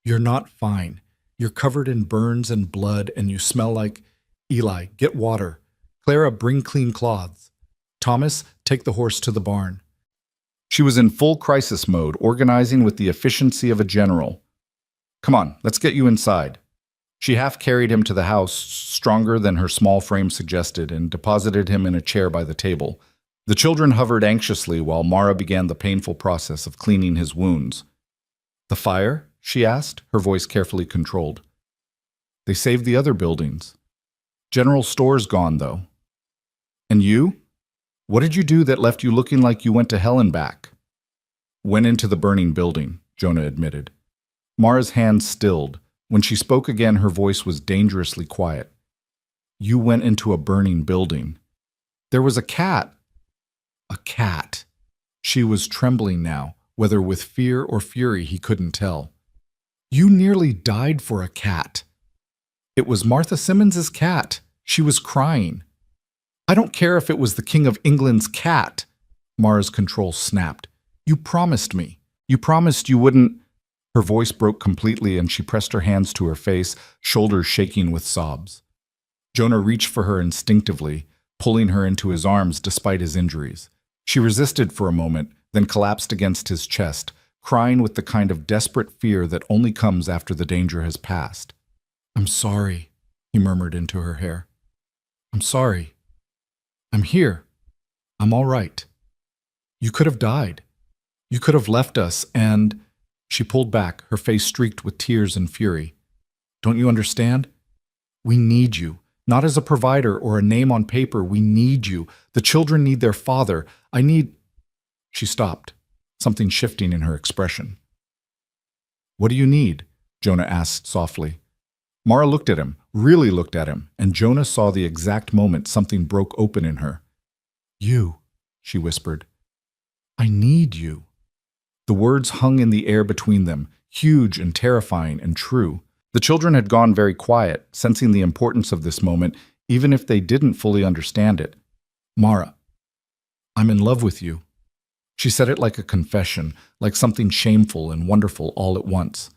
"You're not fine. You're covered in burns and blood, and you smell like— Eli, get water. Clara, bring clean cloths. Thomas, take the horse to the barn." She was in full crisis mode, organizing with the efficiency of a general. "Come on, let's get you inside." She half carried him to the house, stronger than her small frame suggested, and deposited him in a chair by the table. The children hovered anxiously while Mara began the painful process of cleaning his wounds. "The fire?" she asked, her voice carefully controlled. "They saved the other buildings. General store's gone, though." "And you? What did you do that left you looking like you went to hell and back?" "Went into the burning building," Jonah admitted. Mara's hand stilled. When she spoke again, her voice was dangerously quiet. "You went into a burning building. There was a cat." A cat. She was trembling now, whether with fear or fury he couldn't tell. "You nearly died for a cat." "It was Martha Simmons's cat. She was crying." "I don't care if it was the King of England's cat." Mara's control snapped. "You promised me. You promised you wouldn't—" Her voice broke completely and she pressed her hands to her face, shoulders shaking with sobs. Jonah reached for her instinctively, pulling her into his arms despite his injuries. She resisted for a moment, then collapsed against his chest, crying with the kind of desperate fear that only comes after the danger has passed. "I'm sorry," he murmured into her hair. "I'm sorry. I'm here. I'm all right. You could have died. You could have left us, and—" She pulled back, her face streaked with tears and fury. "Don't you understand? We need you. Not as a provider or a name on paper. We need you. The children need their father. I need—" She stopped, something shifting in her expression. "What do you need?" Jonah asked softly. Mara looked at him, really looked at him, and Jonah saw the exact moment something broke open in her. "You," she whispered. "I need you." The words hung in the air between them. huge and terrifying and true. The children had gone very quiet, sensing the importance of this moment, even if they didn't fully understand it. "Mara, I'm in love with you." She said it like a confession, like something shameful and wonderful all at once.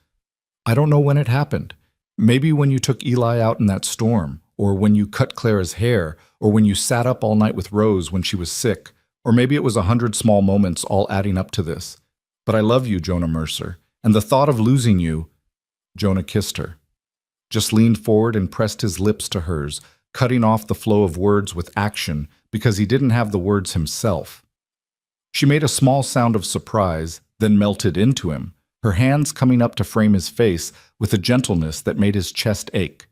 "I don't know when it happened. Maybe when you took Eli out in that storm, or when you cut Clara's hair, or when you sat up all night with Rose when she was sick, or maybe it was 100 small moments all adding up to this. But I love you, Jonah Mercer, and the thought of losing you—" Jonah kissed her, just leaned forward and pressed his lips to hers, cutting off the flow of words with action because he didn't have the words himself. She made a small sound of surprise, then melted into him, her hands coming up to frame his face with a gentleness that made his chest ache.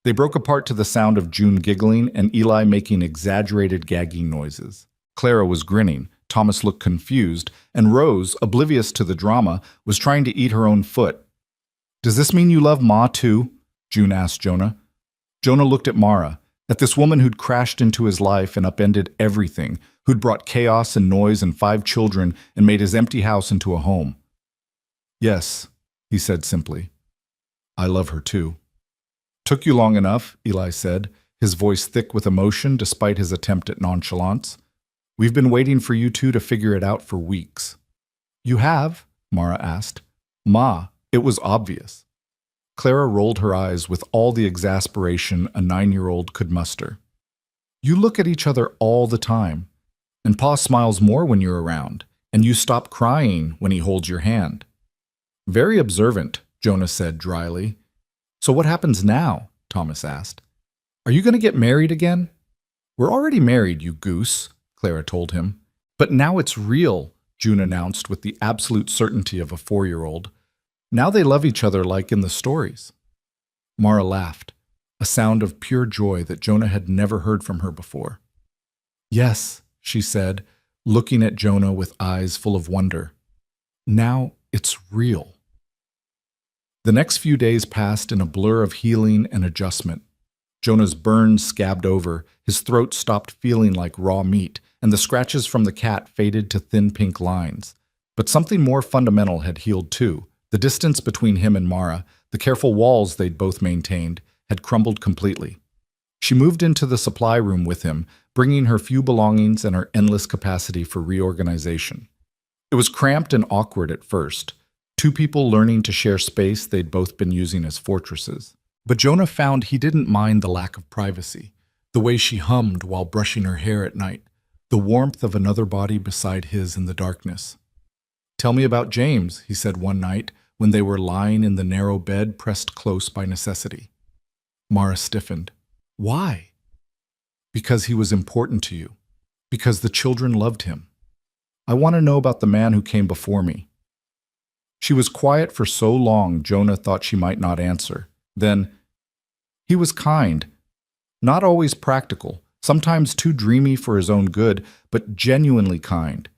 They broke apart to the sound of June giggling and Eli making exaggerated gagging noises. Clara was grinning, Thomas looked confused, and Rose, oblivious to the drama, was trying to eat her own foot. "Does this mean you love Ma too?" June asked Jonah. Jonah looked at Mara, at this woman who'd crashed into his life and upended everything, who'd brought chaos and noise and 5 children and made his empty house into a home. "Yes," he said simply. "I love her too." "Took you long enough," Eli said, his voice thick with emotion despite his attempt at nonchalance. "We've been waiting for you two to figure it out for weeks." "You have?" Mara asked. "Ma, it was obvious." Clara rolled her eyes with all the exasperation a 9-year-old could muster. "You look at each other all the time, and Pa smiles more when you're around, and you stop crying when he holds your hand." "Very observant," Jonah said dryly. "So what happens now?" Thomas asked. "Are you going to get married again?" "We're already married, you goose," Clara told him. "But now it's real," June announced with the absolute certainty of a 4-year-old. "Now they love each other like in the stories." Mara laughed, a sound of pure joy that Jonah had never heard from her before. "Yes," she said, looking at Jonah with eyes full of wonder. "Now it's real." The next few days passed in a blur of healing and adjustment. Jonah's burns scabbed over, his throat stopped feeling like raw meat, and the scratches from the cat faded to thin pink lines. But something more fundamental had healed too. The distance between him and Mara, the careful walls they'd both maintained, had crumbled completely. She moved into the supply room with him, bringing her few belongings and her endless capacity for reorganization. It was cramped and awkward at first, 2 people learning to share space they'd both been using as fortresses. But Jonah found he didn't mind the lack of privacy, the way she hummed while brushing her hair at night, the warmth of another body beside his in the darkness. "Tell me about James," he said one night when they were lying in the narrow bed pressed close by necessity. Mara stiffened. "Why?" "Because he was important to you. Because the children loved him. I want to know about the man who came before me." She was quiet for so long Jonah thought she might not answer. Then, "He was kind. Not always practical, sometimes too dreamy for his own good, but genuinely kind.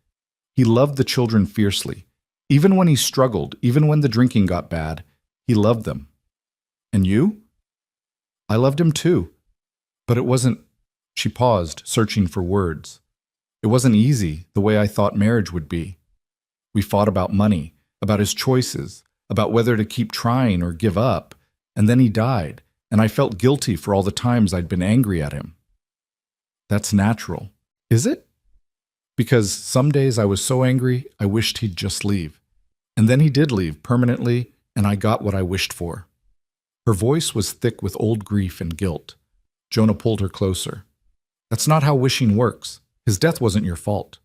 He loved the children fiercely. Even when he struggled, even when the drinking got bad, he loved them." "And you?" "I loved him too. But it wasn't—" She paused, searching for words. "It wasn't easy, the way I thought marriage would be. We fought about money, about his choices, about whether to keep trying or give up, and then he died, and I felt guilty for all the times I'd been angry at him." "That's natural." "Is it?" "Because some days I was so angry I wished he'd just leave. And then he did leave permanently, and I got what I wished for." Her voice was thick with old grief and guilt. Jonah pulled her closer. "That's not how wishing works. His death wasn't your fault."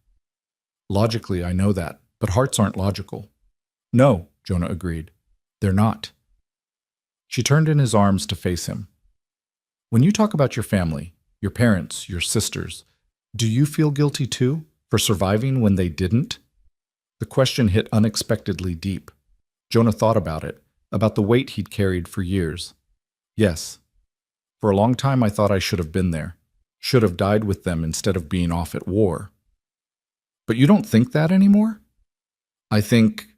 "Logically, I know that, but hearts aren't logical." "No," Jonah agreed. "They're not." She turned in his arms to face him. "When you talk about your family, your parents, your sisters, do you feel guilty too, for surviving when they didn't?" The question hit unexpectedly deep. Jonah thought about it, about the weight he'd carried for years. "Yes. For a long time I thought I should have been there, should have died with them instead of being off at war." "But you don't think that anymore?" "I think—"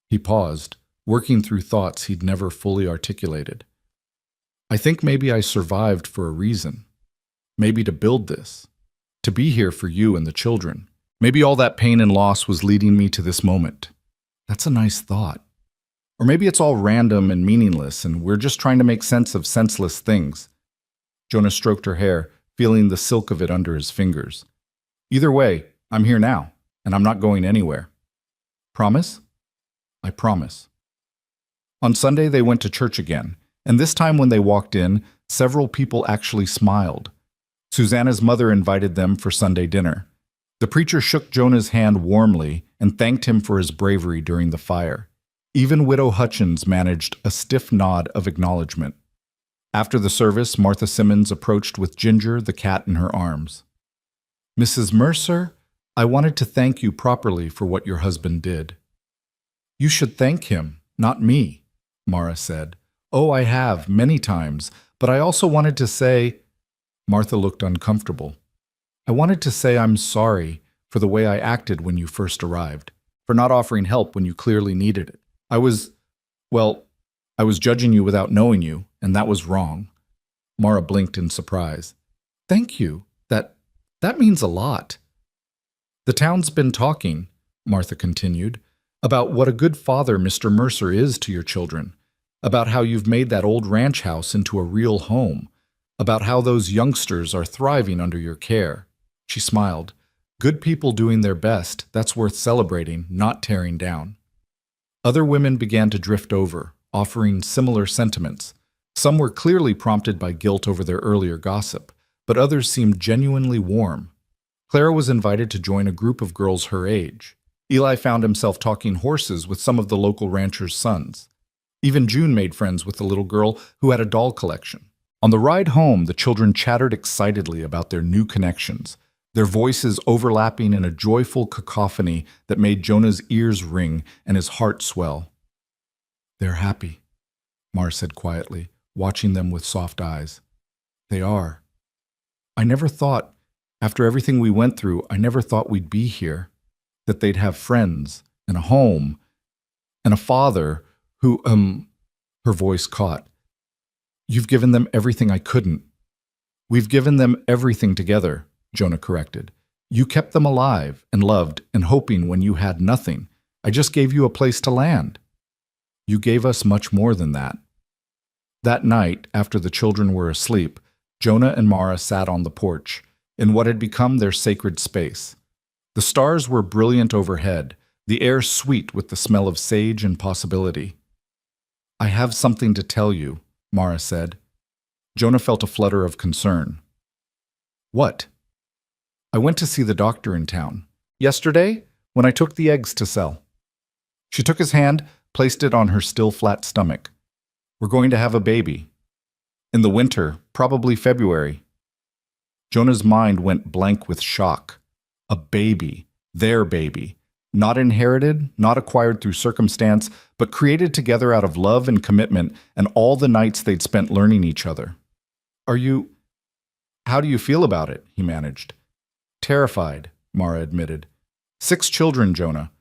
He paused, working through thoughts he'd never fully articulated. "I think maybe I survived for a reason. Maybe to build this. To be here for you and the children. Maybe all that pain and loss was leading me to this moment." "That's a nice thought." Or maybe it's all random and meaningless, and we're just trying to make sense of senseless things. Jonah stroked her hair, feeling the silk of it under his fingers. Either way, I'm here now, and I'm not going anywhere. Promise? I promise. On Sunday, they went to church again, and this time when they walked in, several people actually smiled. Susanna's mother invited them for Sunday dinner. The preacher shook Jonah's hand warmly and thanked him for his bravery during the fire. Even Widow Hutchins managed a stiff nod of acknowledgement. After the service, Martha Simmons approached with Ginger, the cat, in her arms. Mrs. Mercer, I wanted to thank you properly for what your husband did. You should thank him, not me, Mara said. Oh, I have, many times, but I also wanted to say… Martha looked uncomfortable. I wanted to say I'm sorry for the way I acted when you first arrived, for not offering help when you clearly needed it. I was judging you without knowing you, and that was wrong. Mara blinked in surprise. Thank you. That means a lot. The town's been talking, Martha continued, about what a good father Mr. Mercer is to your children, about how you've made that old ranch house into a real home, about how those youngsters are thriving under your care. She smiled. Good people doing their best, that's worth celebrating, not tearing down. Other women began to drift over, offering similar sentiments. Some were clearly prompted by guilt over their earlier gossip, but others seemed genuinely warm. Clara was invited to join a group of girls her age. Eli found himself talking horses with some of the local ranchers' sons. Even June made friends with the little girl who had a doll collection. On the ride home, the children chattered excitedly about their new connections, their voices overlapping in a joyful cacophony that made Jonah's ears ring and his heart swell. They're happy, Mar said quietly, watching them with soft eyes. They are. I never thought, after everything we went through, I never thought we'd be here, that they'd have friends and a home and a father who, her voice caught. You've given them everything I couldn't. We've given them everything together, Jonah corrected. You kept them alive and loved and hoping when you had nothing. I just gave you a place to land. You gave us much more than that. That night, after the children were asleep, Jonah and Mara sat on the porch, in what had become their sacred space. The stars were brilliant overhead, the air sweet with the smell of sage and possibility. I have something to tell you, Mara said. Jonah felt a flutter of concern. What? I went to see the doctor in town. Yesterday, when I took the eggs to sell. She took his hand, placed it on her still flat stomach. We're going to have a baby. In the winter, probably February. Jonah's mind went blank with shock. A baby, their baby. Not inherited, not acquired through circumstance, but created together out of love and commitment and all the nights they'd spent learning each other. How do you feel about it? He managed. Terrified, Mara admitted. 6 children, Jonah.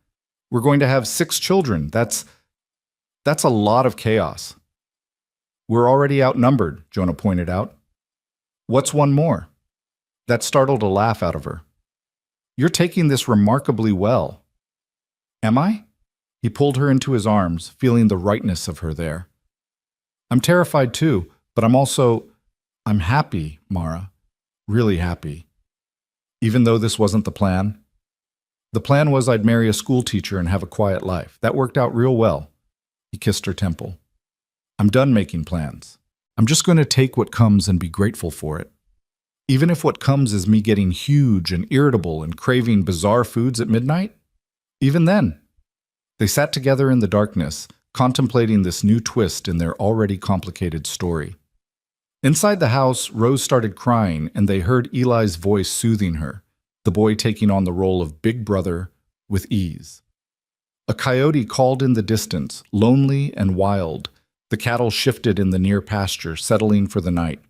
We're going to have 6 children. That's a lot of chaos. We're already outnumbered, Jonah pointed out. What's one more? That startled a laugh out of her. You're taking this remarkably well. Am I? He pulled her into his arms, feeling the rightness of her there. I'm terrified too, but I'm happy, Mara. Really happy. Even though this wasn't the plan. The plan was I'd marry a school teacher and have a quiet life. That worked out real well. He kissed her temple. I'm done making plans. I'm just going to take what comes and be grateful for it. Even if what comes is me getting huge and irritable and craving bizarre foods at midnight? Even then. They sat together in the darkness, contemplating this new twist in their already complicated story. Inside the house, Rose started crying, and they heard Eli's voice soothing her, the boy taking on the role of big brother with ease. A coyote called in the distance, lonely and wild. The cattle shifted in the near pasture, settling for the night.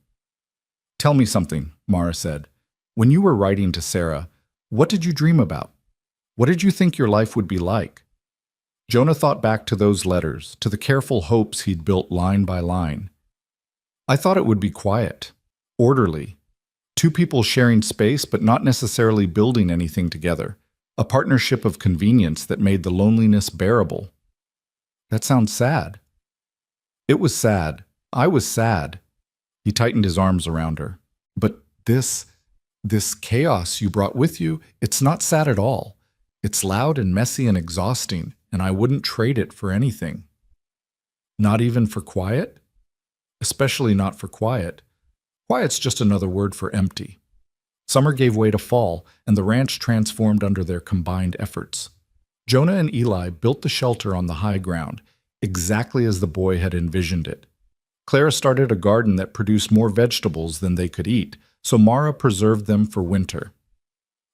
Tell me something, Mara said. When you were writing to Sarah, what did you dream about? What did you think your life would be like? Jonah thought back to those letters, to the careful hopes he'd built line by line. I thought it would be quiet, orderly. 2 people sharing space but not necessarily building anything together. A partnership of convenience that made the loneliness bearable. That sounds sad. It was sad. I was sad. He tightened his arms around her. But this chaos you brought with you, it's not sad at all. It's loud and messy and exhausting, and I wouldn't trade it for anything. Not even for quiet? Especially not for quiet. Quiet's just another word for empty. Summer gave way to fall, and the ranch transformed under their combined efforts. Jonah and Eli built the shelter on the high ground, exactly as the boy had envisioned it. Clara started a garden that produced more vegetables than they could eat, so Mara preserved them for winter.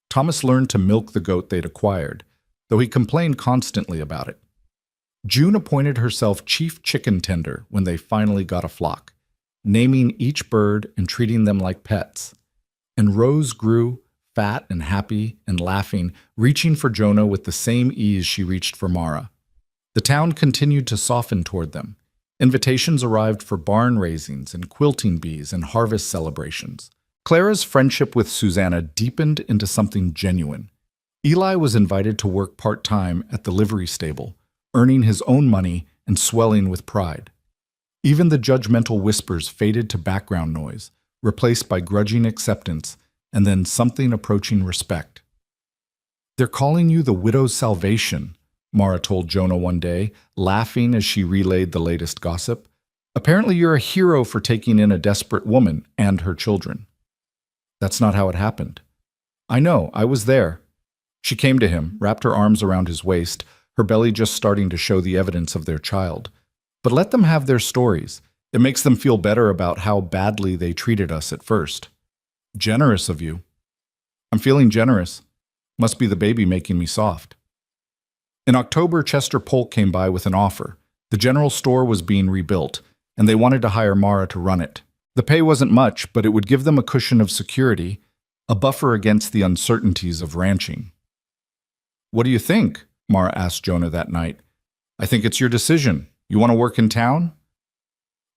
Thomas learned to milk the goat they'd acquired, though he complained constantly about it. June appointed herself chief chicken tender when they finally got a flock, naming each bird and treating them like pets. And Rose grew, fat and happy and laughing, reaching for Jonah with the same ease she reached for Mara. The town continued to soften toward them. Invitations arrived for barn raisings and quilting bees and harvest celebrations. Clara's friendship with Susanna deepened into something genuine. Eli was invited to work part-time at the livery stable, earning his own money and swelling with pride. Even the judgmental whispers faded to background noise, replaced by grudging acceptance and then something approaching respect. "They're calling you the widow's salvation," Mara told Jonah one day, laughing as she relayed the latest gossip. "Apparently you're a hero for taking in a desperate woman and her children." "That's not how it happened." "I know, I was there." She came to him, wrapped her arms around his waist, her belly just starting to show the evidence of their child. "But let them have their stories. It makes them feel better about how badly they treated us at first." "Generous of you." "I'm feeling generous. Must be the baby making me soft." In October, Chester Polk came by with an offer. The general store was being rebuilt, and they wanted to hire Mara to run it. The pay wasn't much, but it would give them a cushion of security, a buffer against the uncertainties of ranching. "What do you think?" Mara asked Jonah that night. "I think it's your decision. You want to work in town?"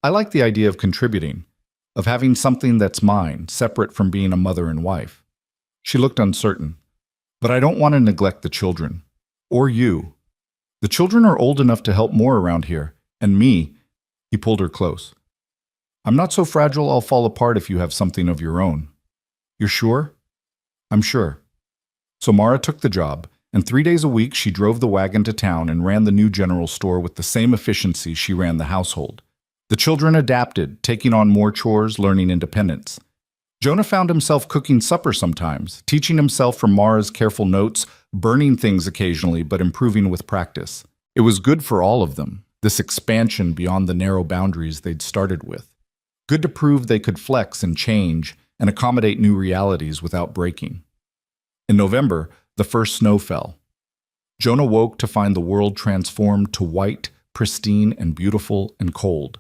"I like the idea of contributing, of having something that's mine, separate from being a mother and wife." She looked uncertain. "But I don't want to neglect the children. Or you. The children are old enough to help more around here, and me." He pulled her close. "I'm not so fragile I'll fall apart if you have something of your own." "You're sure?" "I'm sure." So Mara took the job, and 3 days a week she drove the wagon to town and ran the new general store with the same efficiency she ran the household. The children adapted, taking on more chores, learning independence. Jonah found himself cooking supper sometimes, teaching himself from Mara's careful notes, burning things occasionally, but improving with practice. It was good for all of them, this expansion beyond the narrow boundaries they'd started with. Good to prove they could flex and change and accommodate new realities without breaking. In November, the first snow fell. Jonah woke to find the world transformed to white, pristine, and beautiful and cold.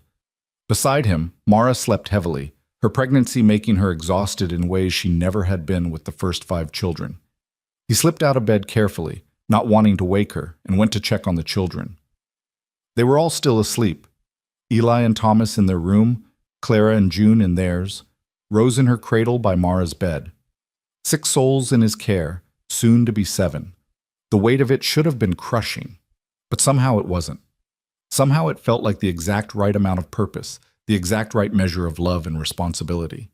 Beside him, Mara slept heavily, her pregnancy making her exhausted in ways she never had been with the first 5 children. He slipped out of bed carefully, not wanting to wake her, and went to check on the children. They were all still asleep. Eli and Thomas in their room, Clara and June in theirs, Rose in her cradle by Mara's bed. 6 souls in his care, soon to be 7. The weight of it should have been crushing, but somehow it wasn't. Somehow it felt like the exact right amount of purpose, the exact right measure of love and responsibility.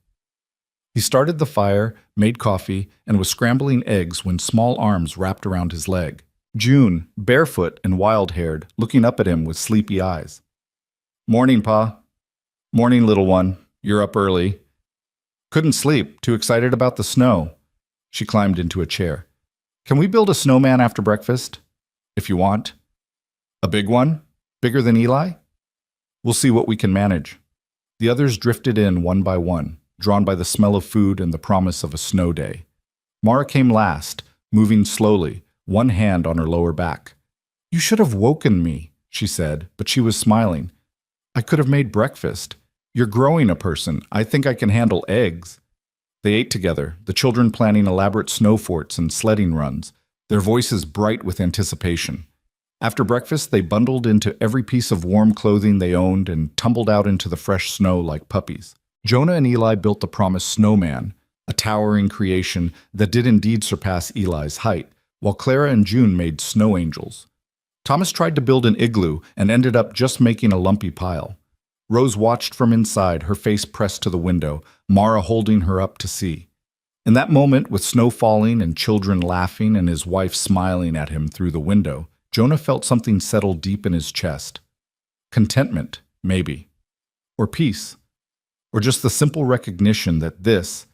He started the fire, made coffee, and was scrambling eggs when small arms wrapped around his leg. June, barefoot and wild-haired, looking up at him with sleepy eyes. "Morning, Pa." "Morning, little one. You're up early." "Couldn't sleep. Too excited about the snow." She climbed into a chair. "Can we build a snowman after breakfast?" "If you want." "A big one? Bigger than Eli?" "We'll see what we can manage." The others drifted in one by one, drawn by the smell of food and the promise of a snow day. Mara came last, moving slowly, one hand on her lower back. "You should have woken me," she said, but she was smiling. "I could have made breakfast. You're growing a person. I think I can handle eggs." They ate together, the children planning elaborate snow forts and sledding runs, their voices bright with anticipation. After breakfast, they bundled into every piece of warm clothing they owned and tumbled out into the fresh snow like puppies. Jonah and Eli built the promised snowman, a towering creation that did indeed surpass Eli's height, while Clara and June made snow angels. Thomas tried to build an igloo and ended up just making a lumpy pile. Rose watched from inside, her face pressed to the window, Mara holding her up to see. In that moment, with snow falling and children laughing and his wife smiling at him through the window, Jonah felt something settle deep in his chest. Contentment, maybe. Or peace. Or just the simple recognition that this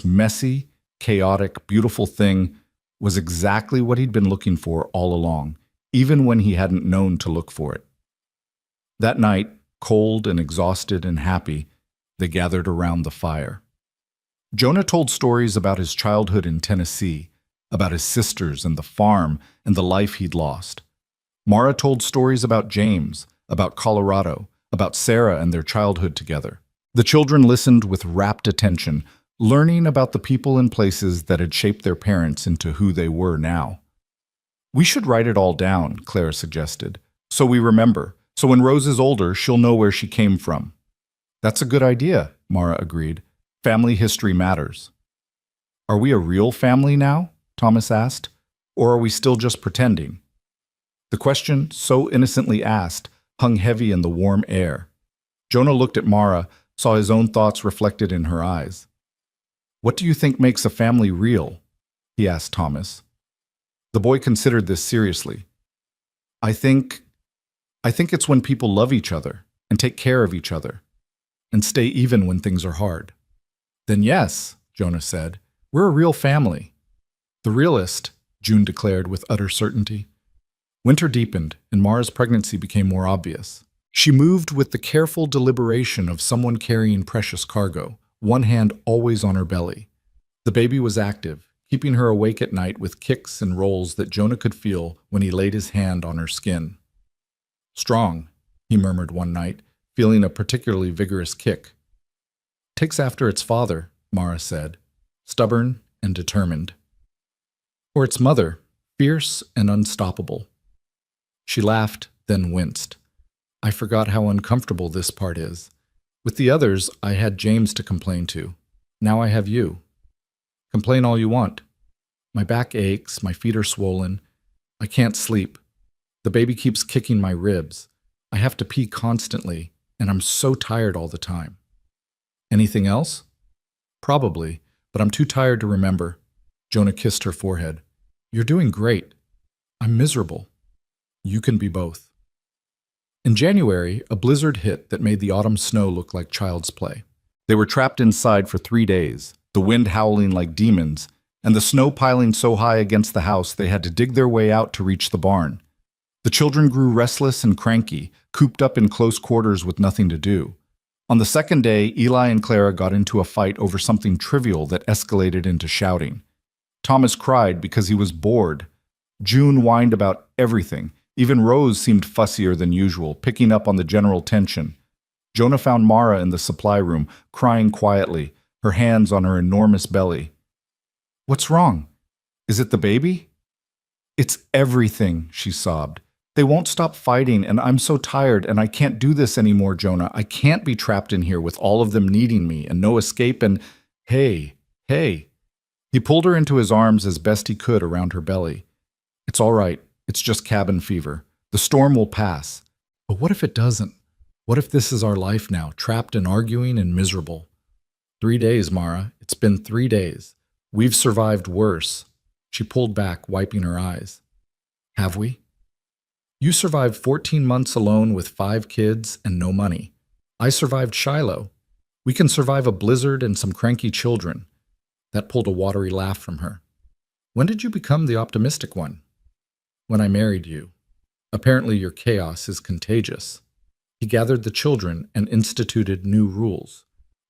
messy, chaotic, beautiful thing was exactly what he'd been looking for all along, even when he hadn't known to look for it. That night, cold and exhausted and happy, they gathered around the fire. Jonah told stories about his childhood in Tennessee, about his sisters and the farm and the life he'd lost. Mara told stories about James, about Colorado, about Sarah and their childhood together. The children listened with rapt attention, learning about the people and places that had shaped their parents into who they were now. "We should write it all down," Clara suggested, "so we remember. So when Rose is older, she'll know where she came from." "That's a good idea," Mara agreed. "Family history matters." "Are we a real family now?" Thomas asked. "Or are we still just pretending?" The question, so innocently asked, hung heavy in the warm air. Jonah looked at Mara, saw his own thoughts reflected in her eyes. "What do you think makes a family real?" he asked Thomas. The boy considered this seriously. I think it's when people love each other and take care of each other and stay even when things are hard." "Then yes," Jonah said, "we're a real family." "The realest," June declared with utter certainty. Winter deepened, and Mara's pregnancy became more obvious. She moved with the careful deliberation of someone carrying precious cargo, one hand always on her belly. The baby was active, keeping her awake at night with kicks and rolls that Jonah could feel when he laid his hand on her skin. "Strong," he murmured one night, feeling a particularly vigorous kick. "Takes after its father," Mara said, "stubborn and determined." "Or its mother, fierce and unstoppable." She laughed, then winced. "I forgot how uncomfortable this part is. With the others, I had James to complain to. Now I have you. Complain all you want. My back aches, my feet are swollen. I can't sleep. The baby keeps kicking my ribs. I have to pee constantly, and I'm so tired all the time. Anything else?" "Probably, but I'm too tired to remember." Jonah kissed her forehead. "You're doing great. I'm miserable. You can be both." In January, a blizzard hit that made the autumn snow look like child's play. They were trapped inside for 3 days, the wind howling like demons, and the snow piling so high against the house they had to dig their way out to reach the barn. The children grew restless and cranky, cooped up in close quarters with nothing to do. On the second day, Eli and Clara got into a fight over something trivial that escalated into shouting. Thomas cried because he was bored. June whined about everything. Even Rose seemed fussier than usual, picking up on the general tension. Jonah found Mara in the supply room, crying quietly, her hands on her enormous belly. "What's wrong? Is it the baby?" "It's everything," she sobbed. "They won't stop fighting, and I'm so tired, and I can't do this anymore, Jonah. I can't be trapped in here with all of them needing me, and no escape, and hey. He pulled her into his arms as best he could around her belly. "It's all right. It's just cabin fever. The storm will pass." "But what if it doesn't? What if this is our life now, trapped and arguing and miserable?" 3 days, Mara. It's been 3 days. We've survived worse." She pulled back, wiping her eyes. "Have we? You survived 14 months alone with 5 kids and no money. I survived Shiloh. We can survive a blizzard and some cranky children." That pulled a watery laugh from her. "When did you become the optimistic one?" "When I married you. Apparently your chaos is contagious." He gathered the children and instituted new rules.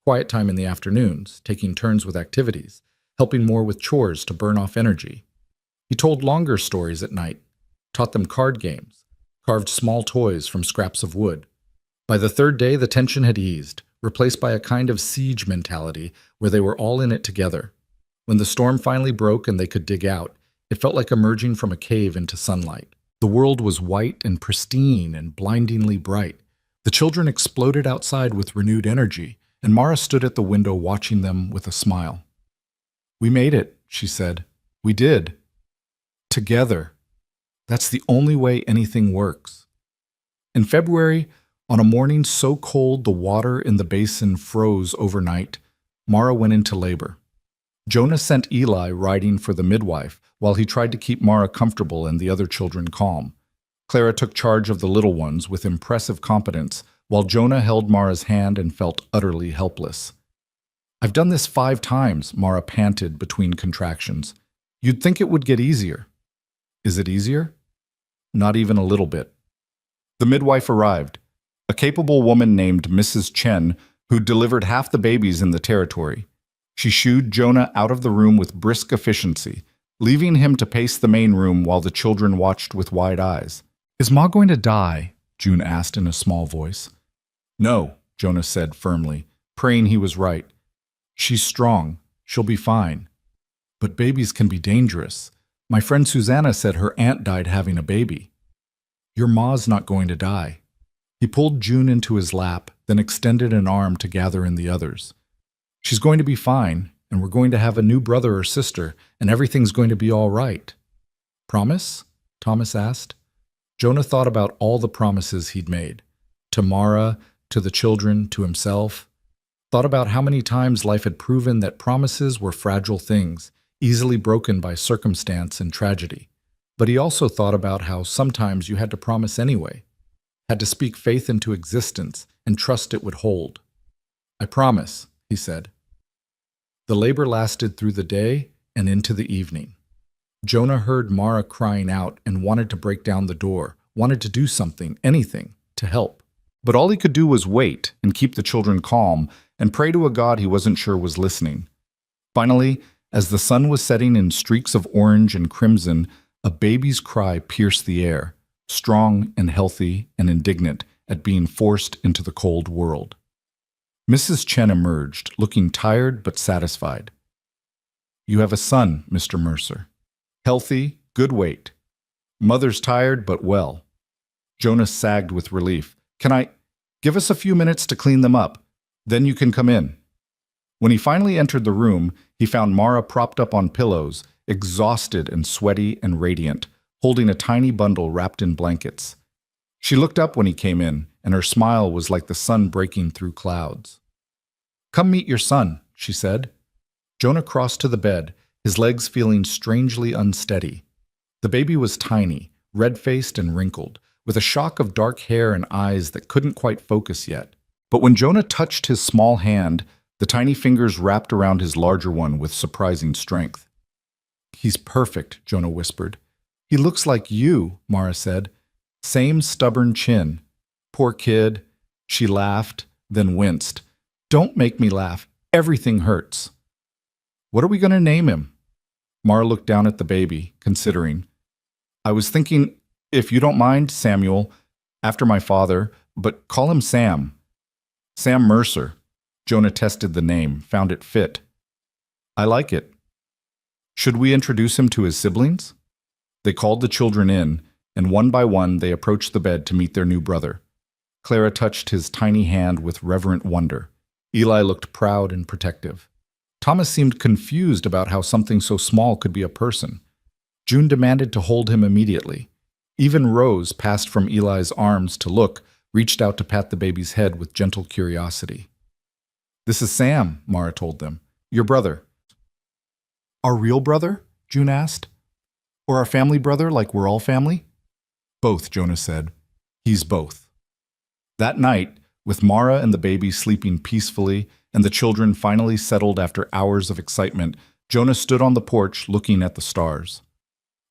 Quiet time in the afternoons, taking turns with activities, helping more with chores to burn off energy. He told longer stories at night, taught them card games, carved small toys from scraps of wood. By the 3rd day, the tension had eased, replaced by a kind of siege mentality where they were all in it together. When the storm finally broke and they could dig out, it felt like emerging from a cave into sunlight. The world was white and pristine and blindingly bright. The children exploded outside with renewed energy, and Mara stood at the window watching them with a smile. "We made it," she said. "We did. Together." That's the only way anything works. In February, on a morning so cold the water in the basin froze overnight, Mara went into labor. Jonah sent Eli riding for the midwife while he tried to keep Mara comfortable and the other children calm. Clara took charge of the little ones with impressive competence, while Jonah held Mara's hand and felt utterly helpless. "I've done this 5 times, Mara panted between contractions. "You'd think it would get easier." "Is it easier?" "Not even a little bit." The midwife arrived, a capable woman named Mrs. Chen, who delivered half the babies in the territory. She shooed Jonah out of the room with brisk efficiency, leaving him to pace the main room while the children watched with wide eyes. "Is Ma going to die?" June asked in a small voice. "No," Jonah said firmly, praying he was right. "She's strong. She'll be fine." "But babies can be dangerous. My friend Susanna said her aunt died having a baby." "Your Ma's not going to die." He pulled June into his lap, then extended an arm to gather in the others. "She's going to be fine, and we're going to have a new brother or sister, and everything's going to be all right." "Promise?" Thomas asked. Jonah thought about all the promises he'd made. To Mara, to the children, to himself. Thought about how many times life had proven that promises were fragile things, easily broken by circumstance and tragedy. But he also thought about how sometimes you had to promise anyway, had to speak faith into existence and trust it would hold. "I promise," he said. The labor lasted through the day and into the evening. Jonah heard Mara crying out and wanted to break down the door, wanted to do something, anything, to help. But all he could do was wait and keep the children calm and pray to a God he wasn't sure was listening. Finally, as the sun was setting in streaks of orange and crimson, a baby's cry pierced the air, strong and healthy and indignant at being forced into the cold world. Mrs. Chen emerged, looking tired but satisfied. "You have a son, Mr. Mercer. Healthy, good weight. Mother's tired but well." Jonah sagged with relief. Give us a few minutes to clean them up. Then you can come in." When he finally entered the room, he found Mara propped up on pillows, exhausted and sweaty and radiant, holding a tiny bundle wrapped in blankets. She looked up when he came in, and her smile was like the sun breaking through clouds. "Come meet your son," she said. Jonah crossed to the bed, his legs feeling strangely unsteady. The baby was tiny, red-faced and wrinkled, with a shock of dark hair and eyes that couldn't quite focus yet. But when Jonah touched his small hand, the tiny fingers wrapped around his larger one with surprising strength. "He's perfect," Jonah whispered. "He looks like you," Mara said. "Same stubborn chin." "Poor kid." She laughed, then winced. "Don't make me laugh. Everything hurts." "What are we going to name him?" Mara looked down at the baby, considering. "I was thinking, if you don't mind, Samuel, after my father, but call him Sam." "Sam Mercer." Jonah tested the name, found it fit. "I like it." "Should we introduce him to his siblings?" They called the children in, and one by one they approached the bed to meet their new brother. Clara touched his tiny hand with reverent wonder. Eli looked proud and protective. Thomas seemed confused about how something so small could be a person. June demanded to hold him immediately. Even Rose passed from Eli's arms to look, reached out to pat the baby's head with gentle curiosity. "This is Sam," Mara told them. "Your brother." "Our real brother?" June asked. "Or our family brother, like we're all family?" "Both," Jonah said. "He's both." That night, with Mara and the baby sleeping peacefully and the children finally settled after hours of excitement, Jonah stood on the porch looking at the stars.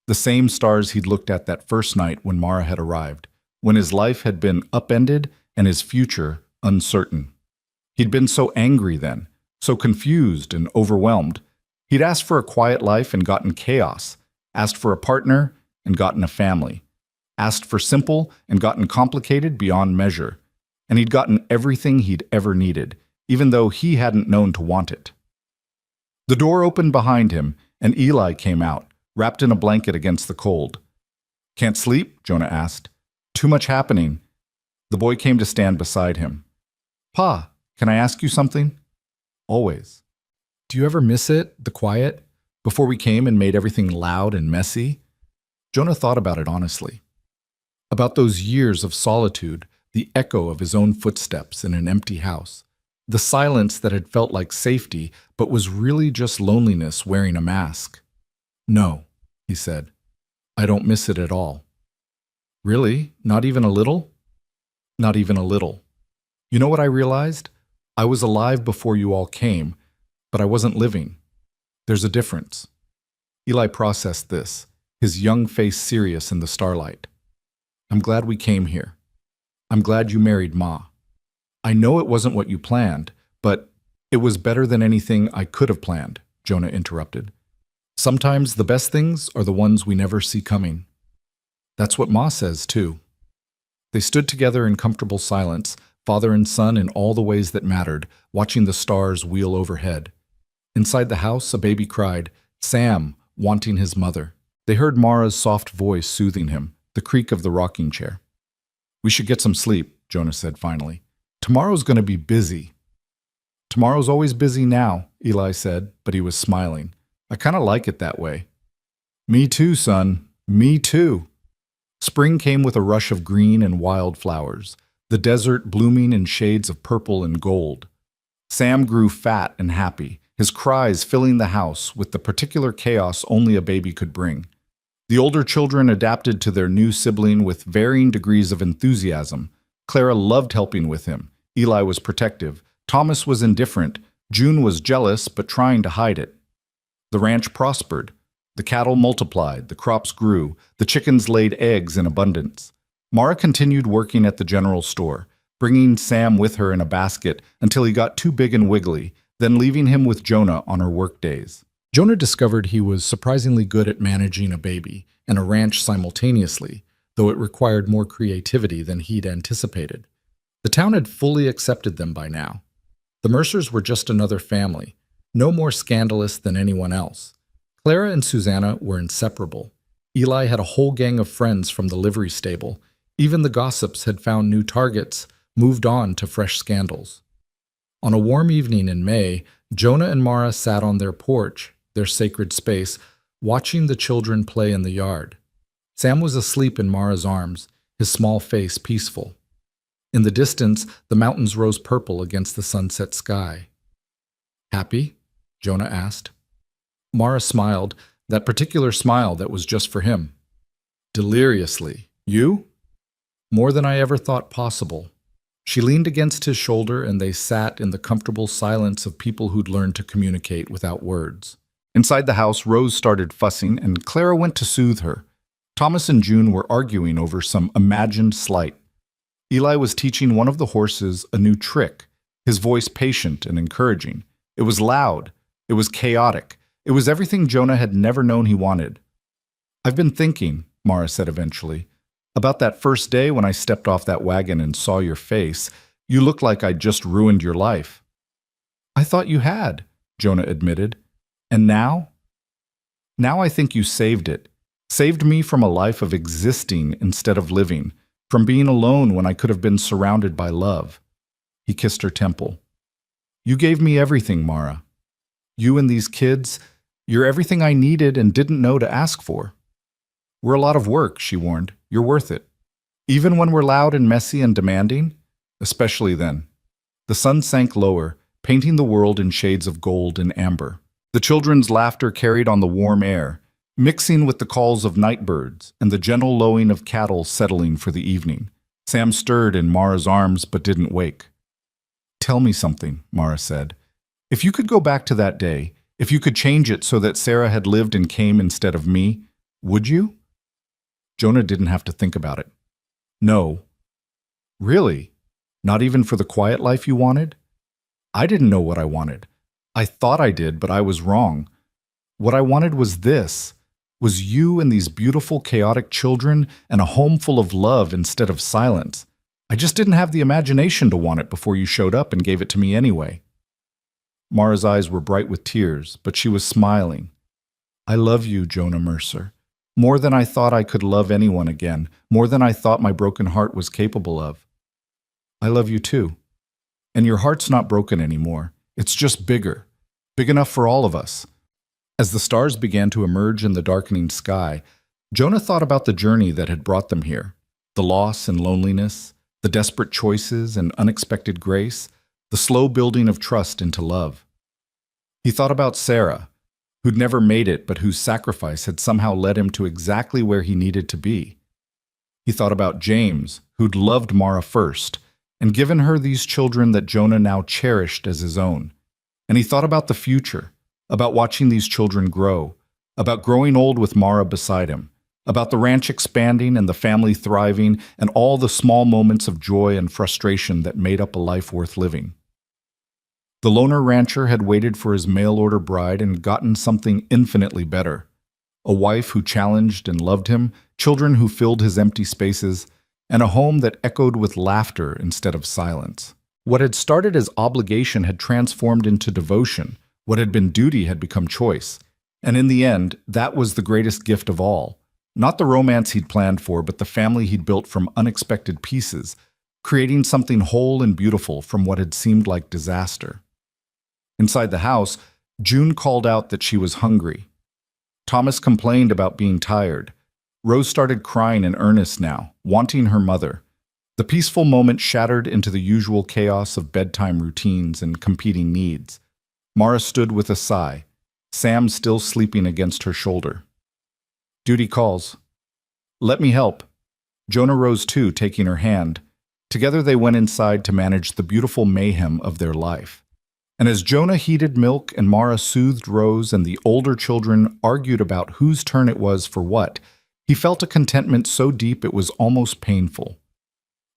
The same stars he'd looked at that first night when Mara had arrived, when his life had been upended and his future uncertain. He'd been so angry then, so confused and overwhelmed. He'd asked for a quiet life and gotten chaos, asked for a partner and gotten a family, asked for simple and gotten complicated beyond measure, and he'd gotten everything he'd ever needed, even though he hadn't known to want it. The door opened behind him, and Eli came out, wrapped in a blanket against the cold. "Can't sleep?" Jonah asked. "Too much happening." The boy came to stand beside him. "Pa, can I ask you something?" "Always." "Do you ever miss it, the quiet, before we came and made everything loud and messy?" Jonah thought about it honestly. About those years of solitude, the echo of his own footsteps in an empty house, the silence that had felt like safety but was really just loneliness wearing a mask. "No," he said. "I don't miss it at all." "Really? Not even a little?" "Not even a little. You know what I realized? I was alive before you all came, but I wasn't living. There's a difference." Eli processed this, his young face serious in the starlight. "I'm glad we came here. I'm glad you married Ma. I know it wasn't what you planned, but it was better than anything I could have planned," Jonah interrupted. "Sometimes the best things are the ones we never see coming." "That's what Ma says, too." They stood together in comfortable silence, father and son in all the ways that mattered, watching the stars wheel overhead. Inside the house, a baby cried, "Sam," wanting his mother. They heard Mara's soft voice soothing him, the creak of the rocking chair. "We should get some sleep," Jonah said finally. "Tomorrow's going to be busy." "Tomorrow's always busy now," Eli said, but he was smiling. "I kind of like it that way." "Me too, son. Me too." Spring came with a rush of green and wild flowers, the desert blooming in shades of purple and gold. Sam grew fat and happy, his cries filling the house with the particular chaos only a baby could bring. The older children adapted to their new sibling with varying degrees of enthusiasm. Clara loved helping with him. Eli was protective. Thomas was indifferent. June was jealous, but trying to hide it. The ranch prospered. The cattle multiplied, the crops grew, the chickens laid eggs in abundance. Mara continued working at the general store, bringing Sam with her in a basket until he got too big and wiggly, then leaving him with Jonah on her work days. Jonah discovered he was surprisingly good at managing a baby and a ranch simultaneously, though it required more creativity than he'd anticipated. The town had fully accepted them by now. The Mercers were just another family, no more scandalous than anyone else. Clara and Susanna were inseparable. Eli had a whole gang of friends from the livery stable. Even the gossips had found new targets, moved on to fresh scandals. On a warm evening in May, Jonah and Mara sat on their porch, their sacred space, watching the children play in the yard. Sam was asleep in Mara's arms, his small face peaceful. In the distance, the mountains rose purple against the sunset sky. "Happy?" Jonah asked. Mara smiled, that particular smile that was just for him. "Deliriously. You?" "More than I ever thought possible." She leaned against his shoulder and they sat in the comfortable silence of people who'd learned to communicate without words. Inside the house, Rose started fussing and Clara went to soothe her. Thomas and June were arguing over some imagined slight. Eli was teaching one of the horses a new trick, his voice patient and encouraging. It was loud. It was chaotic. It was everything Jonah had never known he wanted. "I've been thinking," Mara said eventually, "about that first day when I stepped off that wagon and saw your face. You looked like I'd just ruined your life." "I thought you had," Jonah admitted. "And now?" "Now I think you saved it. Saved me from a life of existing instead of living, from being alone when I could have been surrounded by love." He kissed her temple. "You gave me everything, Mara. You and these kids, you're everything I needed and didn't know to ask for." "We're a lot of work," she warned. "You're worth it. Even when we're loud and messy and demanding?" "Especially then." The sun sank lower, painting the world in shades of gold and amber. The children's laughter carried on the warm air, mixing with the calls of night birds and the gentle lowing of cattle settling for the evening. Sam stirred in Mara's arms but didn't wake. "Tell me something," Mara said. "If you could go back to that day, if you could change it so that Sarah had lived and came instead of me, would you?" Jonah didn't have to think about it. "No." "Really? Not even for the quiet life you wanted?" "I didn't know what I wanted. I thought I did, but I was wrong. What I wanted was this, was you and these beautiful, chaotic children and a home full of love instead of silence. I just didn't have the imagination to want it before you showed up and gave it to me anyway." Mara's eyes were bright with tears, but she was smiling. "I love you, Jonah Mercer. More than I thought I could love anyone again, more than I thought my broken heart was capable of." "I love you too. And your heart's not broken anymore. It's just bigger, big enough for all of us." As the stars began to emerge in the darkening sky, Jonah thought about the journey that had brought them here, the loss and loneliness, the desperate choices and unexpected grace, the slow building of trust into love. He thought about Sarah, who'd never made it but whose sacrifice had somehow led him to exactly where he needed to be. He thought about James, who'd loved Mara first and given her these children that Jonah now cherished as his own. And he thought about the future, about watching these children grow, about growing old with Mara beside him, about the ranch expanding and the family thriving and all the small moments of joy and frustration that made up a life worth living. The loner rancher had waited for his mail-order bride and gotten something infinitely better. A wife who challenged and loved him, children who filled his empty spaces, and a home that echoed with laughter instead of silence. What had started as obligation had transformed into devotion. What had been duty had become choice. And in the end, that was the greatest gift of all. Not the romance he'd planned for, but the family he'd built from unexpected pieces, creating something whole and beautiful from what had seemed like disaster. Inside the house, June called out that she was hungry. Thomas complained about being tired. Rose started crying in earnest now, wanting her mother. The peaceful moment shattered into the usual chaos of bedtime routines and competing needs. Mara stood with a sigh, Sam still sleeping against her shoulder. Duty calls. Let me help. Jonah rose too, taking her hand. Together they went inside to manage the beautiful mayhem of their life. And as Jonah heated milk and Mara soothed Rose and the older children argued about whose turn it was for what, he felt a contentment so deep it was almost painful.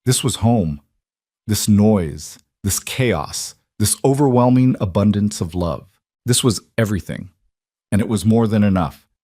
This was home. This noise, this chaos, this overwhelming abundance of love. This was everything. And it was more than enough.